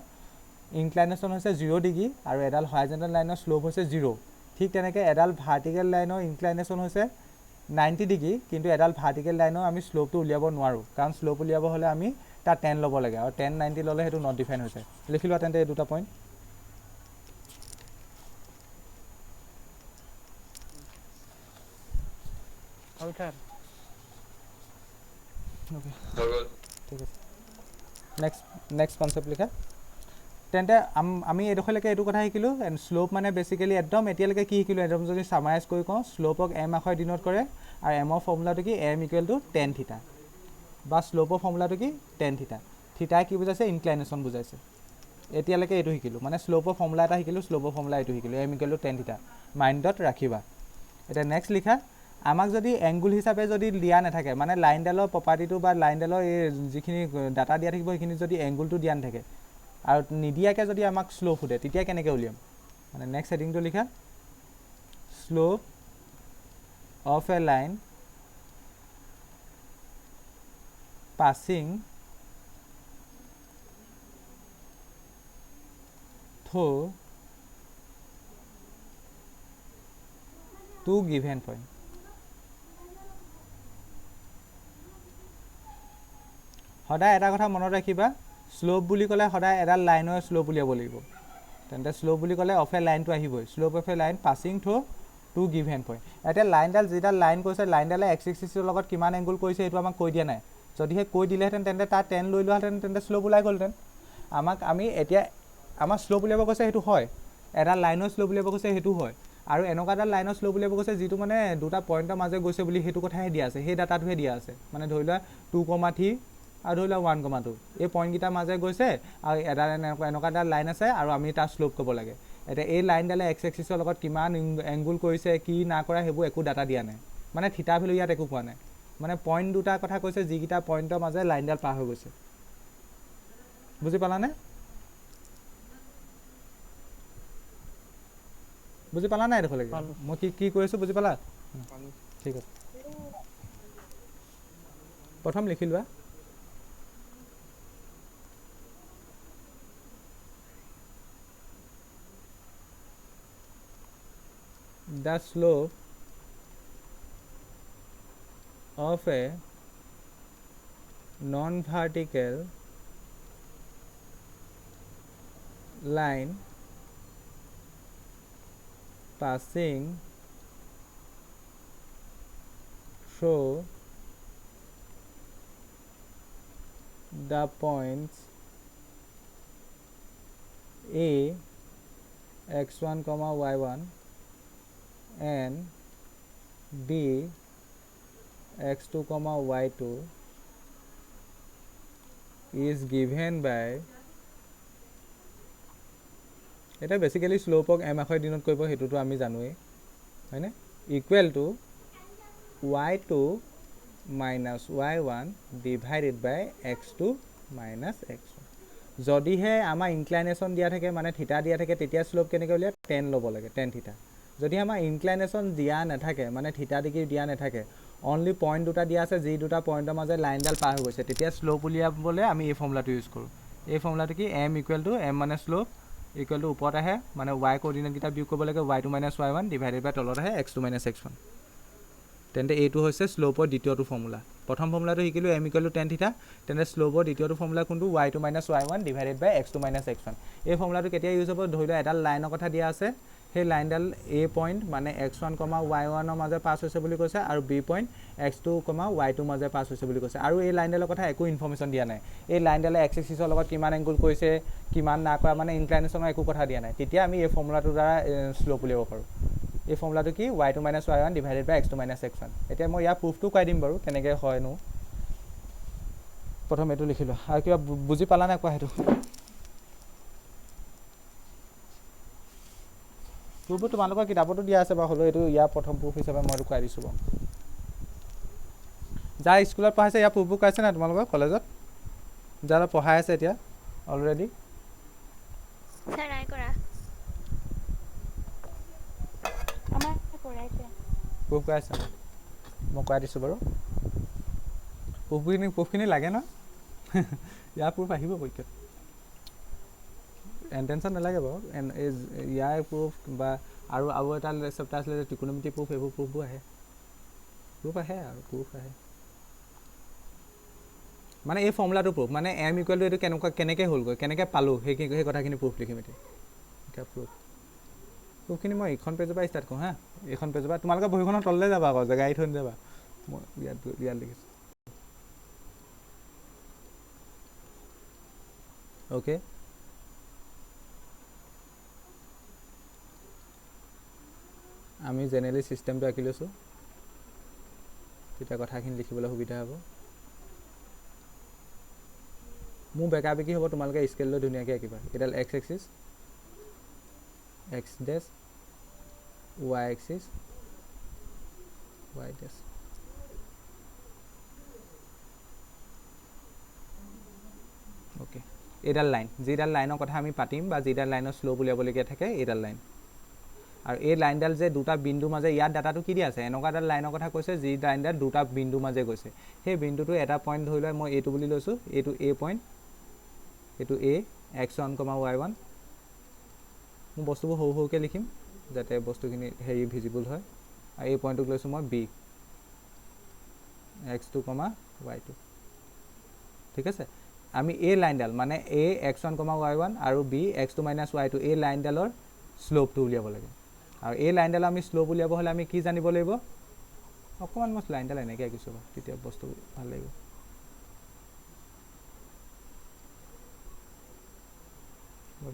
ইনক্লাইনেশ্যন হৈছে 0 ডিগ্ৰী আৰু এডাল হৰাইজেণ্টেল লাইনৰ শ্লোপ হৈছে 0 ঠিক তেনেকৈ এডাল ভাৰ্টিকেল লাইনৰ ইনক্লাইনেশ্যন হৈছে 90 ডিগ্ৰী কিন্তু এডাল ভাৰ্টিকেল লাইনৰ আমি শ্লোপটো উলিয়াব নোৱাৰোঁ কাৰণ শ্লোপ উলিয়াব হ'লে আমি তাৰ 10 ল'ব লাগে আৰু 10 90 ল'লে সেইটো নট ডিফাইন হৈছে লিখি লোৱা তেন্তে এই দুটা পইণ্ট হ'ল ছাৰ হৈ গ'ল ঠিক আছে নেক্সট কনচেপ্ট লিখা তেন্তে আমি এইডোখৰলৈকে এইটো কথা শিকিলোঁ এণ্ড শ্লোপ মানে বেচিকেলি একদম এতিয়ালৈকে কি শিকিলোঁ একদম যদি ছামাৰাইজ কৰি কওঁ শ্লোপক এম আখৰে ডিনোট কৰে আৰু এমৰ ফৰ্মুলাটো কি এম ইকুৱেল টু টেন থিটা বা শ্লোপৰ ফৰ্মুলাটো কি টেন থিটা থিটাই কি বুজাইছে ইনক্লাইনেশ্যন বুজাইছে এতিয়ালৈকে এইটো শিকিলোঁ মানে শ্লোপৰ ফৰ্মুলা এটা শিকিলোঁ শ্লোপৰ ফৰ্মুলা এইটো শিকিলোঁ এম ইকুৱেল টু টেন থিটা মাইণ্ডত ৰাখিবা এতিয়া নেক্সট লিখা আমাক যদি এংগুল হিচাপে যদি দিয়া নাথাকে মানে লাইনডালৰ প্ৰপাৰ্টিটো বা লাইনডালৰ এই যিখিনি ডাটা দিয়া থাকিব সেইখিনি যদি এংগুলটো দিয়া নাথাকে আৰু নিদিয়াকৈ যদি আমাক শ্লোপ সোধে তেতিয়া কেনেকৈ উলিয়াম মানে নেক্সট হেডিংটো লিখা slope of a line passing through two given point সদায় এটা কথা মনত ৰাখিবা শ্লোপ বুলি ক'লে সদায় এডাল লাইনৰ শ্লোপ উলিয়াব লাগিব তেন্তে শ্লোপ বুলি ক'লে অফ এ লাইনটো আহিবই slope of a line passing through two given point এতিয়া লাইনডাল যিডাল লাইন কৈছে লাইনডালে এক্স এক্সিছৰ লগত কিমান এংগুল কৰিছে সেইটো আমাক কৈ দিয়া নাই যদিহে কৈ দিলেহেঁতেন তেন্তে তাৰ 10 লৈ লোৱাহেঁতেন তেন্তে শ্লোপ ওলাই গ'লহেঁতেন আমি এতিয়া আমাৰ শ্লোপ উলিয়াব কৈছে সেইটো হয় এডাল লাইনৰ শ্লোপ উলিয়াব কৈছে সেইটো হয় আৰু এনেকুৱা এডাল লাইনৰ শ্লোপ উলিয়াব কৈছে যিটো মানে দুটা পইণ্টৰ মাজে গৈছে বুলি সেইটো কথাহে দিয়া আছে সেই ডাটাটোহে দিয়া আছে মানে ধৰি লোৱা 2,3 আৰু ধৰি লোৱা 1,2 এই পইণ্টকেইটাৰ মাজে গৈছে আৰু এডাল এনেকুৱা এডাল লাইন আছে আৰু আমি তাৰ শ্লোপ ক'ব লাগে এতিয়া এই লাইনডালে এক্স এক্সিছৰ লগত কিমান এংগুল কৰিছে কি না কৰা সেইবোৰ একো ডাটা দিয়া নাই মানে থিটা ভেলু ইয়াত একো পোৱা নাই মানে পইণ্ট দুটাৰ কথা কৈছে যিকেইটা পইণ্টৰ মাজে লাইনডাল পাৰ হৈ গৈছে বুজি পালানে বুজি পালা নাই এইডোখৰলৈকে মই কি কৈ আছোঁ বুজি পালা ঠিক আছে প্ৰথম লিখি লোৱা the slope of a non-vertical line passing through the points A x1, y1 and b x2, y2 is given by এটা বেসিক্যালি স্লোপক m আখৰ দিনত কৰিব হেতুটো আমি জানোৱে হয়নে equal to y2 minus y1 divided by x2 minus x1 যদিহে আমাৰ ইনক্লাইনেশ্যন দিয়া থাকে মানে থিটা দিয়া থাকে তেতিয়া স্লোপ কেনেকৈ উলিয়ায় tan ল'ব লাগে tan থিটা যদি আমাৰ ইনক্লাইনেশ্যন দিয়া নাথাকে মানে থিটা ডিগ্ৰী দিয়া নাথাকে অনলি পইণ্ট দুটা দিয়া আছে যি দুটা পইণ্টৰ মাজে লাইনডাল পাৰ হৈ গৈছে তেতিয়া স্লোপ উলিয়াবলৈ আমি এই ফৰ্মুলাটো ইউজ কৰোঁ এই ফৰ্মুলাটো কি m ইকুৱেল টু m মানে স্লোপ ইকুৱেল টু ওপৰত আহে মানে y কোঅৰ্ডিনেটকেইটা বিয়োগ কৰিব লাগে y2 minus y1 ডিভাইডেড বাই তলত আহে x2 minus x1 তেন্তে এইটো হৈছে স্লোপৰ দ্বিতীয়টো ফৰ্মুলা প্ৰথম ফৰ্মুলাটো শিকিলোঁ m ইকুৱেল টু tan থিটা তেন্তে স্লোপৰ দ্বিতীয়টো ফৰ্মুলা কোনটো y2 minus y1 divided by x2 minus x1 এই ফৰ্মুলাটো কেতিয়া ইউজ হ'ব ধৰি লোৱা এডাল লাইনৰ কথা দিয়া আছে সেই লাইনডাল a পইণ্ট মানে x1, y1 ৰ মাজে পাছ হৈছে বুলি কৈছে আৰু b পইণ্ট x2, y2 মাজে পাছ হৈছে বুলি কৈছে আৰু এই লাইনডালৰ কথা একো ইনফৰমেশ্যন দিয়া নাই এই লাইনডালে x এক্সিছৰ লগত কিমান এংগুল কৰিছে কিমান না কৰা মানে ইনক্লাইনেশ্যনৰ একো কথা দিয়া নাই তেতিয়া আমি এই ফৰ্মুলাটোৰ দ্বাৰা স্লোপ উলিয়াব পাৰোঁ এই ফৰ্মুলাটো কি y2 minus y1 divided by x2 minus x1 এতিয়া মই ইয়াৰ প্ৰুফটো কৈ দিম বাৰু কেনেকৈ হয়নো প্ৰথম এইটো লিখিলোঁ আৰু কিবা বুজি পালা নাই কোৱা সেইটো প্ৰুফটো তোমালোকৰ কিতাপতো দিয়া আছে বাৰু হ'লেও এইটো ইয়াৰ প্ৰথম প্ৰুফ হিচাপে মই এইটো কৈ দিছোঁ বাৰু যাৰ স্কুলত পঢ়াইছে ইয়াৰ প্ৰুফবোৰ কৰাইছে নাই তোমালোকৰ কলেজত যাৰা পঢ়াই আছে এতিয়া অলৰেডি স্যাৰ নাই কৰা আমাৰ কৰাইছে প্ৰুফ কৰাইছে মই কৈ দিছোঁ বাৰু প্ৰুফখিনি লাগে ন ইয়াৰ প্ৰুফ আহিব পৰীক্ষাত টেনশ্যন নালাগে বাৰু ইয়াৰ প্ৰুফ বা আৰু এটা চেপ্টাৰ আছিলে যে ত্ৰিকোণমিতি প্ৰুফ এইবোৰ প্ৰুফবোৰ আহে আৰু প্ৰুফ আহে মানে এই ফৰ্মুলাটো প্ৰুফ মানে m ইকুৱেল টু এইটো কেনেকৈ হ'লগৈ কেনেকৈ পালোঁ সেই কথাখিনি প্ৰুফ লিখিম এতিয়া প্ৰুফখিনি মই এইখন পেজৰ পৰা ষ্টাৰ্ট কৰোঁ হা এইখন পেজৰ পৰা তোমালোকে বহীখনৰ তললৈ যাবা আকৌ জেগা এৰি থৈ নাযাবা মই ইয়াত লিখিছোঁ অ'কে আমি জেনেৰেলি ছিষ্টেমটো আঁকি লৈছোঁ তেতিয়া কথাখিনি লিখিবলৈ সুবিধা হ'ব মোৰ বেকা বেকি হ'ব তোমালোকে স্কেল লৈ ধুনীয়াকৈ আঁকিবা এডাল x এক্সিছ x ডেছ y এক্সিছ y ডেছ অ'কে এইডাল লাইন যিডাল লাইনৰ কথা আমি পাতিম বা যিডাল লাইনৰ শ্লোপ উলিয়াবলগীয়া থাকে এইডাল লাইন আৰু এই লাইনডাল যে দুটা বিন্দু মাজে ইয়াত ডাটাটো কি দিয়া আছে এনেকুৱা এটা লাইনৰ কথা কৈছে যি লাইনডাল দুটা বিন্দু মাজে গৈছে সেই বিন্দুটো এটা পইণ্ট ধৰি লয় মই এইটো বুলি লৈছোঁ এইটো a পইণ্ট এইটো a x1, y1 মই বস্তুবোৰ সৰু সৰুকৈ লিখিম যাতে বস্তুখিনি ভিজিবল হয় আৰু এই পইণ্টটোক লৈছোঁ মই b x2, y2 ঠিক আছে আমি এই লাইনডাল মানে a x1, y1 আৰু b x2 minus y2 এই লাইনডালৰ শ্লোপটো উলিয়াব লাগে আৰু এই লাইনডাল আমি শ্লোপ উলিয়াব হ'লে আমি কি জানিব লাগিব অকণমান মই লাইনডাল এনেকৈ আঁকিছোঁ বাৰু তেতিয়া বস্তু ভাল লাগিব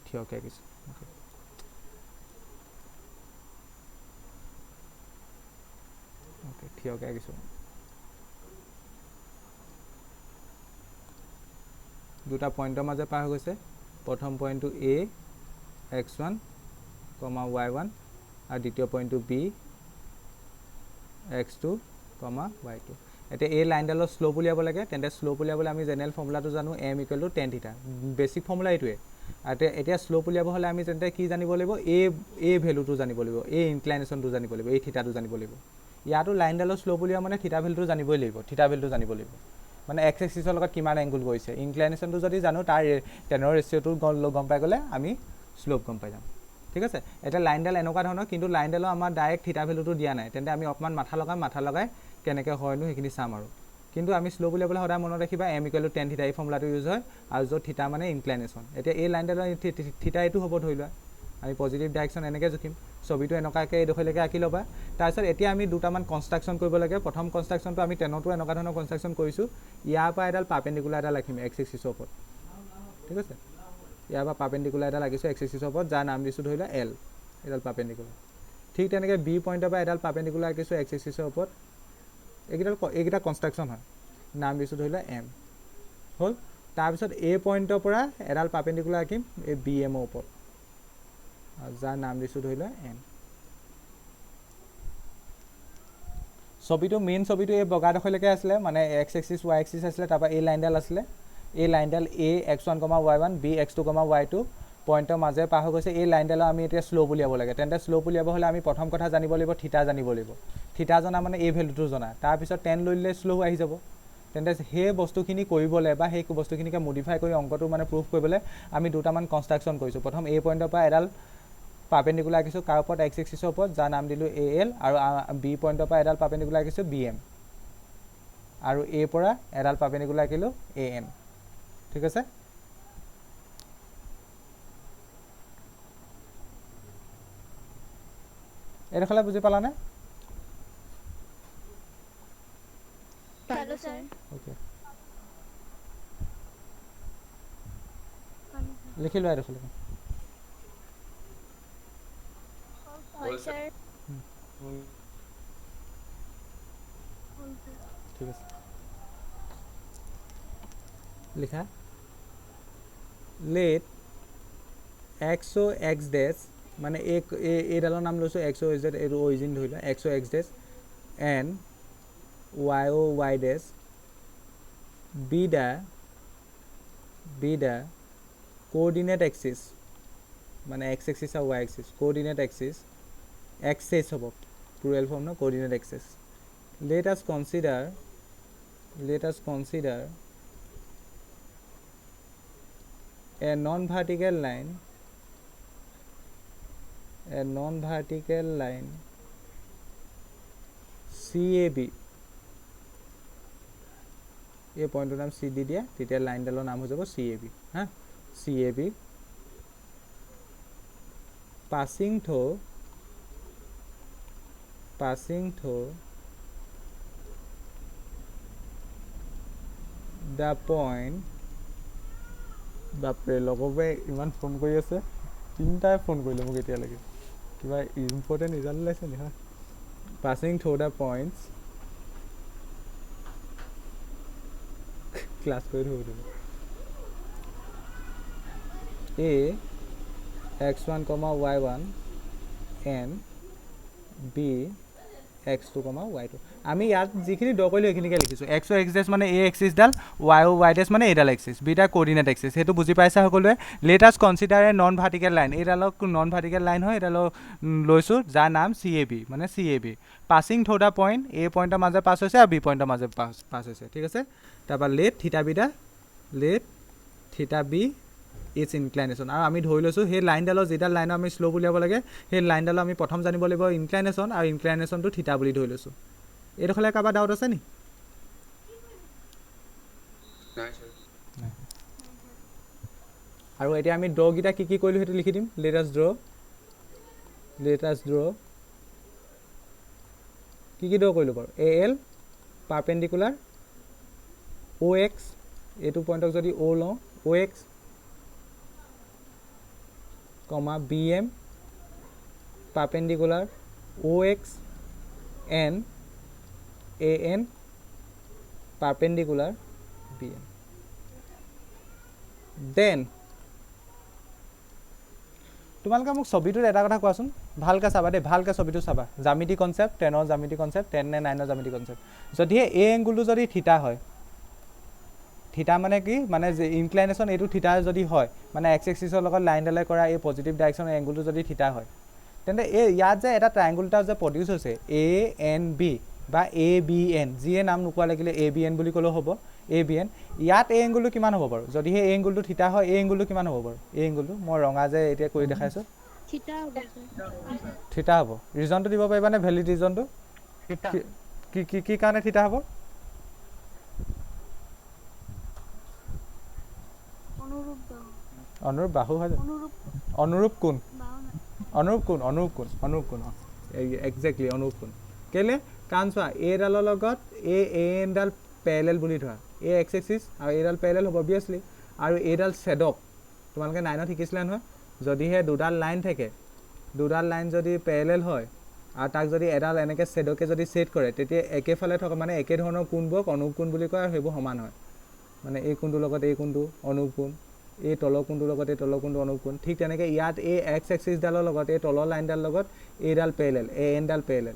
থিয়কৈ আঁকিছোঁ থিয়কৈ আঁকিছোঁ দুটা পইণ্টৰ মাজে পাৰ হৈ গৈছে প্ৰথম পইণ্টটো a x1, y1 আৰু দ্বিতীয় পইণ্টটো b x2, y2 এতিয়া এই লাইনডালৰ শ্লোপ উলিয়াব লাগে তেন্তে শ্লোপ উলিয়াবলৈ আমি জেনেৰেল ফৰ্মুলাটো জানো m ইকুৱেল টু tan থিটা বেছিক ফৰ্মুলা এইটোৱে আৰু এতিয়া শ্লোপ উলিয়াব হ'লে আমি তেন্তে কি জানিব লাগিব এই ভেলুটো জানিব লাগিব এই ইনক্লাইনেশ্যনটো জানিব লাগিব এই থিটাটো জানিব লাগিব ইয়াতো লাইনডালৰ শ্লোপ উলিয়াব মানে থিটা ভেলুটো জানিবই লাগিব থিটা ভেলুটো জানিব লাগিব মানে x এক্সিছৰ লগত কিমান এংগুল কৰিছে ইনক্লাইনেশ্যনটো যদি জানো তাৰ টেনৰ ৰেচিঅ'টো গম পাই গ'লে আমি শ্লোপ গম পাই যাম ঠিক আছে এতিয়া লাইনডাল এনেকুৱা ধৰণৰ কিন্তু লাইনডালৰ আমাৰ ডাইৰেক্ট থিটা ভেলুটো দিয়া নাই তেন্তে আমি অকণমান মাথা লগাই কেনেকৈ হয়নো সেইখিনি চাম আৰু কিন্তু আমি শ্লোপ উলিয়াবলৈ সদায় মনত ৰাখিবা m ইকুৱেল টু tan থিটা এই ফৰ্মুলাটো ইউজ হয় আৰু য'ত থিটা মানে ইনক্লাইনেশ্যন এতিয়া এই লাইনডালৰ থিটা এইটো হ'ব ধৰি লোৱা আমি পজিটিভ ডাইৰেকশ্যন এনেকৈ জুখিম ছবিটো এনেকুৱাকৈ এইডোখৰলৈকে আঁকি ল'বা তাৰপিছত এতিয়া আমি দুটামান কনষ্ট্ৰাকশ্যন কৰিব লাগে প্ৰথম কনষ্ট্ৰাকশ্যনটো আমি টেনতো এনেকুৱা ধৰণৰ কনষ্ট্ৰাকশ্যন কৰিছোঁ ইয়াৰ পৰা এডাল পাৰ্পেণ্ডিকুলাৰ এটা ৰাখিম x এক্সিছৰ ওপৰত ঠিক আছে ইয়াৰ পৰা পাৰ্পেণ্ডিকুলাৰ এটা লাগিছোঁ x এক্সিছৰ ওপৰত যাৰ নাম দিছোঁ ধৰি লোৱা l এডাল পাৰ্পেণ্ডিকুলাৰ ঠিক তেনেকৈ বি পইণ্টৰ পৰা এডাল পাৰ্পেণ্ডিকুলাৰ আঁকিছোঁ এক্স এক্সিছৰ ওপৰত এইকেইটা কনষ্ট্ৰাকশ্যন হয় নাম দিছোঁ ধৰি লোৱা এম হ'ল তাৰপিছত এ পইণ্টৰ পৰা এডাল পাৰ্পেণ্ডিকুলাৰ আঁকিম এই বি এমৰ ওপৰত যাৰ নাম দিছোঁ ধৰি লোৱা এম ছবিটো মেইন ছবিটো এই বগাডোখৰলৈকে আছিলে মানে এক্স এক্সিছ ৱাই এক্সিছ আছিলে তাৰপৰা এই লাইনডাল আছিলে এই লাইনডাল এ x1, y1 B x2, y2 পইণ্টৰ মাজে পাৰ হৈ গৈছে এই লাইনডালৰ আমি এতিয়া শ্লোপ উলিয়াব লাগে তেন্তে শ্লোপ উলিয়াব হ'লে আমি প্ৰথম কথা জানিব লাগিব থিতা জানিব লাগিব থিতা জনা মানে এই ভেলুটো জনা তাৰপিছত 10 লৈ ল'লে শ্লোপ আহি যাব তেন্তে সেই বস্তুখিনি কৰিবলৈ বা সেই বস্তুখিনিকে মডিফাই কৰি অংকটো মানে প্ৰুফ কৰিবলৈ আমি দুটামান কনষ্ট্ৰাকশ্যন কৰিছোঁ প্ৰথম এই পইণ্টৰ পৰা এডাল পাৰ্পেণ্ডিকুলাৰ আঁকিছোঁ কাৰ ওপৰত এক্স এক্সিছৰ ওপৰত যাৰ নাম দিলোঁ এ এল আৰু বি পইণ্টৰ পৰা এডাল পাৰ্পেণ্ডিকুলাৰ আঁকিছোঁ বি এম আৰু এৰ পৰা এডাল পাৰ্পেণ্ডিকুলাৰ আঁকিলোঁ এ এন ঠিক আছে এইডোখৰলৈ বুজি পালানে পালো স্যাৰ ওকে লিখি লোৱা এইডোখৰলৈ হয় স্যাৰ ঠিক আছে লিখা let x o' x dash মানে এইডালৰ নাম লৈছোঁ এক্স অ' জেড এইটো অৰিজিন ধৰি লোৱা x o' x dash and y o' y dash be the coordinate axis মানে এক্স এক্সিছ আৰু y axis coordinate axis axes হ'ব প্লুৰেল ফৰ্ম ন coordinate axes let us consider a non-vertical line CAB এই পইণ্টৰ নাম চি দি দিয়া তেতিয়া লাইনডালৰ নাম হৈ যাব CAB হা CAB passing through the point বাপৰে লগৰবোৰে ইমান ফোন কৰি আছে তিনিটাই ফোন কৰিলে মোক এতিয়ালৈকে কিবা ইম্পৰ্টেণ্ট ৰিজাল্ট ওলাইছে নি হা passing through the points class কৰি থ'ব লাগিব এ x1, y1 and b x2, y2 আমি ইয়াত যিখিনি ড কৰিলোঁ সেইখিনিকে লিখিছোঁ এক্স অ' এক্স ডেছ মানে এ এক্সিছডাল ৱাই অ' ৱাই ডেছ মানে এইডাল এক্সিছ বিটা কোঅৰ্ডিনেট এক্সিছ সেইটো বুজি পাইছা সকলোৱে let us consider a non vertical line এইডালক নন ভাৰ্টিকেল লাইন হয় এইডালক লৈছোঁ যাৰ নাম CAB মানে CAB passing through the point a পইণ্টৰ মাজে পাছ হৈছে আৰু বি পইণ্টৰ মাজে পাছ হৈছে ঠিক আছে তাৰপৰা let theta be its inclination আৰু আমি ধৰি লৈছোঁ সেই লাইনডালৰ যিডাল লাইনৰ আমি শ্লোপ উলিয়াব লাগে সেই লাইনডালৰ আমি প্ৰথম জানিব লাগিব ইনক্লাইনেশ্যন আৰু ইনক্লাইনেশ্যনটো থিতা বুলি ধৰি লৈছোঁ এইডোখৰলৈ কাৰোবাৰ ডাউট আছে নি নাই স্যাৰ আৰু এতিয়া আমি ড্ৰকেইটা কি কৰিলোঁ সেইটো লিখি দিম লেট আছ ড্ৰ কি ড্ৰ কৰিলোঁ বাৰু a l perpendicular o' x এইটো পইণ্টক যদি অ' লওঁ o' x comma b m perpendicular o' x n a n perpendicular b m then তোমালোকে মোক ছবিটোৰ এটা কথা কোৱাচোন ভালকৈ চাবা দেই ভালকৈ ছবিটো চাবা জ্যামিতি কনচেপ্ট 10ৰ জ্যামিতি কনচেপ্ট 10 নে 9ৰ জ্যামিতি কনচেপ্ট যদিহে এই এংগুলটো যদি থিতা হয় থিতা মানে কি মানে যে ইনক্লাইনেশ্যন এইটো থিতা যদি হয় মানে এক্স এক্সিছৰ লগত লাইনডালে কৰা এই পজিটিভ ডাইৰেকশ্যনৰ এংগুলটো যদি থিতা হয় তেন্তে এই ইয়াত যে এটা ট্ৰাইংগুল এটা যে প্ৰডিউচ হৈছে ANB বা ABN যিয়ে নাম নোকোৱা লাগিলে ABN বুলি ক'লেও হ'ব ABN ইয়াত এই এংগুলটো কিমান হ'ব বাৰু যদিহে এই এংগুলটো থিতা হয় এই এংগুলটো কিমান হ'ব বাৰু এই এংগুলটো মই ৰঙা যে এতিয়া কৰি দেখাইছোঁ থিতা হ'ব ৰিজনটো দিব পাৰিবানে ভেলিড ৰিজনটো কি কাৰণে থিতা হ'ব অনুৰূপ বাহু হয় অনুৰূপ কোণ একজেক্টলি অনুৰূপ কোণ কেলে কাৰণ চোৱা এইডালৰ লগত এনডাল পেৰেলেল বুলি ধৰা এই এক্স এক্সিছ আৰু এইডাল পেৰেলেল হ'ব অবভিয়াছলি আৰু এইডাল ছেডক তোমালোকে 9ত শিকিছিলা নহয় যদিহে দুডাল লাইন থাকে দুডাল লাইন যদি পেৰেলেল হয় আৰু তাক যদি এডাল এনেকৈ শ্বেডকে যদি ছেট কৰে তেতিয়া একেফালে থকা মানে একে ধৰণৰ কোণবোৰক অনুপ কোণ বুলি কয় আৰু সেইবোৰ সমান হয় মানে এই কোণটোৰ লগত এই কোণটো অনুপ কোণ এই তলৰ কোণটোৰ লগত এই তলৰ কোণটো অনুপ কোণ ঠিক তেনেকৈ ইয়াত এই এক্স এক্সিছডালৰ লগত এই তলৰ লাইনডালৰ লগত এইডাল পেৰেলেল এই এনডাল পেৰেলেল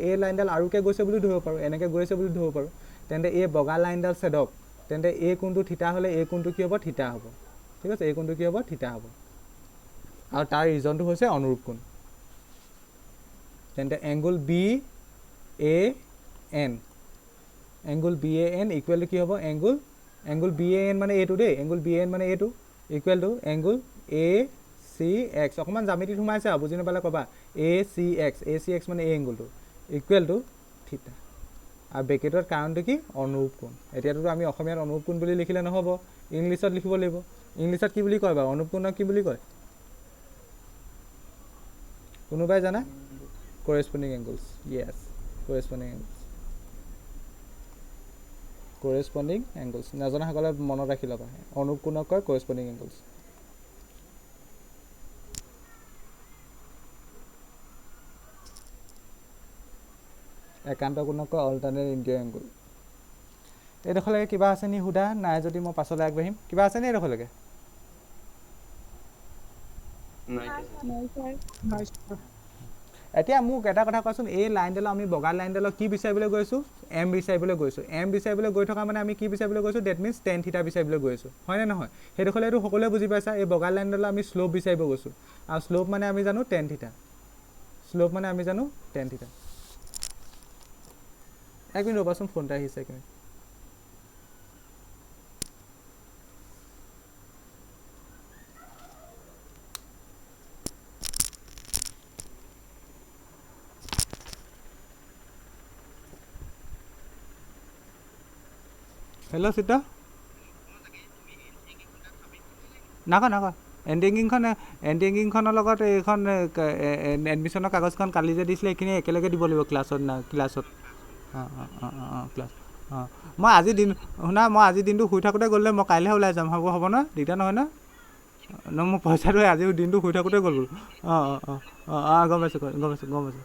এই লাইনডাল আৰুকৈ গৈছে বুলি ধৰিব পাৰোঁ এনেকৈ গৈছে বুলি ধৰিব পাৰোঁ তেন্তে এই বগা লাইনডাল ছেদক তেন্তে এই কোণটো থিতা হ'লে এই কোণটো কি হ'ব থিতা হ'ব ঠিক আছে এই কোণটো কি হ'ব থিতা হ'ব আৰু তাৰ ৰিজনটো হৈছে অনুৰূপ কোণ তেন্তে angle B A N equal to কি হ'ব এংগুল বি এ এন মানে এইটো দেই এংগুল বি এ এন মানে এইটো equal to angle A C x অকণমান জামিতিত সোমাইছে আৰু বুজি নাপালে ক'বা এ চি এক্স মানে এই এংগুলটো ইকুৱেল টু থিতা আৰু ব্ৰেকেটৰ কাৰণটো কি অনুৰূপ কোণ এতিয়াতো আমি অসমীয়াত অনুৰূপ কোণ বুলি লিখিলে নহ'ব ইংলিছত লিখিব লাগিব ইংলিছত কি বুলি কয় বাৰু অনুৰূপ কোণক কি বুলি কয় কোনোবাই জানা corresponding angles yes corresponding angles নাজানাসকলে মনত ৰাখি ল'বা অনুৰূপ কোণক কয় corresponding angles একান্ত কোণক কয় alternate interior angle এইডোখৰলৈকে কিবা আছে নি সুধা নাই যদি মই পাছলৈ আগবাঢ়িম কিবা আছে নি এইডোখৰলৈকে নাই এতিয়া মোক এটা কথা কোৱাচোন এই লাইনডালৰ আমি বগা লাইনডালৰ কি বিচাৰিবলৈ গৈছোঁ এম বিচাৰিবলৈ গৈ থকা মানে আমি কি বিচাৰিবলৈ গৈছোঁ ডেট মিনছ টেন থিটা বিচাৰিবলৈ গৈ আছোঁ হয়নে নহয় সেইডোখৰলৈ এইটো সকলোৱে বুজি পাইছা এই বগা লাইনডালৰ আমি শ্লোপ বিচাৰিব গৈছোঁ আৰু শ্লোপ মানে আমি জানো টেন থিটা এক মিনিট ৰ'বাচোন ফোন এটা আহিছে এক মিনিট হেল্ল' চিত্ত নাকা এণ্টিংকিংখনৰ লগত এইখন এডমিশ্যনৰ কাগজখন কালি যে দিছিলে এইখিনি একেলগে দিব লাগিব ক্লাছত ক্লাছ মই আজি দিনটো শুই থাকোঁতে গ'লে মই কাইলৈহে ওলাই যাম হ'ব নহয় দিগদাৰ নহয় ন মোৰ পইচাটো আজি দিনটো শুই থাকোঁতে গ'ল গম পাইছোঁ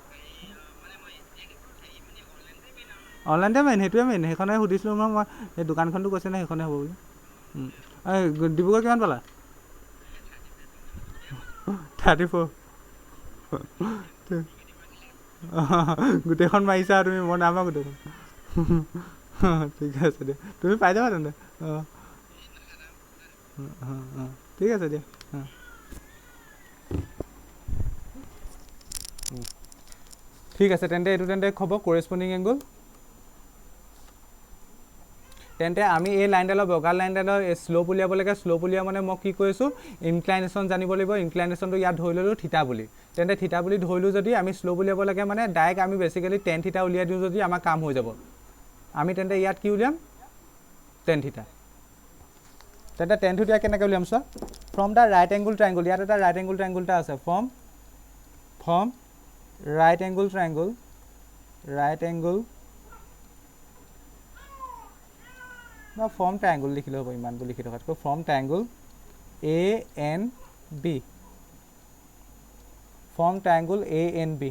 অনলাইনতে মেইন সেইটোৱে মেইন সেইখনে সুধিছিলোঁ মই এই দোকানখনটো কৈছে নে সেইখনে হ'ব বুলি ডিব্ৰুগড় কিমান পালা 34 গোটেইখন মাৰিছা তুমি মই নামা গোটেইখন ঠিক আছে দিয়া তুমি পাই যাবা তেন্তে ঠিক আছে দিয়া ঠিক আছে তেন্তে এইটো তেন্তে হ'ব কৰেছপণ্ডিং এংগুল তেন্তে আমি এই লাইনডালৰ বগা লাইনডালৰ শ্লোপ উলিয়াব লাগে শ্লোপ উলিওৱা মানে মই কি কৈছোঁ ইনক্লাইনেশ্যন জানিব লাগিব ইনক্লাইনেশ্যনটো ইয়াত ধৰি ল'লোঁ থিতা বুলি তেন্তে থিতা বুলি ধৰিলোঁ যদি আমি শ্লোপ উলিয়াব লাগে মানে ডাইৰেক্ট আমি বেছিকেলি টেন থিতা উলিয়াই দিওঁ যদি আমাৰ কাম হৈ যাব আমি তেন্তে ইয়াত কি উলিয়াম টেন থিতা তেন্তে টেন থিতা কেনেকৈ উলিয়াম চোৱা from the right angle triangle ইয়াত এটা ৰাইট এংগুল ট্ৰাইংগুল এটা আছে ফ্ৰম ৰাইট এংগুল ট্ৰাইংগুল বা ফৰ্ম ট্ৰাইংগুল লিখিলে হ'ব ইমানবোৰ লিখি থকাতকৈ ফৰ্ম ট্ৰাইংগুল ANB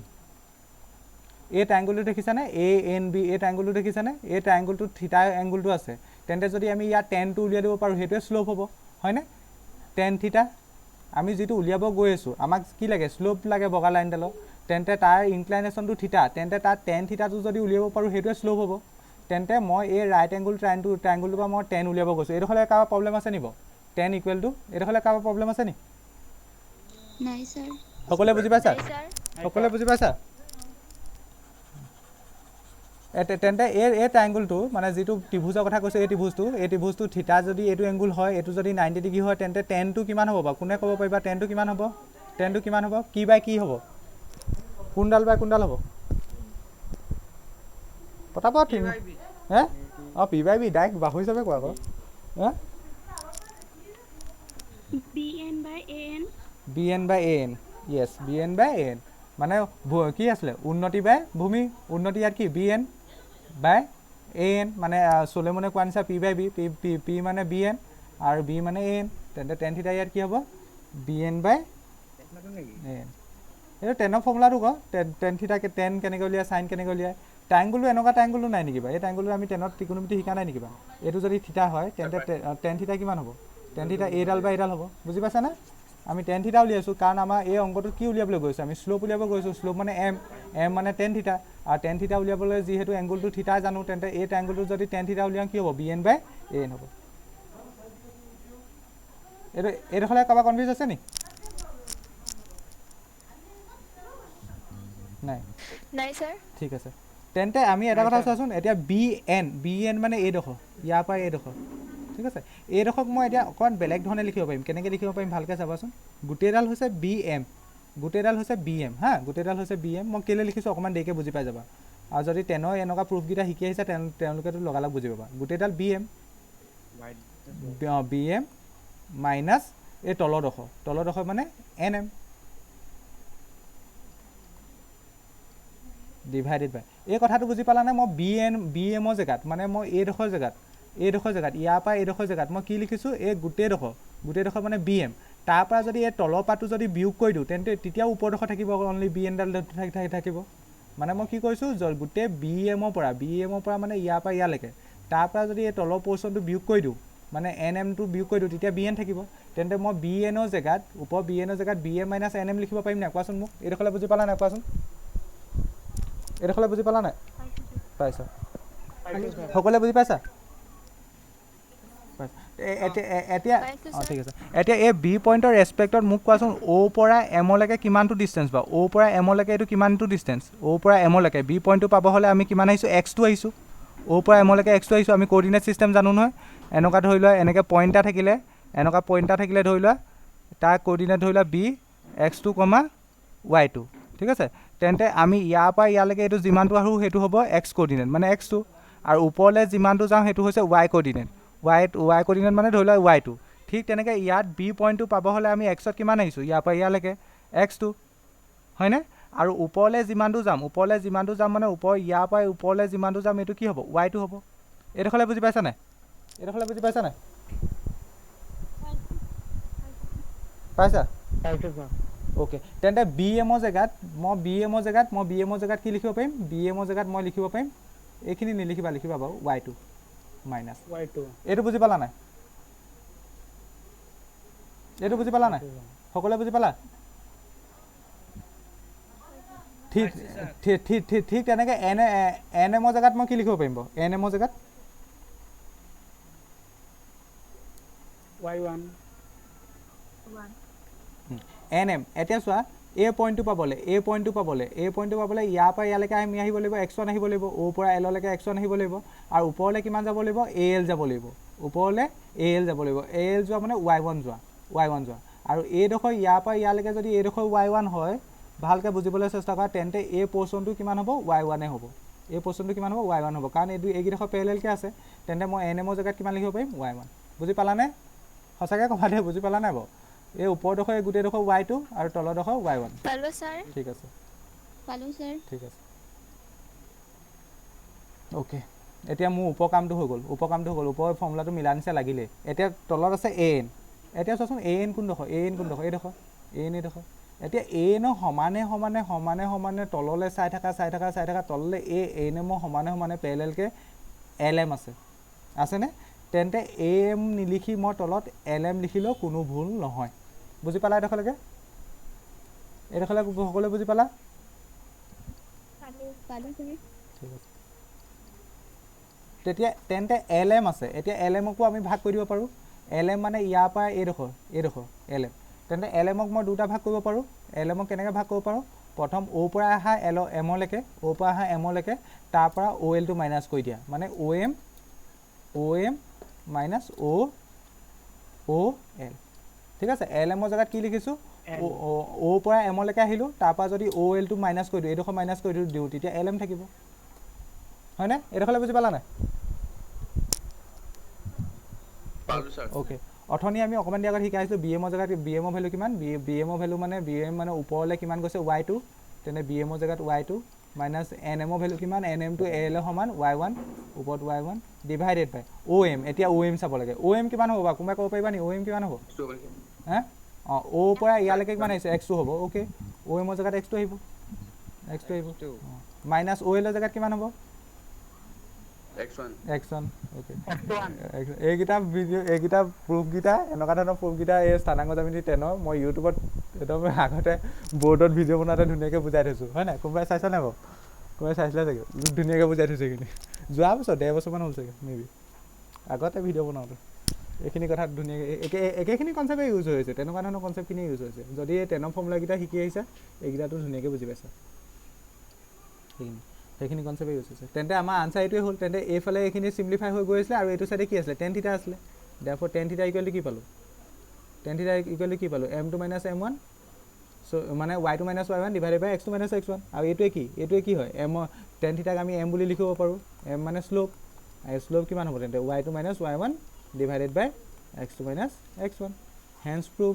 এই ট্ৰাইংগুলটো দেখিছানে ANB এই ট্ৰাইংগুলটো দেখিছানে এই ট্ৰাইংগুলটো থিতা এংগুলটো আছে তেন্তে যদি আমি ইয়াত টেনটো উলিয়াই দিব পাৰোঁ সেইটোৱে শ্লোপ হ'ব হয়নে টেন থিতা আমি যিটো উলিয়াব গৈ আছোঁ আমাক কি লাগে শ্লোপ লাগে বগা লাইনডালৰ তেন্তে তাৰ ইনক্লাইনেশ্যনটো থিতা তেন্তে তাৰ টেন থিতাটো যদি উলিয়াব পাৰোঁ সেইটোৱে শ্লোপ হ'ব তেন্তে মই এই ৰাইট এংগুল ট্ৰাইংগুলটোৰ পৰা মই টেন উলিয়াব গৈছোঁ এইডোখৰলৈ কাৰোবাৰ প্ৰব্লেম আছে নিব টেন ইকুৱেল টু এইডোখৰলৈ কাৰোবাৰ প্ৰব্লেম আছে নি নাই ছাৰ সকলোৱে বুজি পাইছা তেন্তে এই ট্ৰাইংগুলটো মানে যিটো ত্ৰিভুজৰ কথা কৈছে এই ত্ৰিভুজটো থিতা যদি এইটো এংগুল হয় এইটো যদি 90 ডিগ্ৰী হয় তেন্তে টেনটো কিমান হ'ব বাৰু কোনে ক'ব পাৰিবা টেনটো কিমান হ'ব কি বাই কি হ'ব কোনডাল বাই কোনডাল হ'ব পটাপট হে পি বাই বি ডাইৰেক্ট বাহু হিচাপে কোৱা আকৌ BN by AN yes BN by AN মানে কি আছিলে উন্নতি বাই ভূমি উন্নতি ইয়াত কি BN by AN মানে চলেমনে কোৱা নিচিনা P by B P মানে BN আৰু B মানে AN তেন্তে টেন থিতা ইয়াত কি হ'ব BN by AN এইটো টেনৰ ফৰ্মুলাটো ক টেন থিটাকে টেন কেনেকৈ উলিয়াই চাইন কেনেকৈ উলিয়াই ট্ৰাইংগুলো এনেকুৱা ট্ৰাইংগুলো নাই নেকি বাৰু এই ট্ৰাইংগুলো আমি টেনত ত্ৰিকোণমিতি শিকা নাই নেকি বাৰু এইটো যদি থিটা হয় তেন্তে টেন থিটা কিমান হ'ব টেন থিটা এইডাল বা এইডাল হ'ব বুজি পাইছানে আমি টেন থিটা উলিয়াইছোঁ কাৰণ আমাৰ এই অংকটোত কি উলিয়াবলৈ গৈছোঁ আমি শ্লোপ উলিয়াব গৈছোঁ শ্লোপ মানে এম মানে টেন থিটা আৰু টেন থিটা উলিয়াবলৈ যিহেতু এংগুলটো থিটা জানো তেন্তে এই ট্ৰাইংগুলটো যদি টেন থিটা উলিয়াওঁ কি হ'ব BN/AN হ'ব এইডোখৰলৈ কাৰোবাৰ কনফিউজ আছে নি নাই নাই ছাৰ ঠিক আছে তেন্তে আমি এটা কথা চোৱাচোন এতিয়া BN মানে এইডোখৰ ইয়াৰ পৰা এইডোখৰ ঠিক আছে এইডোখৰক মই এতিয়া অকণমান বেলেগ ধৰণে লিখিব পাৰিম কেনেকৈ লিখিব পাৰিম ভালকৈ চাবাচোন গোটেইডাল হৈছে BM গোটেইডাল হৈছে BM হা গোটেইডাল হৈছে BM মই কেলৈ লিখিছোঁ অকণমান দেৰিকৈ বুজি পাই যাবা আৰু যদি টেনৰ এনেকুৱা প্ৰুফকেইটা শিকি আহিছে তেওঁলোকেতো লগালগ বুজি পাবা গোটেইডাল BM BM মাইনাছ এই তলৰডোখৰ মানে NM ডিভাইডেড বাই এই কথাটো বুজি পালানে মই BMৰ জেগাত মানে মই এইডোখৰ জেগাত ইয়াৰ পৰা এইডোখৰ জেগাত মই কি লিখিছোঁ এই গোটেইডোখৰ মানে BM তাৰ পৰা যদি এই তলৰ পাতটো যদি বিয়োগ কৰি দিওঁ তেন্তে তেতিয়াও ওপৰডোখৰ থাকিব অনলি BN-ডাল থাকিব মানে মই কি কৰিছোঁ গোটেই BMৰ পৰা মানে ইয়াৰ পৰা ইয়ালৈকে তাৰ পৰা যদি এই তলৰ পৰ্চনটো বিয়োগ কৰি দিওঁ মানে NMটো বিয়োগ কৰি দিওঁ তেতিয়া BN থাকিব তেন্তে মই BN-ৰ জেগাত BM মাইনাছ NM লিখিব পাৰিম নাই কোৱাচোন মোক এইডোখৰলৈ বুজি পালা নাই কোৱাচোন এইডোখৰলৈ বুজি পালা নাই পাইছা সকলোৱে বুজি পাইছা এতিয়া অঁ ঠিক আছে এতিয়া এই বি পইণ্টৰ ৰেচপেক্টত মোক কোৱাচোন অ' পৰা এমলৈকে কিমানটো ডিষ্টেঞ্চ বাৰু অ' পৰা এমলৈকে এইটো কিমানটো ডিষ্টেঞ্চ অ' পৰা এমলৈকে বি পইণ্টটো পাব হ'লে আমি কিমান আহিছোঁ X2 আহিছোঁ অ' পৰা এমলৈকে X2 আহিছোঁ আমি কোঅৰ্ডিনেট ছিষ্টেম জানো নহয় এনেকুৱা ধৰি লোৱা এনেকৈ পইণ্ট এটা থাকিলে ধৰি লোৱা তাৰ কোঅৰ্ডিনেট ধৰি লোৱা BX2, Y2 ঠিক আছে তেন্তে আমি ইয়াৰ পৰা ইয়ালৈকে এইটো যিমানটো আহোঁ সেইটো হ'ব X কোঅৰ্ডিনেট মানে X2 আৰু ওপৰলৈ যিমানটো যাওঁ সেইটো হৈছে Y কোঅৰ্ডিনেট Y কোঅৰ্ডিনেট মানে ধৰি লোৱা Y2 ঠিক তেনেকৈ ইয়াত বি পইণ্টটো পাব হ'লে আমি X-ত কিমান আহিছোঁ ইয়াৰ পৰা ইয়ালৈকে X2 হয়নে আৰু ওপৰলৈ যিমানটো যাম মানে ইয়াৰ পৰা ওপৰলৈ যিমানটো যাম এইটো কি হ'ব Y2 হ'ব এইডোখৰলৈ বুজি পাইছা নাই পাইছা অ'কে তেন্তে BMৰ জেগাত কি লিখিব পাৰিম BMৰ জেগাত মই লিখিব পাৰিম এইখিনি লিখিবা বাৰু Y2 মাইনাছ এইটো বুজি পালা নাই সকলোৱে বুজি পালা ঠিক তেনেকৈ NMৰ জেগাত মই কি লিখিব পাৰিম বাৰু NMৰ জেগাত Y1 NM এতিয়া চোৱা এই পইণ্টটো পাবলৈ ইয়াৰ পৰা ইয়ালৈকে আমি আহিব লাগিব X1 আহিব লাগিব অ' পৰা এললৈকে X1 আহিব লাগিব আৰু ওপৰলৈ কিমান যাব লাগিব AL যাব লাগিব AL যোৱা মানে Y1 যোৱা আৰু এইডোখৰ ইয়াৰ পৰা ইয়ালৈকে যদি এইডোখৰ Y1 হয় ভালকৈ বুজিবলৈ চেষ্টা কৰা তেন্তে এই পৰ্চনটো কিমান হ'ব Y1 হ'ব কাৰণ এইকেইডোখৰ পেৰেলেলকৈ আছে তেন্তে মই NMৰ জেগাত কিমান লিখিব পাৰিম Y1 বুজি পালানে সঁচাকৈ ক'বা দেই বুজি পালা নাই বাৰু এই ওপৰডোখৰ এই গোটেইডোখৰ Y2 আৰু তলৰডোখৰ Y1 পালো ছাৰ ঠিক আছে অ'কে এতিয়া মোৰ উপকামটো হৈ গ'ল ওপৰ ফৰ্মুলাটো মিলা নিচিনা লাগিলে এতিয়া তলত আছে AN এতিয়া চোৱাচোন AN কোনডোখৰ এইডোখৰ এতিয়া ANৰ সমানে তললৈ চাই থকা তললৈ ANMৰ সমানে পেৰেলেলকৈ LM আছেনে তেন্তে AM নিলিখি মই তলত LM লিখিলেও কোনো ভুল নহয় বুজি পালা এইডোখৰলৈকে সকলোৱে বুজি পালা ঠিক আছে তেন্তে LM আছে এতিয়া LMকো আমি ভাগ কৰি দিব পাৰোঁ LM মানে ইয়াৰ পৰা এইডোখৰ LM তেন্তে LMক মই দুটা ভাগ কৰিব পাৰোঁ LMক কেনেকৈ ভাগ কৰিব পাৰোঁ প্ৰথম অ' পৰা অহা এমলৈকে তাৰ পৰা OLটো মাইনাছ কৰি দিয়া মানে OM মাইনাছ OL ঠিক আছে LMৰ জেগাত কি লিখিছোঁ অ' পৰা এমলৈকে আহিলোঁ তাৰপৰা যদি OLটো মাইনাছ কৰি দিওঁ এইডোখৰ মাইনাছ কৰি দিওঁ তেতিয়া LM থাকিব হয়নে এইডোখৰলৈ বুজি পালা নাই অ'কে অথনি আমি অকণমান দেৰি আগত শিকাইছিলোঁ BMৰ জেগাত BMৰ ভেলু কিমান BMৰ ভেলু মানে BM মানে ওপৰলৈ কিমান গৈছে Y2 তেনে BMৰ জেগাত Y2 মাইনাছ NMৰ ভেলু কিমান NMটো AL সমান Y1 ওপৰত Y1 ডিভাইডেড বাই OM এতিয়া OM চাব লাগে OM কিমান হ'ব বাৰু কোনোবাই ক'ব পাৰিবা নি OM কিমান হ'ব হা অঁ অ'ৰ পৰা ইয়ালৈকে কিমান আহিছে x2 হ'ব অ'কে অ' এমৰ জেগাত x2 আহিব x2 আহিব মাইনাছ অ' এলৰ জেগাত কিমান হ'ব x1 x1 অ'কে F1 এইকেইটা ভিডিঅ' এইকেইটা প্ৰুফকেইটা এনেকুৱা ধৰণৰ প্ৰুফকেইটা এই স্থানাংক জ্যামিতি 10ৰ মই ইউটিউবত একদম আগতে বৰ্ডত ভিডিঅ' বনাওঁতে ধুনীয়াকৈ বুজাই থৈছোঁ হয় নাই কোনোবাই চাইছে নাই বাৰু কোনোবাই চাইছিলে চাগে ধুনীয়াকৈ বুজাই থৈছে এইখিনি যোৱা বছৰ 1.5 বছৰমান হ'ল চাগে মেবি আগতে ভিডিঅ' বনাওঁতে এইখিনি কথা ধুনীয়াকৈ একেখিনি কনচেপ্টে ইউজ হৈ আছে তেনেকুৱা ধৰণৰ কনচেপ্টখিনি ইউজ হৈছে যদি এই 10ৰ ফৰ্মুলাকেইটা শিকি আহিছে এইকেইটাটো ধুনীয়াকৈ বুজি পাইছা সেইখিনি কনচেপ্টে ইউজ হৈছে তেন্তে আমাৰ আনচাৰ এইটোৱে হ'ল তেন্তে এইফালে এইখিনি চিম্প্লিফাই হৈ গৈ আছিলে আৰু এইটো চাইডে কি আছিলে tan থিটা আছিলে দেৰফৰ tan থিটা ইকুৱেল টু কি পালোঁ tan থিটা ইকুৱেল টু কি পালোঁ m2 - m1 চ' মানে y2 - y1 divided by x2 - x1 আৰু এইটোৱে কি হয় m tan থিটাক আমি m বুলি লিখিব পাৰোঁ m মানে শ্লোপ আৰু শ্লোপ কিমান হ'ব তেন্তে y2 - y1 divided by x2 - x1 hence proof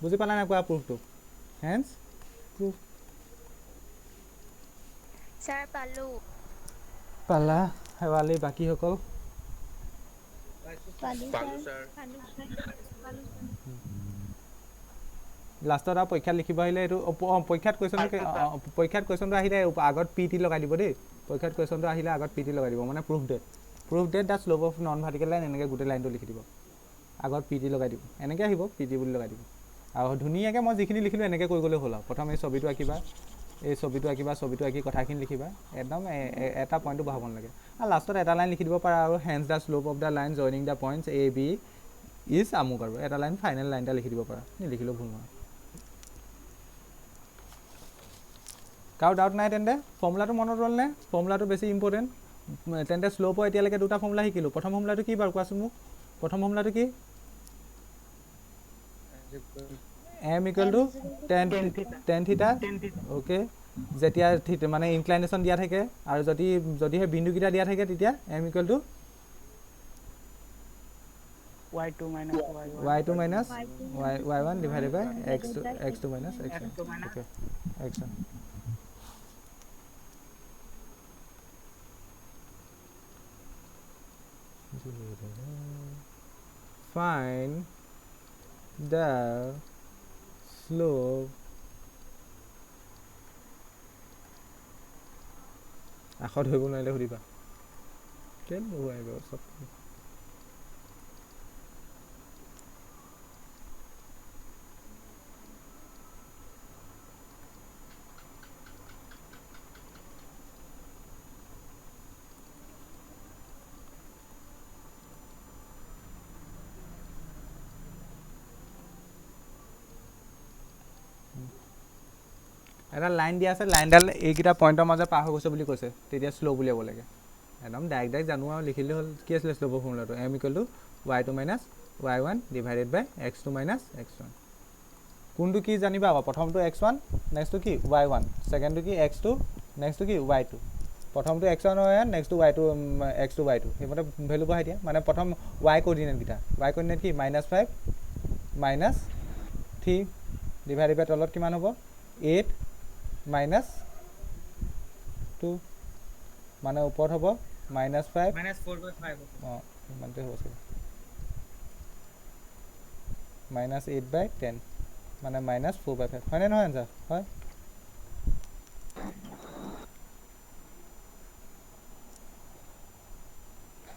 বুজি পালা নাই কোৱা প্ৰুফটো হেন্স প্ৰুফ ছাৰ পালোঁ পালা শেৱালি বাকীসকল পালোঁ পালো ছাৰ ছাৰ লাষ্টত আৰু পৰীক্ষাত লিখিব আহিলে এইটো পৰীক্ষাত কুৱেশ্যনটো আহিলে আগত PT লগাই দিব দেই পৰীক্ষাত কুৱেশ্যনটো আহিলে আগত PT লগাই দিব মানে proof that the slope of non vertical line এনেকৈ গোটেই লাইনটো লিখি দিব আগত PT লগাই দিব এনেকৈ আহিব PT বুলি লগাই দিব আৰু ধুনীয়াকৈ মই যিখিনি লিখিলোঁ এনেকৈ কৰি গ'লে হ'ল আৰু প্ৰথম এই ছবিটো আঁকিবা ছবিটো আঁকি কথাখিনি লিখিবা একদম এটা পইণ্টটো বহাব নালাগে আৰু লাষ্টত এটা লাইন লিখি দিব পাৰা আৰু hence the slope of the line joining the points A B is আমুক আৰু এটা লাইন ফাইনেল লাইন এটা লিখি দিব পাৰা নিলিখিলেও ভুল নহয় কাৰো ডাউট নাই তেন্তে ফৰ্মুলাটো মনত ৰ'লনে ফৰ্মুলাটো বেছি ইম্পৰ্টেণ্ট তেন্তে শ্লোপৰ এতিয়ালৈকে দুটা ফৰ্মুলা শিকিলোঁ প্ৰথম ফৰ্মুলাটো কি বাৰু কোৱাচোন মোক প্ৰথম ফৰ্মুলাটো কি m ইকুৱেল টু tan থিটা অ'কে যেতিয়া মানে ইনক্লাইনেশ্যন দিয়া থাকে আৰু যদিহে বিন্দুকেইটা দিয়া থাকে তেতিয়া m equal to y2 - y1 divided by x2 - x1 okay x1 find the slope আখৰ ধৰিব নোৱাৰিলে সুধিবা কেলে নোহোৱাই বাৰু চব এটা লাইন দিয়া আছে লাইনডাল এইকেইটা পইণ্টৰ মাজত পাৰ হৈ গৈছে বুলি কৈছে তেতিয়া শ্ল' বুলিয়াব লাগে একদম ডাইৰেক্ট জানো আৰু লিখিলে হ'ল কি আছিলে শ্ল'পৰ ফৰ্মুলাটো m equal to y2 - y1 divided by x2 - x1 কোনটো কি জানিবা আকৌ প্ৰথমটো x1 নেক্সটটো কি y1 ছেকেণ্ডটো কি x2 নেক্সটটো কি y2 প্ৰথমটো x1 y1 নেক্সটটো y2 x2 y2 সেইমতে ভেলু বহাই দিয়া মানে প্ৰথম y কোঅৰ্ডিনেটকেইটা y কোঅৰ্ডিনেট কি -5 -3 ডিভাইডেড বাই তলত কিমান হ'ব 8 -2 মানে ওপৰত হ'ব -5 -4/5 অঁ ইমানটোৱে হ'ব চাগে -8/10 মানে -4/5 হয়নে নহয় আনচাৰ হয়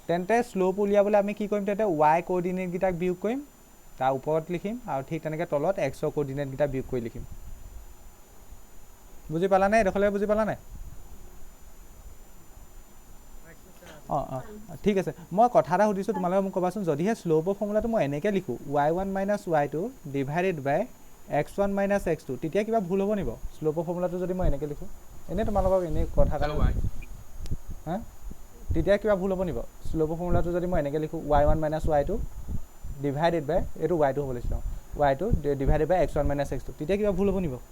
তেন্তে শ্লোপ উলিয়াবলৈ আমি কি কৰিম তেন্তে y কোঅৰ্ডিনেটকেইটাক বিয়োগ কৰিম তাৰ ওপৰত লিখিম আৰু ঠিক তেনেকৈ তলত x কোঅৰ্ডিনেটকেইটা বিয়োগ কৰি লিখিম বুজি পালা নাই এইডোখৰলৈকে বুজি পালা নাই অঁ ঠিক আছে মই কথা এটা সুধিছোঁ তোমালোকে মোক ক'বাচোন যদিহে শ্লোপৰ ফৰ্মুলাটো মই এনেকৈ লিখোঁ y1 - y2 ডিভাইডেড বাই x1 - x2 তেতিয়া কিবা ভুল হ'ব নি বাৰু শ্লোপৰ ফৰ্মুলাটো যদি মই এনেকৈ লিখোঁ এনেই তোমালোকক এনেই কথা এটা হা তেতিয়া কিবা ভুল হ'ব নি বাৰু শ্লোপৰ ফৰ্মুলাটো যদি মই এনেকৈ লিখোঁ y1 - y2 ডিভাইডেড বাই এইটো y2 হ'ব লাগিছিলে y2 ডিভাইডেড বাই x1 - x2 তেতিয়া কিবা ভুল হ'ব নি বাৰু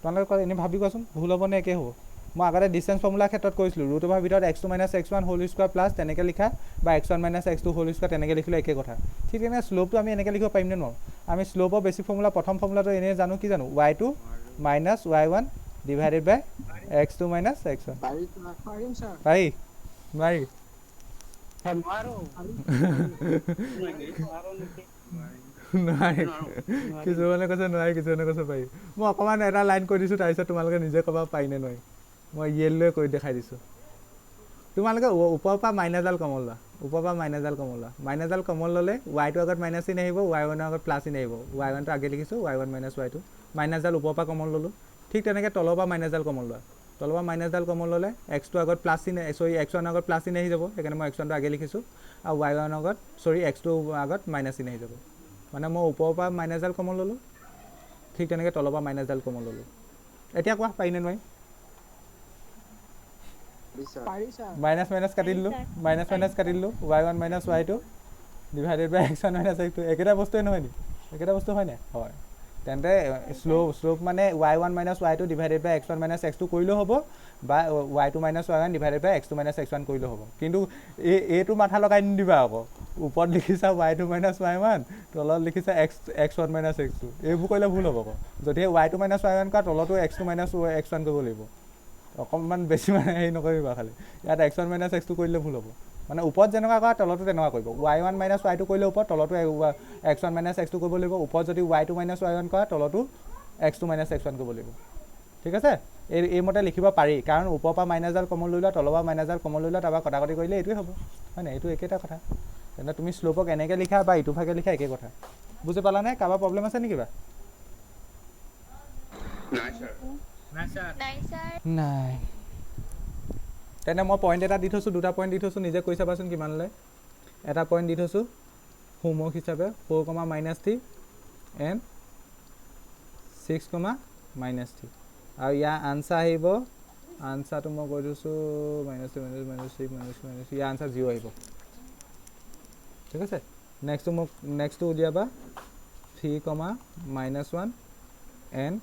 তোমালোকে এনেই ভাবি কোৱাচোন ভুল হ'ব নে একে হ'ব মই আগতে ডিষ্টেঞ্চ ফৰ্মুলাৰ ক্ষেত্ৰত কৰিছিলোঁ ৰুটৰ ভিতৰত x2 - x1 whole square plus তেনেকৈ লিখা বা x1 - x2 হোল স্কোৱাৰ তেনেকৈ লিখিলে একে কথা ঠিক তেনেকৈ শ্লোপটো আমি এনেকৈ লিখিব পাৰিম নে নোৱাৰোঁ আমি শ্লোপৰ বেছিক ফৰ্মুলা প্ৰথম ফৰ্মুলাটো এনেই জানো কি জানো y2 - y1 divided by x2 - x1 পাৰি নোৱাৰি স্যাৰ নোৱাৰো নোৱাৰি নোৱাৰো নেকি নোৱাৰি নোৱাৰো কিছুমানে কৈছে নোৱাৰি কিছুমানে কৈছে পাৰি মই অকণমান এটা লাইন কৈ দিছোঁ তাৰপিছত তোমালোকে নিজে ক'বা পাৰি নে নোৱাৰি মই য়েল্লোৱে কৰি দেখাই দিছোঁ তোমালোকে ওপৰৰ পৰা মাইনাছডাল কমল লোৱা ওপৰৰ পৰা মাইনাছডাল কমল লোৱা মাইনাছডাল কমল ল'লে ৱাইটো আগত মাইনাছ চিন আহিব ৱাই ওৱানৰ আগত প্লাছ চিন আহিব ৱাই ওৱানটো আগে লিখিছোঁ y one minus y two মাইনাছডাল ওপৰৰ পৰা কমল ল'লোঁ ঠিক তেনেকৈ তলৰ পৰা মাইনাছডাল কমল লোৱা তলৰ পৰা মাইনাছডাল কমল ল'লে এক্সটো আগত প্লাছ চিন এক্স ওৱানৰ আগত প্লাছ চিন আহি যাব সেইকাৰণে মই এক্স ওৱানটো আগে লিখিছোঁ আৰু ৱাই ওৱানৰ আগত এক্সটো আগত মাইনাছ চিন আহি যাব মানে মই ওপৰৰ পৰা মাইনাছডাল কমল ল'লোঁ ঠিক তেনেকৈ তলৰ পৰা মাইনাছডাল কমল ল'লোঁ এতিয়া কোৱা পাৰি নে নোৱাৰি পাৰি ছাৰ মাইনাছ মাইনাছ কাটি দিলোঁ মাইনাছ কাটি দিলোঁ y one minus y two divided by x one minus x two একেটা বস্তুৱে নহয় নি একেটা বস্তু হয়নে হয় তেন্তে শ্লোপ মানে Y one minus y two divided by x one minus x two কৰিলেও হ'ব বা Y two minus y one divided by x two minus x one কৰিলেও হ'ব কিন্তু এইটো মাথা লগাই নিদিবা আকৌ ওপৰত লিখিছা Y two minus y one তলত লিখিছা x one minus x two এইবোৰ কৰিলে ভুল হ'ব আকৌ যদিহে Y two minus y one কৰা তলতো x two minus x one কৰিব লাগিব অকণমান বেছি মানে হেৰি নকৰিবা খালি ইয়াত x one minus x two কৰিলে ভুল হ'ব মানে ওপৰত যেনেকুৱা কৰা তলতো তেনেকুৱা কৰিব y one minus y two কৰিলে ওপৰত তলতো x one minus x two কৰিব লাগিব ওপৰত যদি y two minus y one কৰা তলতো x two minus x one কৰিব লাগিব ঠিক আছে এইমতে লিখিব পাৰি কাৰণ ওপৰৰ পৰা মাইনাছডাল কমল লৈ লোৱা তলৰ পৰা মাইনাছডাল কমল লৈ লোৱা তাৰপৰা কটাকটি কৰিলে এইটোৱে হ'ব হয় নাই এইটো একেটা কথা তেন্তে তুমি শ্লোপক এনেকৈ লিখা বা ইটো ভাগে লিখা একে কথা বুজি পালানে কাৰোবাৰ প্ৰব্লেম আছে নেকি কিবা নাই ছাৰ নাই ছাৰ নাই তেনে মই পইণ্ট এটা দি থৈছোঁ দুটা পইণ্ট দি থৈছোঁ নিজে কৈ চাবাচোন কিমান লয় এটা পইণ্ট দি থৈছোঁ হোমৱৰ্ক হিচাপে 4,-3 এণ্ড 6,-3 আৰু ইয়াৰ আনচাৰ আহিব আনচাৰটো মই কৈ দিছোঁ -3 ইয়াৰ আনচাৰ 0 আহিব ঠিক আছে নেক্সটটো উলিয়াবা 3,-1 এণ্ড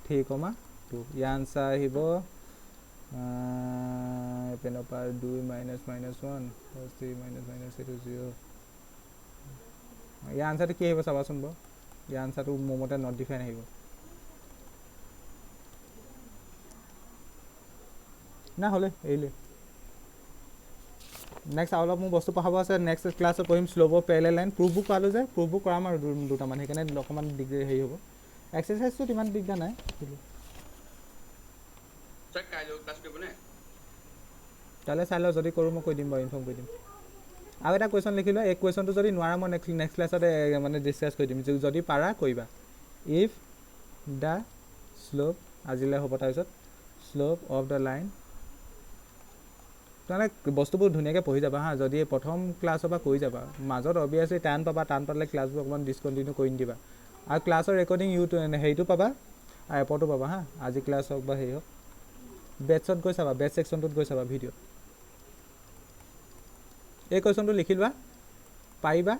3,2 ইয়াৰ আনচাৰ আহিব এপেনৰ পৰা 2 -1 3 -এইটো 0 ইয়াৰ আনচাৰটো কি আহিব চাবাচোন বাৰু ইয়াৰ আনচাৰটো মোৰ মতে নট ডিফাইন আহিব না হ'লে এৰিলে নেক্সট আৰু অলপ মোৰ বস্তু পঢ়াব আছে নেক্সট ক্লাছত পঢ়িম শ্লোপ অফ পেৰেলেল লাইন প্ৰুফবুক কৰালোঁ যে প্ৰুফবুক কৰাম আৰু দুটামান সেইকাৰণে অকণমান দিগদাৰ হেৰি হ'ব এক্সাৰচাইজটোত ইমান দিগদাৰ নাই ছাৰ কাইলৈ ক্লাছ কৰিবনে তালৈ চাই লওঁ যদি কৰোঁ মই কৈ দিম বাৰু ইনফৰ্ম কৰি দিম আৰু এটা কুৱেশ্যন লিখি লোৱা এই কুৱেশ্যনটো যদি নোৱাৰা মই নেক্সট ক্লাছত মানে ডিছকাছ কৰি দিম যদি পাৰা কৰিবা ইফ দ্য শ্লোপ আজিলৈ হ'ব তাৰপিছত শ্লোপ অফ দ্য লাইন তোমালোকে বস্তুবোৰ ধুনীয়াকৈ পঢ়ি যাবা হা যদি প্ৰথম ক্লাছৰ পৰা কৰি যাবা মাজত অভিয়াছলি টান পালে ক্লাছবোৰ অকণমান ডিছকণ্টিনিউ কৰি নিদিবা আৰু ক্লাছৰ ৰেকৰ্ডিং হেৰিটো পাবা আৰু এপতো পাবা হা আজি ক্লাছ হওক বা হেৰি হওক বেটছত গৈ চাবা বেট ছেকশ্যনটোত গৈ চাবা ভিডিঅ'ত এই কুৱেশ্যনটো লিখি লোৱা পাৰিবা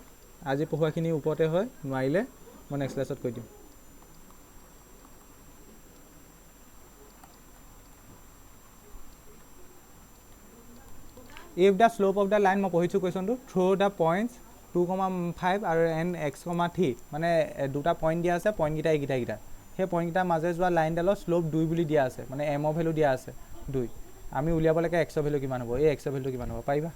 আজি পঢ়োৱাখিনি ওপৰতে হয় নোৱাৰিলে মই নেক্সট ক্লাছত কৈ দিম if the slope of the line মই পঢ়িছোঁ কুৱেশ্যনটো থ্ৰু দ্য পইণ্টছ 2,5 আৰু এণ্ড x,3 মানে দুটা পইণ্ট দিয়া আছে পইণ্টকেইটা এইকেইটা সেই পইণ্টকেইটাৰ মাজে যোৱা লাইনডালৰ শ্লোপ 2 বুলি দিয়া আছে মানে এমৰ ভেলু দিয়া আছে 2 আমি উলিয়াব লাগে এক্সৰ ভেলু কিমান হ'ব এই এক্সৰ ভেলুটো কিমান হ'ব পাৰিবা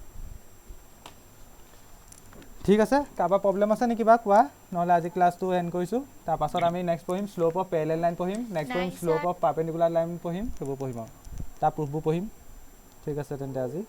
ঠিক আছে কাৰোবাৰ প্ৰব্লেম আছে নেকি কিবা কোৱা নহ'লে আজি ক্লাছটো এণ্ড কৰিছোঁ তাৰপাছত আমি নেক্সট পঢ়িম শ্লোপ অফ পেৰেলেল লাইন পঢ়িম নেক্সট পঢ়িম শ্লোপ অফ পাৰ্পেণ্ডিকুলাৰ লাইন পঢ়িম সেইবোৰ পঢ়িম আৰু তাৰ প্ৰুফবোৰ পঢ়িম ঠিক আছে তেন্তে আজি